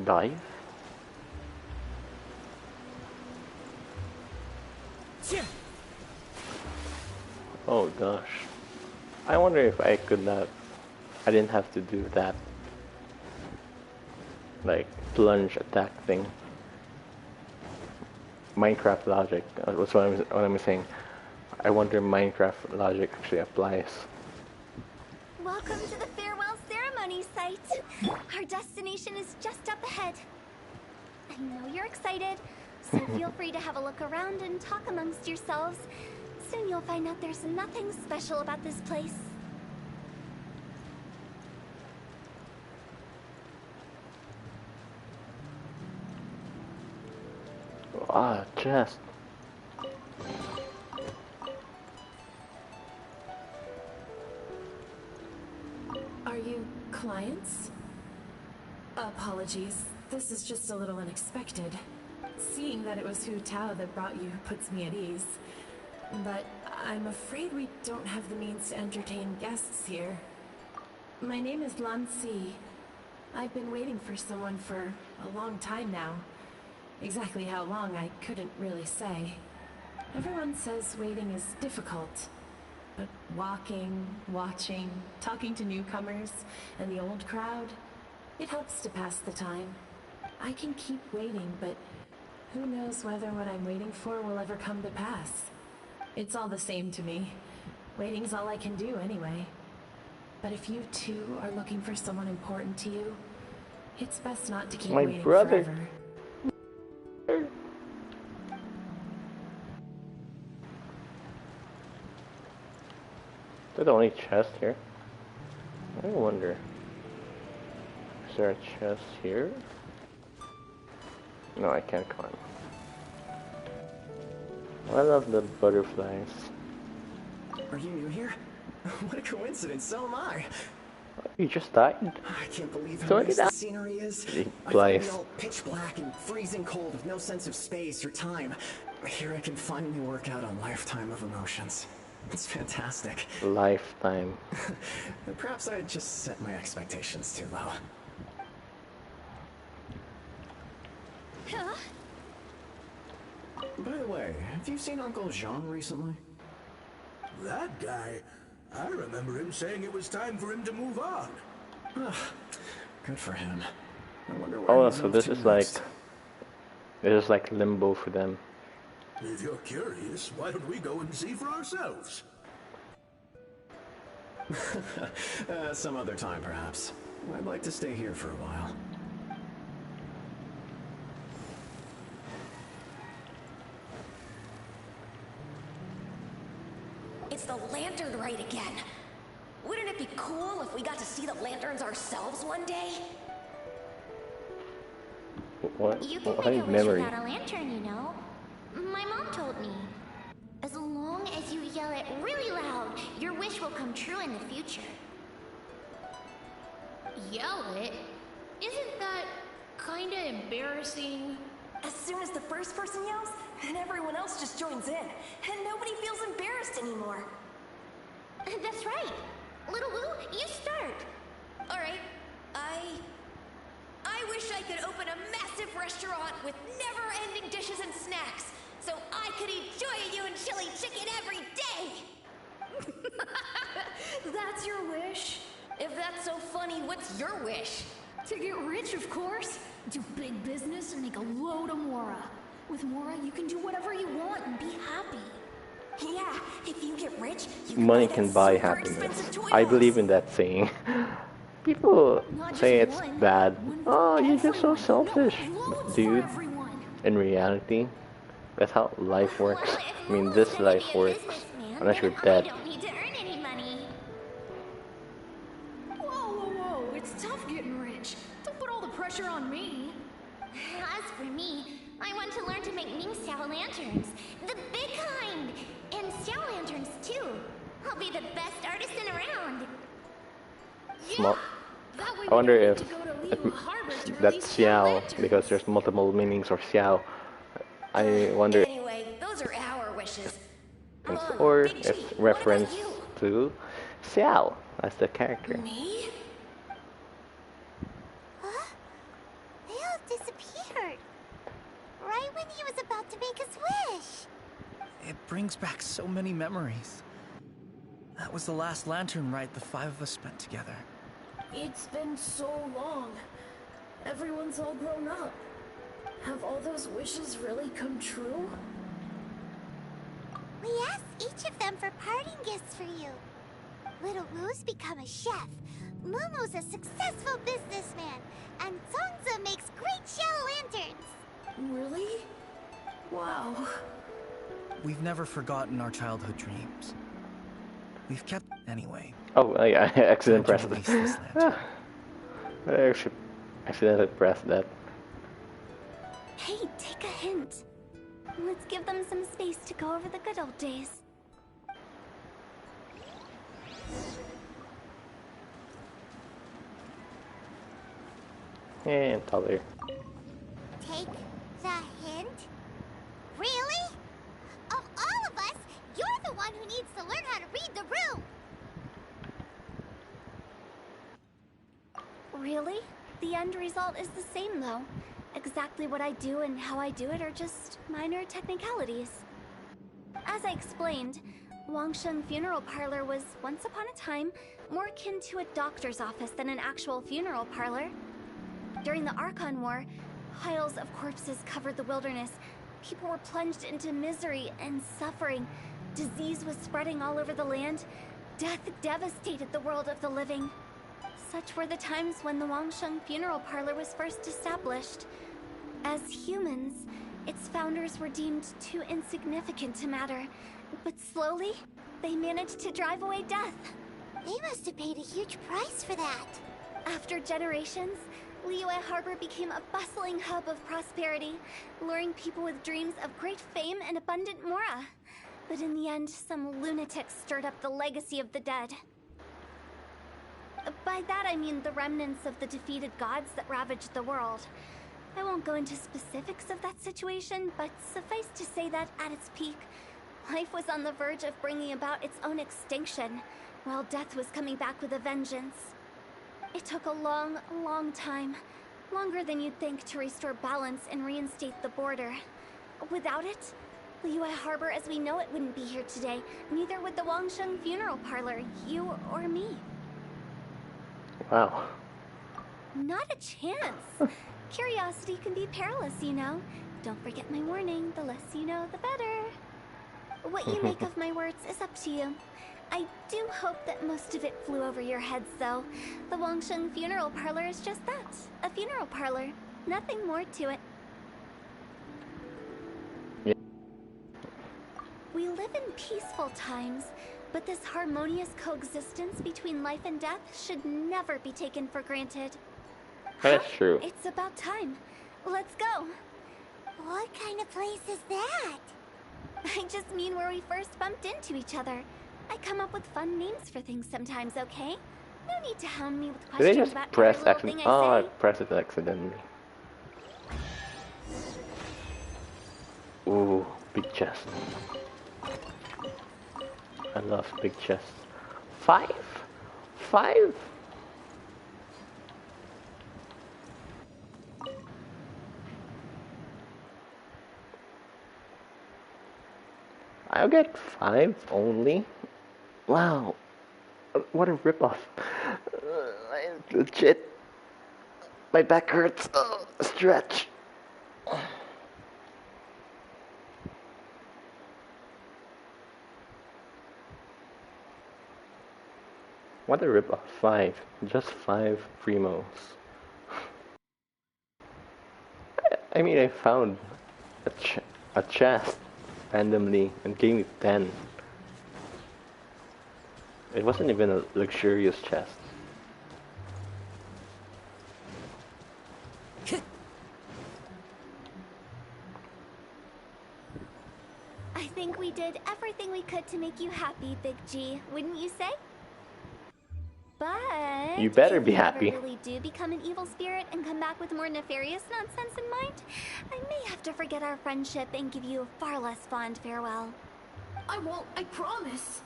B: Dive? Oh gosh. I wonder if I could not. I didn't have to do that. Like, plunge attack thing. Minecraft logic. That's what I'm saying. I wonder Minecraft logic actually applies.
H: Welcome to the farewell ceremony site. Our destination is just up ahead. I know you're excited, so feel free to have a look around and talk amongst yourselves. Soon you'll find out there's nothing special about this place.
B: Ah, chest.
I: Are you clients? Apologies. This is just a little unexpected. Seeing that it was Hu Tao that brought you puts me at ease. But I'm afraid we don't have the means to entertain guests here. My name is Lan Si. I've been waiting for someone for a long time now. Exactly how long, I couldn't really say. Everyone says waiting is difficult. But walking, watching, talking to newcomers, and the old crowd, it helps to pass the time. I can keep waiting, but who knows whether what I'm waiting for will ever come to pass. It's all the same to me. Waiting's all I can do anyway. But if you too are looking for someone important to you, it's best not to keep waiting forever.
B: Is that the only chest here? I wonder. Is there a chest here? No, I can't climb. I love the butterflies.
L: Are you new here? What a coincidence, so am I.
B: You just died?
L: I can't believe
B: So
L: how
B: did
L: nice
B: I.
L: the scenery is. I
B: Place.
L: find it all pitch black and freezing cold with no sense of space or time. Here I can finally work out a lifetime of emotions. It's fantastic.
B: Lifetime.
L: Perhaps I just set my expectations too low.
H: Huh?
L: By the way, have you seen Uncle Jean recently?
M: That guy? I remember him saying it was time for him to move on.
L: Good for him. I wonder where
B: Oh,
L: he's
B: so
L: off
B: this
L: to
B: is like...
L: next.
B: This is like limbo for them.
M: If you're curious, why don't we go and see for ourselves?
L: Some other time, perhaps. I'd like to stay here for a while.
N: It's the lantern rite again. Wouldn't it be cool if we got to see the lanterns ourselves one day?
B: What?
A: You can
B: What
A: make a wish
B: memory?
A: without a lantern, you know. My mom told me. As long as you yell it really loud, your wish will come true in the future.
I: Yell it? Isn't that kinda embarrassing?
N: As soon as the first person yells, and everyone else just joins in, and nobody feels embarrassed anymore.
A: That's right. Little Wu, you start.
N: All right, I wish I could open a massive restaurant with never-ending dishes and snacks, so I could eat Joy and chili chicken every day.
I: That's your wish?
N: If that's so funny, what's your wish?
E: To get rich, of course. Do big business and make a load of Mora. With Mora, you can do whatever you want and be happy.
N: Yeah, if you get rich, you
B: money
N: buy
B: can
N: that
B: buy
N: super
B: happiness.
N: expensive toy
B: I
N: box.
B: believe in that saying. People
E: Not
B: say
E: just
B: it's
E: one.
B: bad.
E: One
B: Oh,
E: for
B: you're just so
E: everyone. No,
B: selfish,
E: loads
B: dude.
E: for everyone.
B: In reality, that's how life works.
A: Well, if
B: I mean,
A: Momo's
B: this
A: gonna
B: life
A: be a
B: works.
A: businessman,
B: Unless
A: then
B: you're
A: I
B: dead.
A: don't need to earn any money.
E: Whoa, whoa, whoa. It's tough getting rich. Don't put all the pressure on me.
A: As for me, I want to learn to make Ming Xiao lanterns. The big kind! And Xiao lanterns, too. I'll be the best artisan around.
B: Small.
E: That way
B: I wonder
E: we don't
B: if
E: need to go to Liyue Harbor to
B: that's
E: release
B: Xiao,
E: lanterns.
B: because there's multiple meanings of Xiao. I wonder
N: Anyway, those are our wishes.
B: or
N: Big
B: if
N: G,
B: reference
N: what about
B: to Xiao as the character.
N: Me?
A: Huh? Leo disappeared. Right when he was about to make his wish.
C: It brings back so many memories. That was the last lantern ride the 5 of us spent together.
I: It's been so long. Everyone's all grown up. Have all those wishes really come true?
A: We asked each of them for parting gifts for you. Little Wu's become a chef. Momo's a successful businessman. And Zongza makes great shell lanterns.
I: Really? Wow.
C: We've never forgotten our childhood dreams. We've kept anyway.
B: Oh, yeah, I accidentally pressed
C: Release this lantern.
B: I actually accidentally pressed that.
H: Hey, take a hint. Let's give them some space to go over the good old days.
B: And taller.
A: Take the hint? Really? Of all of us, you're the one who needs to learn how to read the room.
H: Really? The end result is the same, though. Exactly what I do and how I do it are just minor technicalities. As I explained, Wangsheng Funeral Parlor was, once upon a time, more akin to a doctor's office than an actual funeral parlor. During the Archon War, piles of corpses covered the wilderness. People were plunged into misery and suffering. Disease was spreading all over the land. Death devastated the world of the living. Such were the times when the Wangsheng Funeral Parlor was first established. As humans, its founders were deemed too insignificant to matter. But slowly, they managed to drive away death.
A: They must have paid a huge price for that.
H: After generations, Liyue Harbor became a bustling hub of prosperity, luring people with dreams of great fame and abundant mora. But in the end, some lunatics stirred up the legacy of the dead. By that I mean the remnants of the defeated gods that ravaged the world. I won't go into specifics of that situation, but suffice to say that at its peak, life was on the verge of bringing about its own extinction, while death was coming back with a vengeance. It took a long, long time, longer than you'd think, to restore balance and reinstate the border. Without it, Liyue Harbor as we know it wouldn't be here today, neither would the Wangsheng Funeral Parlor, you or me.
B: Wow.
H: Not a chance. Curiosity can be perilous, you know. Don't forget my warning, the less you know, the better. What you make of my words is up to you. I do hope that most of it flew over your heads, though. The Wangsheng Funeral Parlor is just that, a funeral parlor. Nothing more to it.
B: Yeah.
H: We live in peaceful times, but this harmonious coexistence between life and death should never be taken for granted.
B: That's true.
H: It's about time. Let's go.
A: What kind of place is that?
H: I just mean where we first bumped into each other. I come up with fun names for things sometimes, okay? No need to hound me with
B: Did they
H: questions
B: just
H: about
B: press
H: every little
B: accident?
H: thing I
B: Oh, I
H: say.
B: pressed it accidentally. Ooh, big chest. I love big chests. 5? 5? I'll get 5 only? Wow. What a ripoff. Legit. My back hurts. Stretch. What a rip-off. 5. Just 5 primos. I mean, I found a chest randomly and gave me 10. It wasn't even a luxurious chest.
H: I think we did everything we could to make you happy, Big G, wouldn't you say? But
B: You better
H: if
B: be
H: you
B: happy.
H: ever really do become an evil spirit and come back with more nefarious nonsense in mind, I may have to forget our friendship and give you a far less fond farewell.
I: I won't, I promise.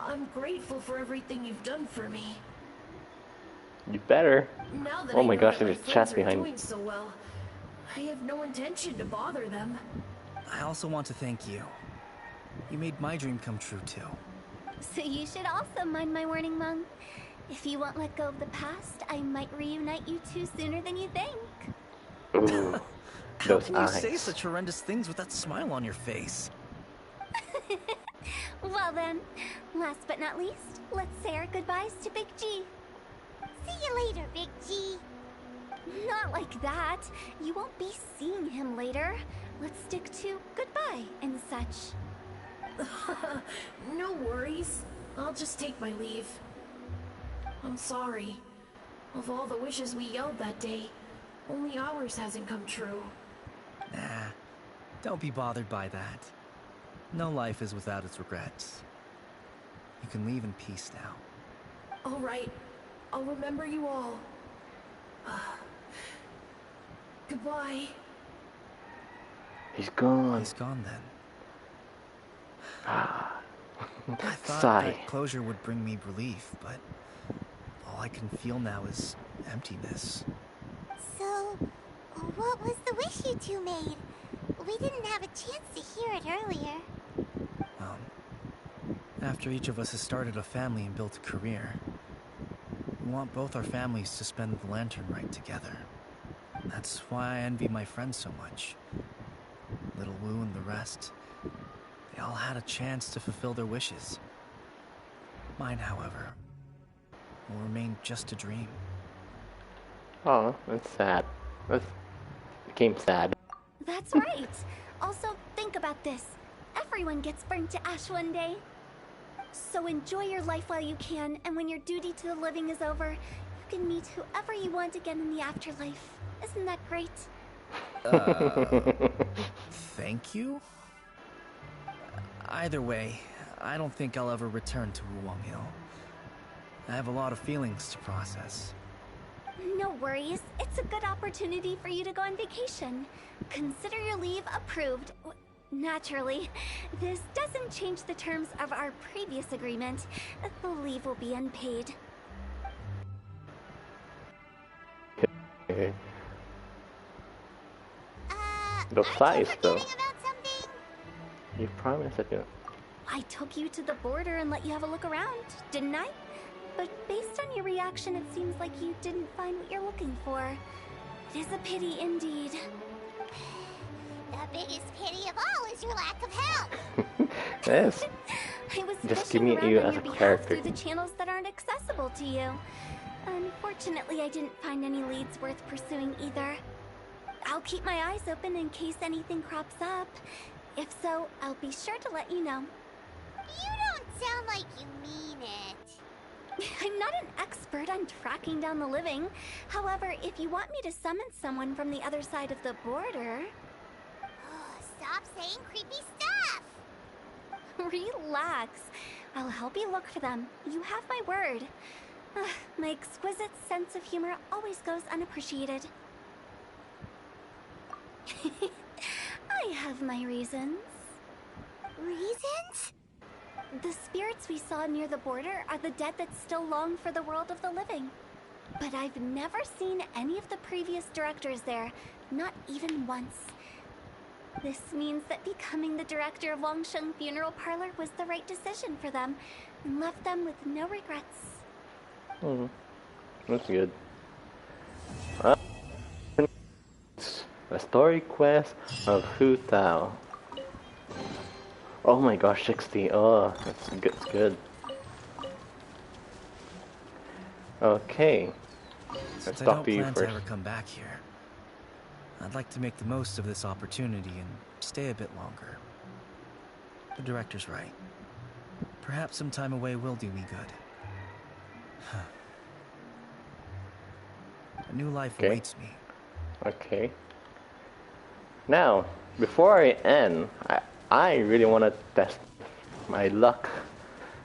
I: I'm grateful for everything you've done for me.
B: You better.
I: Now that
B: Oh
I: I
B: my
I: know
B: gosh,
I: that
B: there's
I: my
B: a
I: friends
B: chest
I: are
B: behind.
I: doing so well, I have no intention to bother them.
C: I also want to thank you. You made my dream come true too.
H: So you should also mind my warning, Mung. If you won't let go of the past, I might reunite you two sooner than you think.
B: Ooh,
C: How
B: those
C: can you
B: eyes.
C: say such horrendous things with that smile on your face?
H: Well then, last but not least, let's say our goodbyes to Big G.
A: See you later, Big G.
H: Not like that. You won't be seeing him later. Let's stick to goodbye and such.
I: No worries. I'll just take my leave. I'm sorry. Of all the wishes we yelled that day, only ours hasn't come true.
C: Nah, don't be bothered by that. No life is without its regrets. You can leave in peace now.
I: All right. I'll remember you all. Goodbye.
B: He's gone.
C: He's gone then.
B: Ah.
C: I thought
B: Sigh.
C: that closure would bring me relief, but all I can feel now is emptiness.
A: So, what was the wish you two made? We didn't have a chance to hear it earlier.
C: After each of us has started a family and built a career, we want both our families to spend the lantern right together. That's why I envy my friends so much. Little Wu and the rest, they all had a chance to fulfill their wishes. Mine, however, will remain just a dream.
B: Oh, that's sad. That became sad.
H: That's right. Also, think about this. Everyone gets burnt to ash one day. So enjoy your life while you can, and when your duty to the living is over, you can meet whoever you want again in the afterlife. Isn't that great?
C: Thank you? Either way, I don't think I'll ever return to Wuwang Hill. I have a lot of feelings to process.
H: No worries. It's a good opportunity for you to go on vacation. Consider your leave approved. Naturally, this doesn't change the terms of our previous agreement. The leave will be unpaid.
B: Okay. The size, though. You promised that you.
H: I took you to the border and let you have a look around, didn't I? But based on your reaction, it seems like you didn't find what you're looking for. It is a pity indeed.
A: The biggest pity of all is your lack of help.
B: Yes.
H: I was
B: Just
H: fishing
B: give me
H: around
B: you
H: on
B: as
H: your
B: a
H: behalf
B: character.
H: through the channels that aren't accessible to you. Unfortunately, I didn't find any leads worth pursuing either. I'll keep my eyes open in case anything crops up. If so, I'll be sure to let you know.
A: You don't sound like you mean it.
H: I'm not an expert on tracking down the living. However, if you want me to summon someone from the other side of the border...
A: Stop saying creepy stuff!
H: Relax. I'll help you look for them. You have my word. My exquisite sense of humor always goes unappreciated. I have my reasons.
A: Reasons?
H: The spirits we saw near the border are the dead that still long for the world of the living. But I've never seen any of the previous directors there, not even once. This means that becoming the director of Wangsheng Funeral Parlor was the right decision for them, and left them with no regrets.
B: Hmm. That's good. A story quest of Hu Tao. Oh my gosh, 60. Oh, that's good. Good. Okay. Let's
C: Since I
B: talk
C: don't
B: to you
C: plan to
B: first.
C: ever come back here, I'd like to make the most of this opportunity and stay a bit longer. The director's right. Perhaps some time away will do me good. A new life awaits me.
B: Okay. Now, before I end, I really want to test my luck,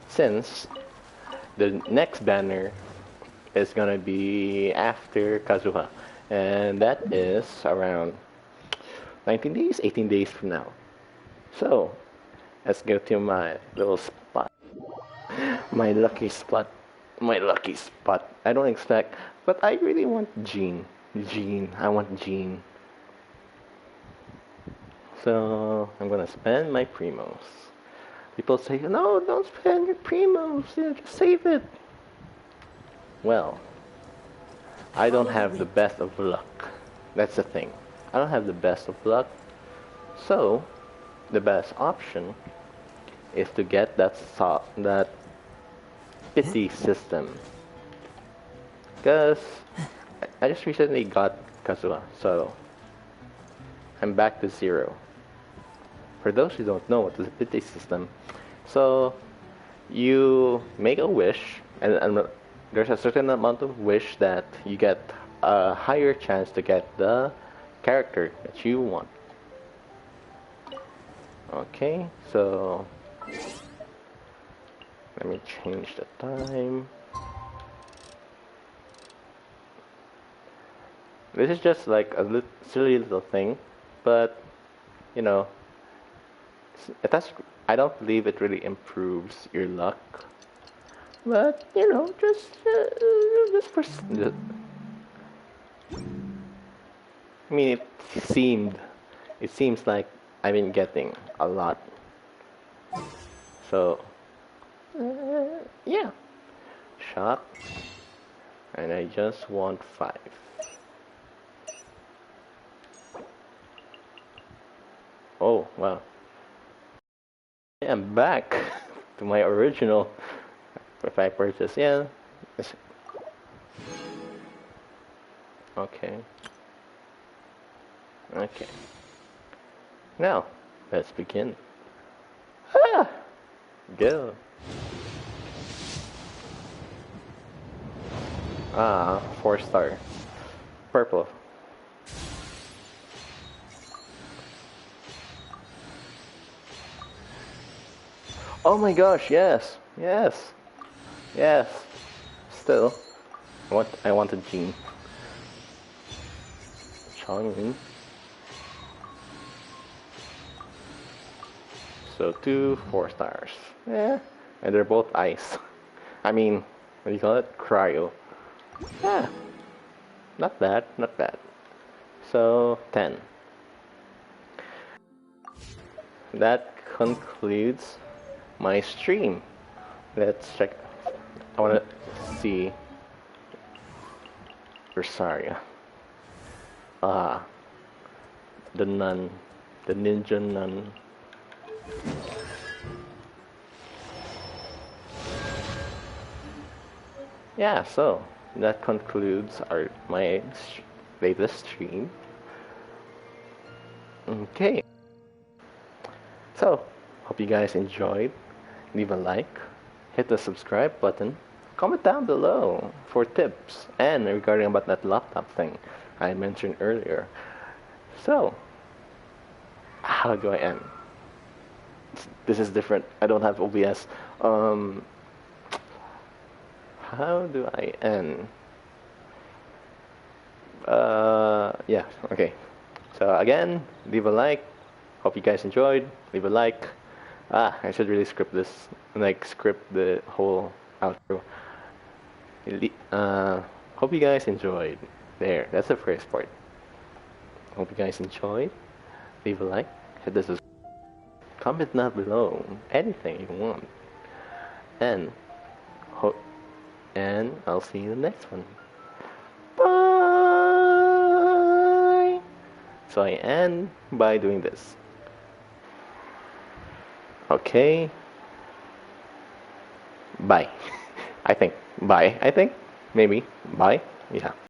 B: since the next banner is gonna be after Kazuha, and that is around 19 days, 18 days from now. So, let's go to my little spot. My lucky spot. My lucky spot. I don't expect, but I really want Jean. I want Jean. So, I'm gonna spend my primos. People say, no, don't spend your primos, just save it. Well, I don't have the best of luck. That's the thing. I don't have the best of luck. So, the best option is to get that pity system. Because I just recently got Kazuha, so I'm back to 0. For those who don't know what is a pity system, so you make a wish, and there's a certain amount of wish that you get a higher chance to get the character that you want. Okay, so let me change the time. This is just like a silly little thing, but you know, I don't believe it really improves your luck. But you know, I mean, it seems like I've been getting a lot. So, yeah. Shop. And I just want 5. Oh, wow. I'm back to my original. If I purchase, yeah. Okay. Okay. Now, let's begin. Ah! Go. Ah, 4-star. Purple. Oh my gosh, yes. Yes. Yes. Still. I want a Jean. Chongmin. So 2 4-stars. Yeah. And they're both ice. I mean, what do you call it? Cryo. Yeah. Not bad, not bad. So 10. That concludes my stream. Let's check. I want to see Rosaria. Ah, the nun, the ninja nun. Yeah, so that concludes my latest stream. Okay. So, hope you guys enjoyed. Leave a like, hit the subscribe button, comment down below for tips and regarding about that laptop thing I mentioned earlier. So, how do I end? This is different. I don't have OBS. How do I end? Yeah, okay. So again, leave a like. Hope you guys enjoyed. Leave a like. I should really script this, like script the whole outro. Hope you guys enjoyed. There, that's the first part. Hope you guys enjoyed. Leave a like. Hit the subscribe. Comment down below anything you want. And I'll see you in the next one. Bye. So I end by doing this. Okay. Bye. I think. Bye. I think. maybe. Bye. Yeah.